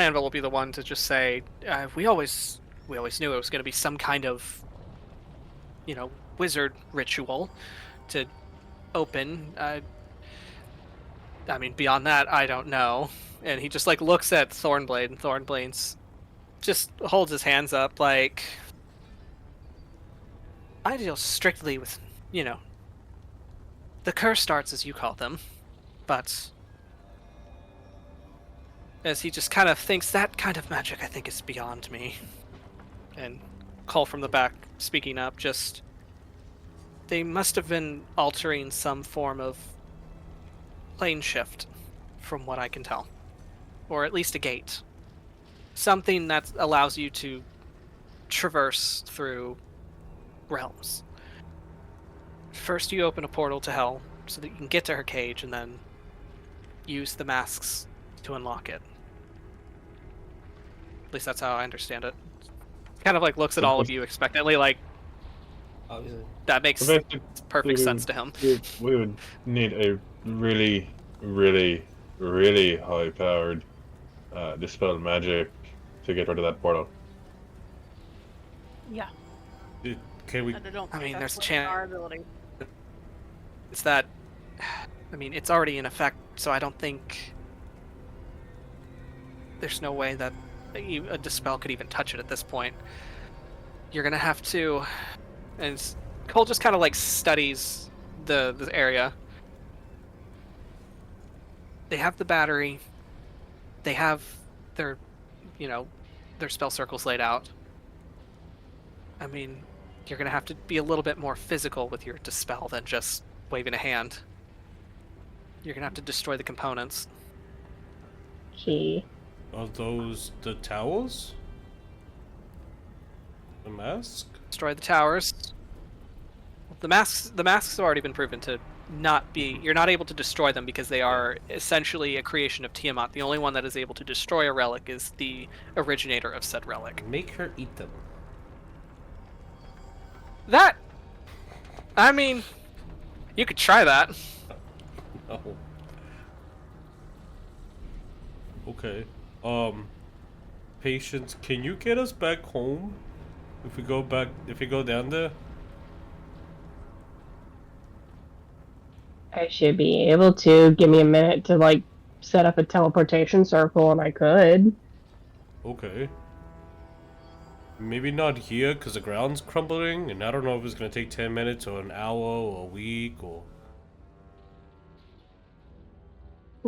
Anvil will be the one to just say, we always knew it was going to be some kind of, wizard ritual to open. I mean, beyond that, I don't know. And he just looks at Thornblade, and Thornblade's just holds his hands up like, I deal strictly with, the curse arts, as you call them, but as he just kind of thinks, that kind of magic I think is beyond me. And Cole from the back, speaking up, just, they must have been altering some form of plane shift, from what I can tell. Or at least a gate. Something that allows you to traverse through realms. First you open a portal to hell, so that you can get to her cage, and then use the masks to unlock it. At least that's how I understand it. Kind of looks at all of you expectantly, Obviously. that makes So basically, perfect sense to him. We would need a really, really, really high-powered dispel magic to get rid of that portal. Yeah. Can we? And I don't I think mean, that's there's a within chance. our ability. It's that, I mean, it's already in effect, so I don't think there's no way that a dispel could even touch it at this point. You're gonna have to, and Cole just kind of like studies the area. They have the battery. They have their, their spell circles laid out. I mean, you're gonna have to be a little bit more physical with your dispel than just waving a hand. You're gonna have to destroy the components. Key. Are those the towers? The mask? Destroy the towers. The masks have already been proven to not be. You're not able to destroy them because they are essentially a creation of Tiamat. The only one that is able to destroy a relic is the originator of said relic. Make her eat them. That, I mean, you could try that. Oh. Okay. Patience, can you get us back home? If we go down there? I should be able to. Give me a minute to, like, set up a teleportation circle, and I could. Okay. Maybe not here, because the ground's crumbling, and I don't know if it's going to take 10 minutes or an hour or a week or...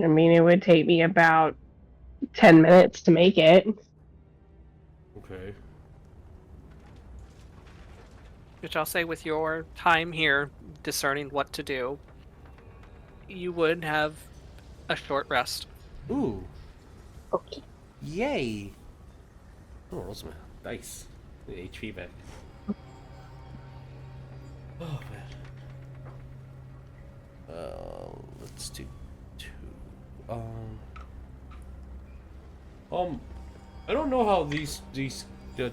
I mean, it would take me about 10 minutes to make it. Okay. Which I'll say, with your time here discerning what to do, you would have a short rest. Ooh. Okay. Yay! Oh, Rosemary. Nice. The HP back. Oh, man. Let's do 2. I don't know how these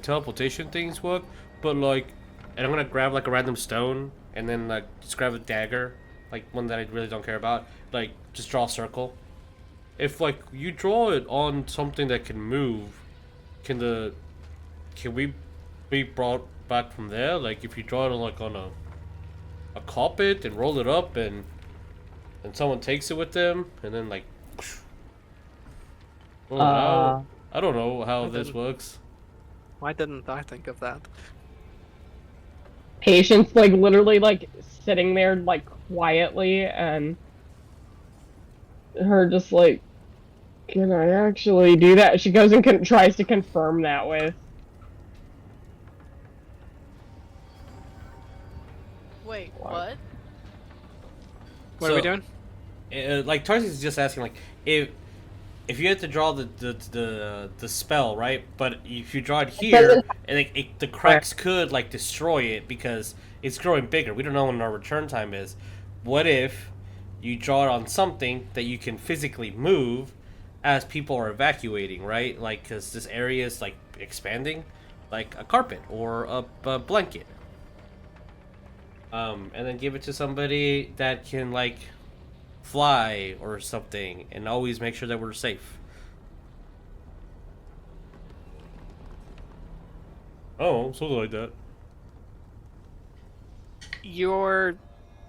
teleportation things work, but like, and I'm gonna grab like a random stone and then like just grab a dagger, like one that I really don't care about. Like, just draw a circle. If like you draw it on something that can move, can we be brought back from there? Like, if you draw it like on a carpet and roll it up and someone takes it with them and then like roll it out. I don't know how this works. Why didn't I think of that? Patience, like, literally, like, sitting there, like, quietly, and her just like, can I actually do that? She goes and tries to confirm that with. Wait, what? What are we doing? Like, Tarsius is just asking, like, if you had to draw the spell, right? But if you draw it here, and like, the cracks could like destroy it because it's growing bigger. We don't know when our return time is. What if you draw it on something that you can physically move as people are evacuating, right? Like, because this area is like expanding, like a carpet or a blanket. And then give it to somebody that can like fly or something, and always make sure that we're safe. Oh, something like that. Your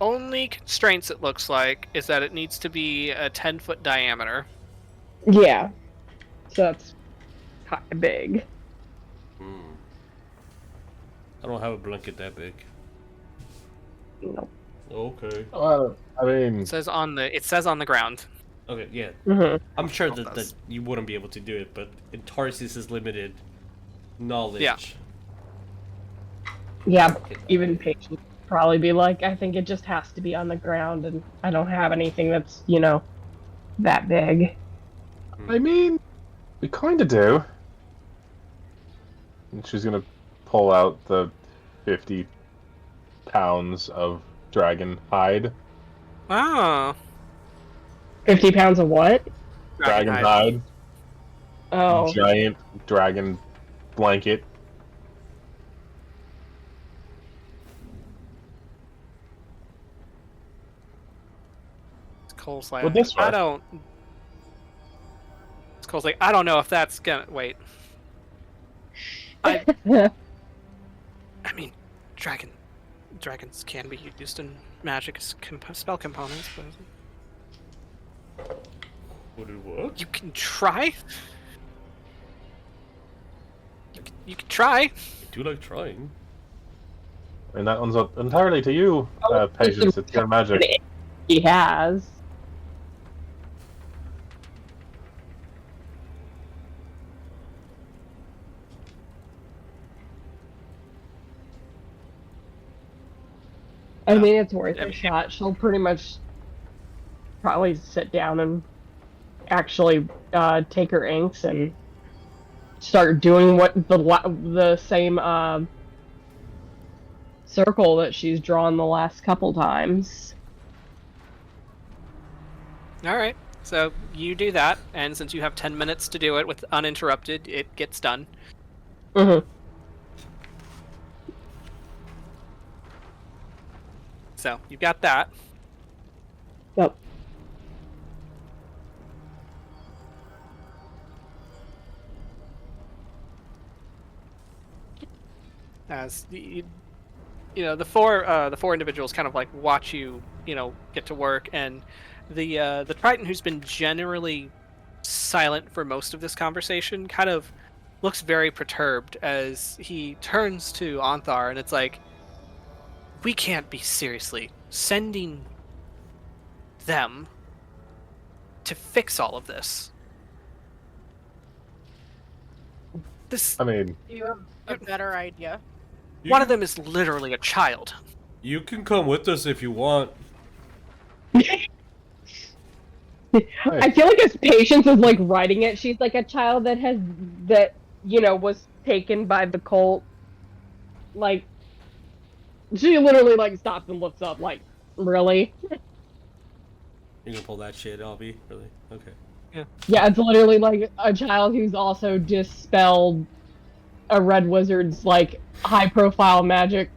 only constraints, it looks like, is that it needs to be a 10-foot diameter. Yeah. So that's kind of big. I don't have a blanket that big. Nope. Okay. I mean, It says on the ground. Okay, yeah. Mm-hmm. I'm sure that you wouldn't be able to do it, but in Tarsius' limited knowledge. Yeah. Yeah, even Paige would probably be like, I think it just has to be on the ground, and I don't have anything that's, that big. I mean, we kind of do. And she's gonna pull out the 50 pounds of dragon hide. Oh. 50 pounds of what? Dragon hide. Oh. Giant dragon blanket. Cole's like, Well, this way. Cole's like, I don't know if that's gonna wait. I mean, dragons can be used in magic as spell components, but Would it work? you can try. You can try. I do like trying. mean, that one's up entirely to you, Patience. It's your magic. He has. I mean, it's worth a shot. She'll pretty much probably sit down and actually take her inks and start doing what the same circle that she's drawn the last couple times. All right. So you do that, and since you have 10 minutes to do it with uninterrupted, it gets done. Mm-hmm. So you've got that. Yep. As you know, the four individuals kind of like watch you, get to work, and the Triton, who's been generally silent for most of this conversation, kind of looks very perturbed as he turns to Anthar, and it's like, we can't be seriously sending them to fix all of this. I mean, You have a better idea. One of them is literally a child. You can come with us if you want. I feel like as Patience is like writing it, she's like a child that was taken by the cult. Like, she literally like stops and looks up, like, really? You can pull that shit, Albie? Really? Okay. Yeah, it's literally like a child who's also dispelled a red wizard's like high-profile magic.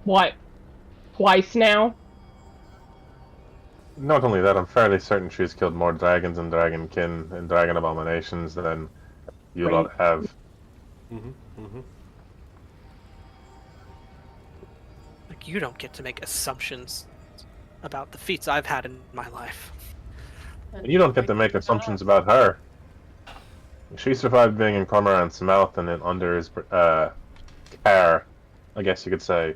What? Twice now? not only that, I'm fairly certain she's killed more dragons and dragonkin and dragon abominations than you lot have. Mm-hmm. Mm-hmm. Like, you don't get to make assumptions about the feats I've had in my life. And you don't get to make assumptions about her. She survived being in Cormorant's mouth and then under his care, I guess you could say.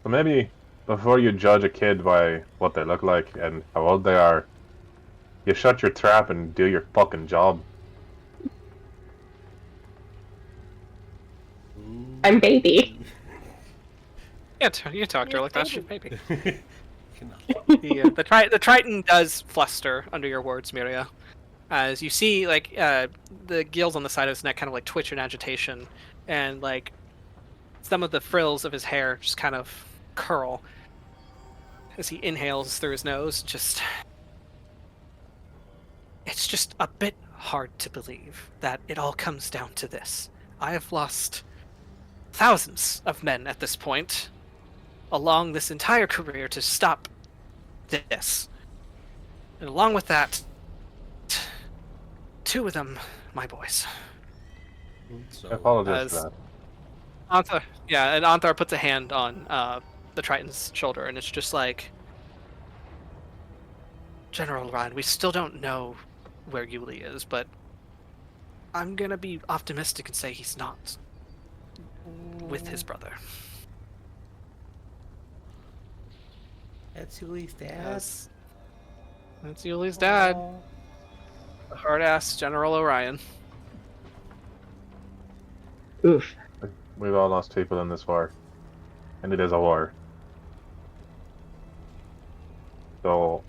So maybe before you judge a kid by what they look like and how old they are, you shut your trap and do your fucking job. I'm baby. Yeah, you talk to her like that's your baby. The Triton does fluster under your words, Myria. As you see, like, the gills on the side of his neck kind of like twitch in agitation, and like some of the frills of his hair just kind of curl as he inhales through his nose. It's just a bit hard to believe that it all comes down to this. I have lost thousands of men at this point along this entire career to stop this. And along with that, 2 of them, my boys. So, I apologize for that. And Anthar puts a hand on the Triton's shoulder, and it's just like, General Ryan, we still don't know where Yuli is, but I'm gonna be optimistic and say he's not with his brother. That's Yuli's dad. Yes. That's Yuli's dad. The hard-ass General Orion. Oof. We've all lost people in this war. And it is a war. So,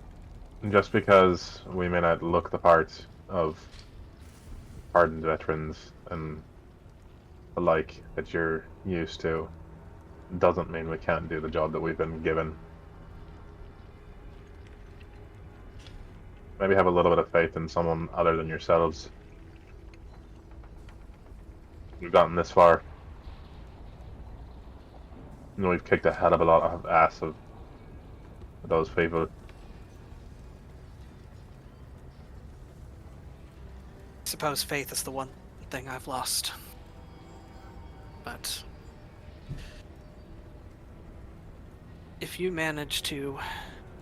just because we may not look the part of hardened veterans and the like that you're used to, doesn't mean we can't do the job that we've been given. Maybe have a little bit of faith in someone other than yourselves. We've gotten this far. And we've kicked a hell of a lot of ass of those people. I suppose faith is the one thing I've lost. But if you manage to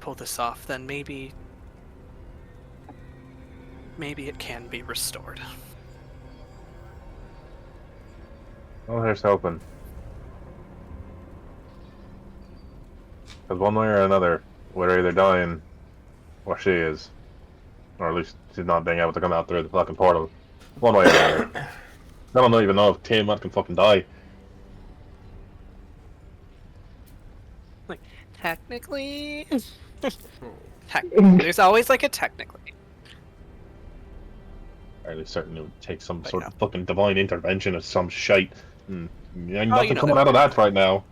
pull this off, then maybe it can be restored. Oh, here's hoping. Because one way or another, we're either dying, or she is. Or at least she's not being able to come out through the fucking portal. One way or another. I don't even know if Tiamat can fucking die. Like, technically... There's always, like, a technically. Fairly certain it would take some But sort yeah. of fucking divine intervention of some shite. Ain't nothing you know coming that. out of that right now.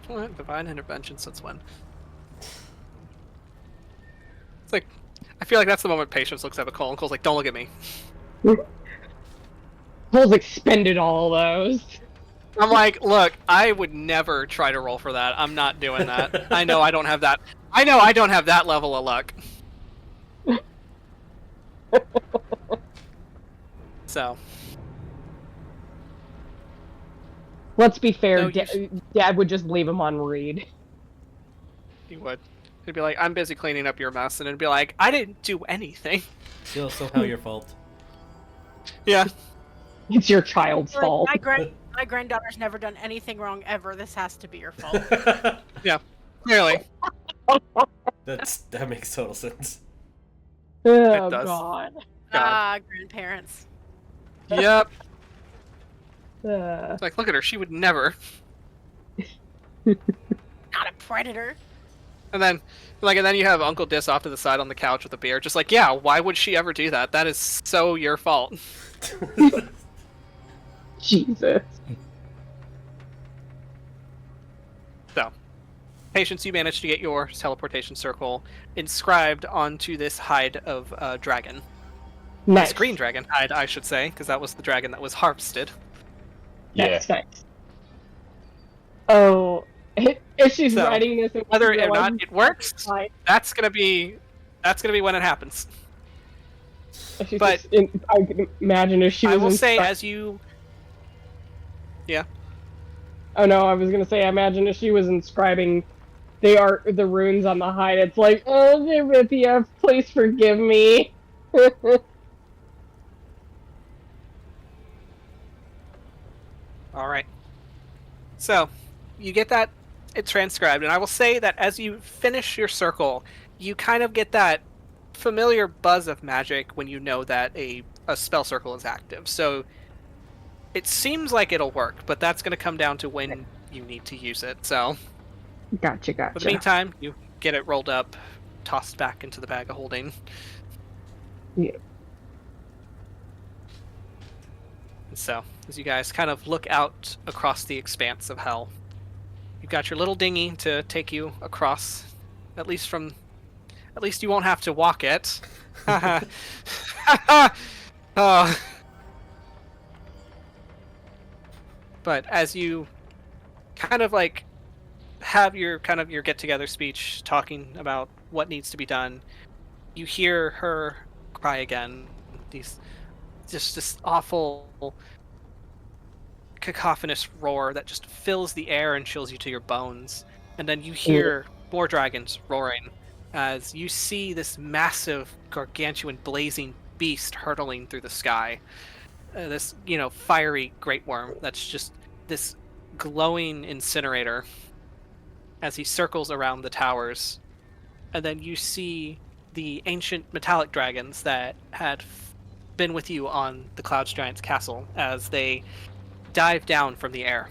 What? Divine intervention since when? It's like, I feel like that's the moment Patience looks at Cole and Cole's like, don't look at me. Cole's expended all those. I'm like, look, I would never try to roll for that. I'm not doing that. I know I don't have that. I know I don't have that level of luck. So. Let's be fair, No, Dad would just leave him on read. He would. He'd be like, I'm busy cleaning up your mess. And it'd be like, I didn't do anything. Still somehow your fault. Yeah. It's your child's Like, fault. my granddaughter's never done anything wrong ever. This has to be your fault. Yeah. Clearly. That makes total sense. Oh, It does. God. Grandparents. Yep. Uh, It's like, look at her. She would never. Not a predator. And then you have Uncle Dis off to the side on the couch with a beer. Just like, yeah, why would she ever do that? That is so your fault. Jesus. So, Patience, you managed to get your teleportation circle inscribed onto this hide of dragon. Nice. This green dragon hide, I should say, because that was the dragon that was harvested. Yeah. Nice. Oh, if she's So, writing this, and Whether she or not realizes it works, it's fine. that's gonna be when it happens. If she's but- I can imagine if she was. I will say, inscri- as you, Oh no, I was gonna say, imagine if she was inscribing the runes on the hide. It's like, oh, Myria, please forgive me. all right. So, you get that it transcribed, and I will say that as you finish your circle, you kind of get that familiar buzz of magic when you know that a spell circle is active. So, it seems like it'll work, but that's going to come down to when you need to use it. So, Gotcha. for the meantime, you get it rolled up, tossed back into the bag of holding. Yeah. So, as you guys kind of look out across the expanse of hell, you've got your little dinghy to take you across. At least you won't have to walk it. Oh. But as you kind of like have your get-together speech talking about what needs to be done, you hear her cry again. Just this awful cacophonous roar that just fills the air and chills you to your bones. And then you hear more dragons roaring as you see this massive, gargantuan, blazing beast hurtling through the sky. This, fiery great worm that's just this glowing incinerator as he circles around the towers. And then you see the ancient metallic dragons that had been with you on the Cloud Giant's castle as they dive down from the air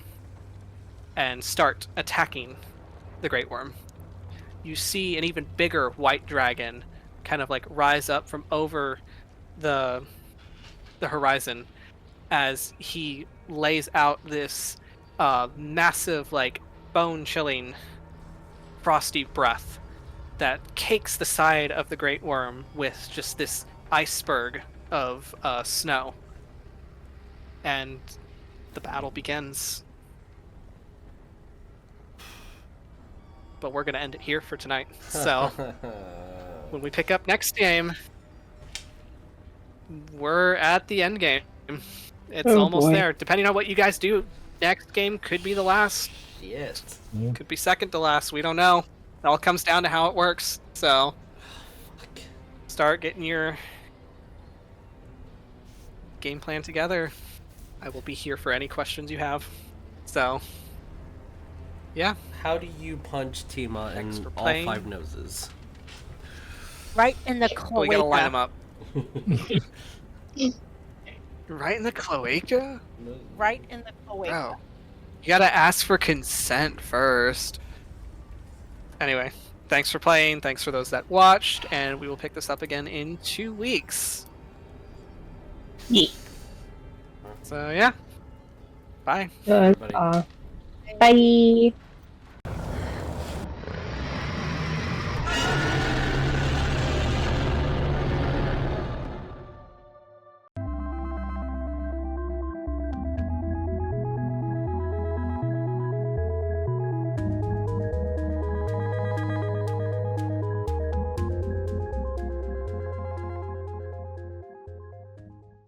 and start attacking the Great Worm. You see an even bigger white dragon kind of like rise up from over the horizon as he lays out this massive, like, bone-chilling frosty breath that cakes the side of the Great Worm with just this iceberg of snow. And the battle begins. But we're going to end it here for tonight. So, when we pick up next game, we're at the end game. It's almost there. Depending on what you guys do, next game could be the last. Yes. Could be second to last. We don't know. It all comes down to how it works. So, start getting your game plan together. I will be here for any questions you have. So, yeah. How do you punch Tiamat Thanks in for all playing. 5 noses? Right in the But we gotta line them cloaca. up. Right in the cloaca? Right in the cloaca. Bro. You gotta ask for consent first. Anyway, thanks for playing. Thanks for those that watched. And we will pick this up again in 2 weeks. Yeah. So, yeah. Bye. Good. Everybody. Bye.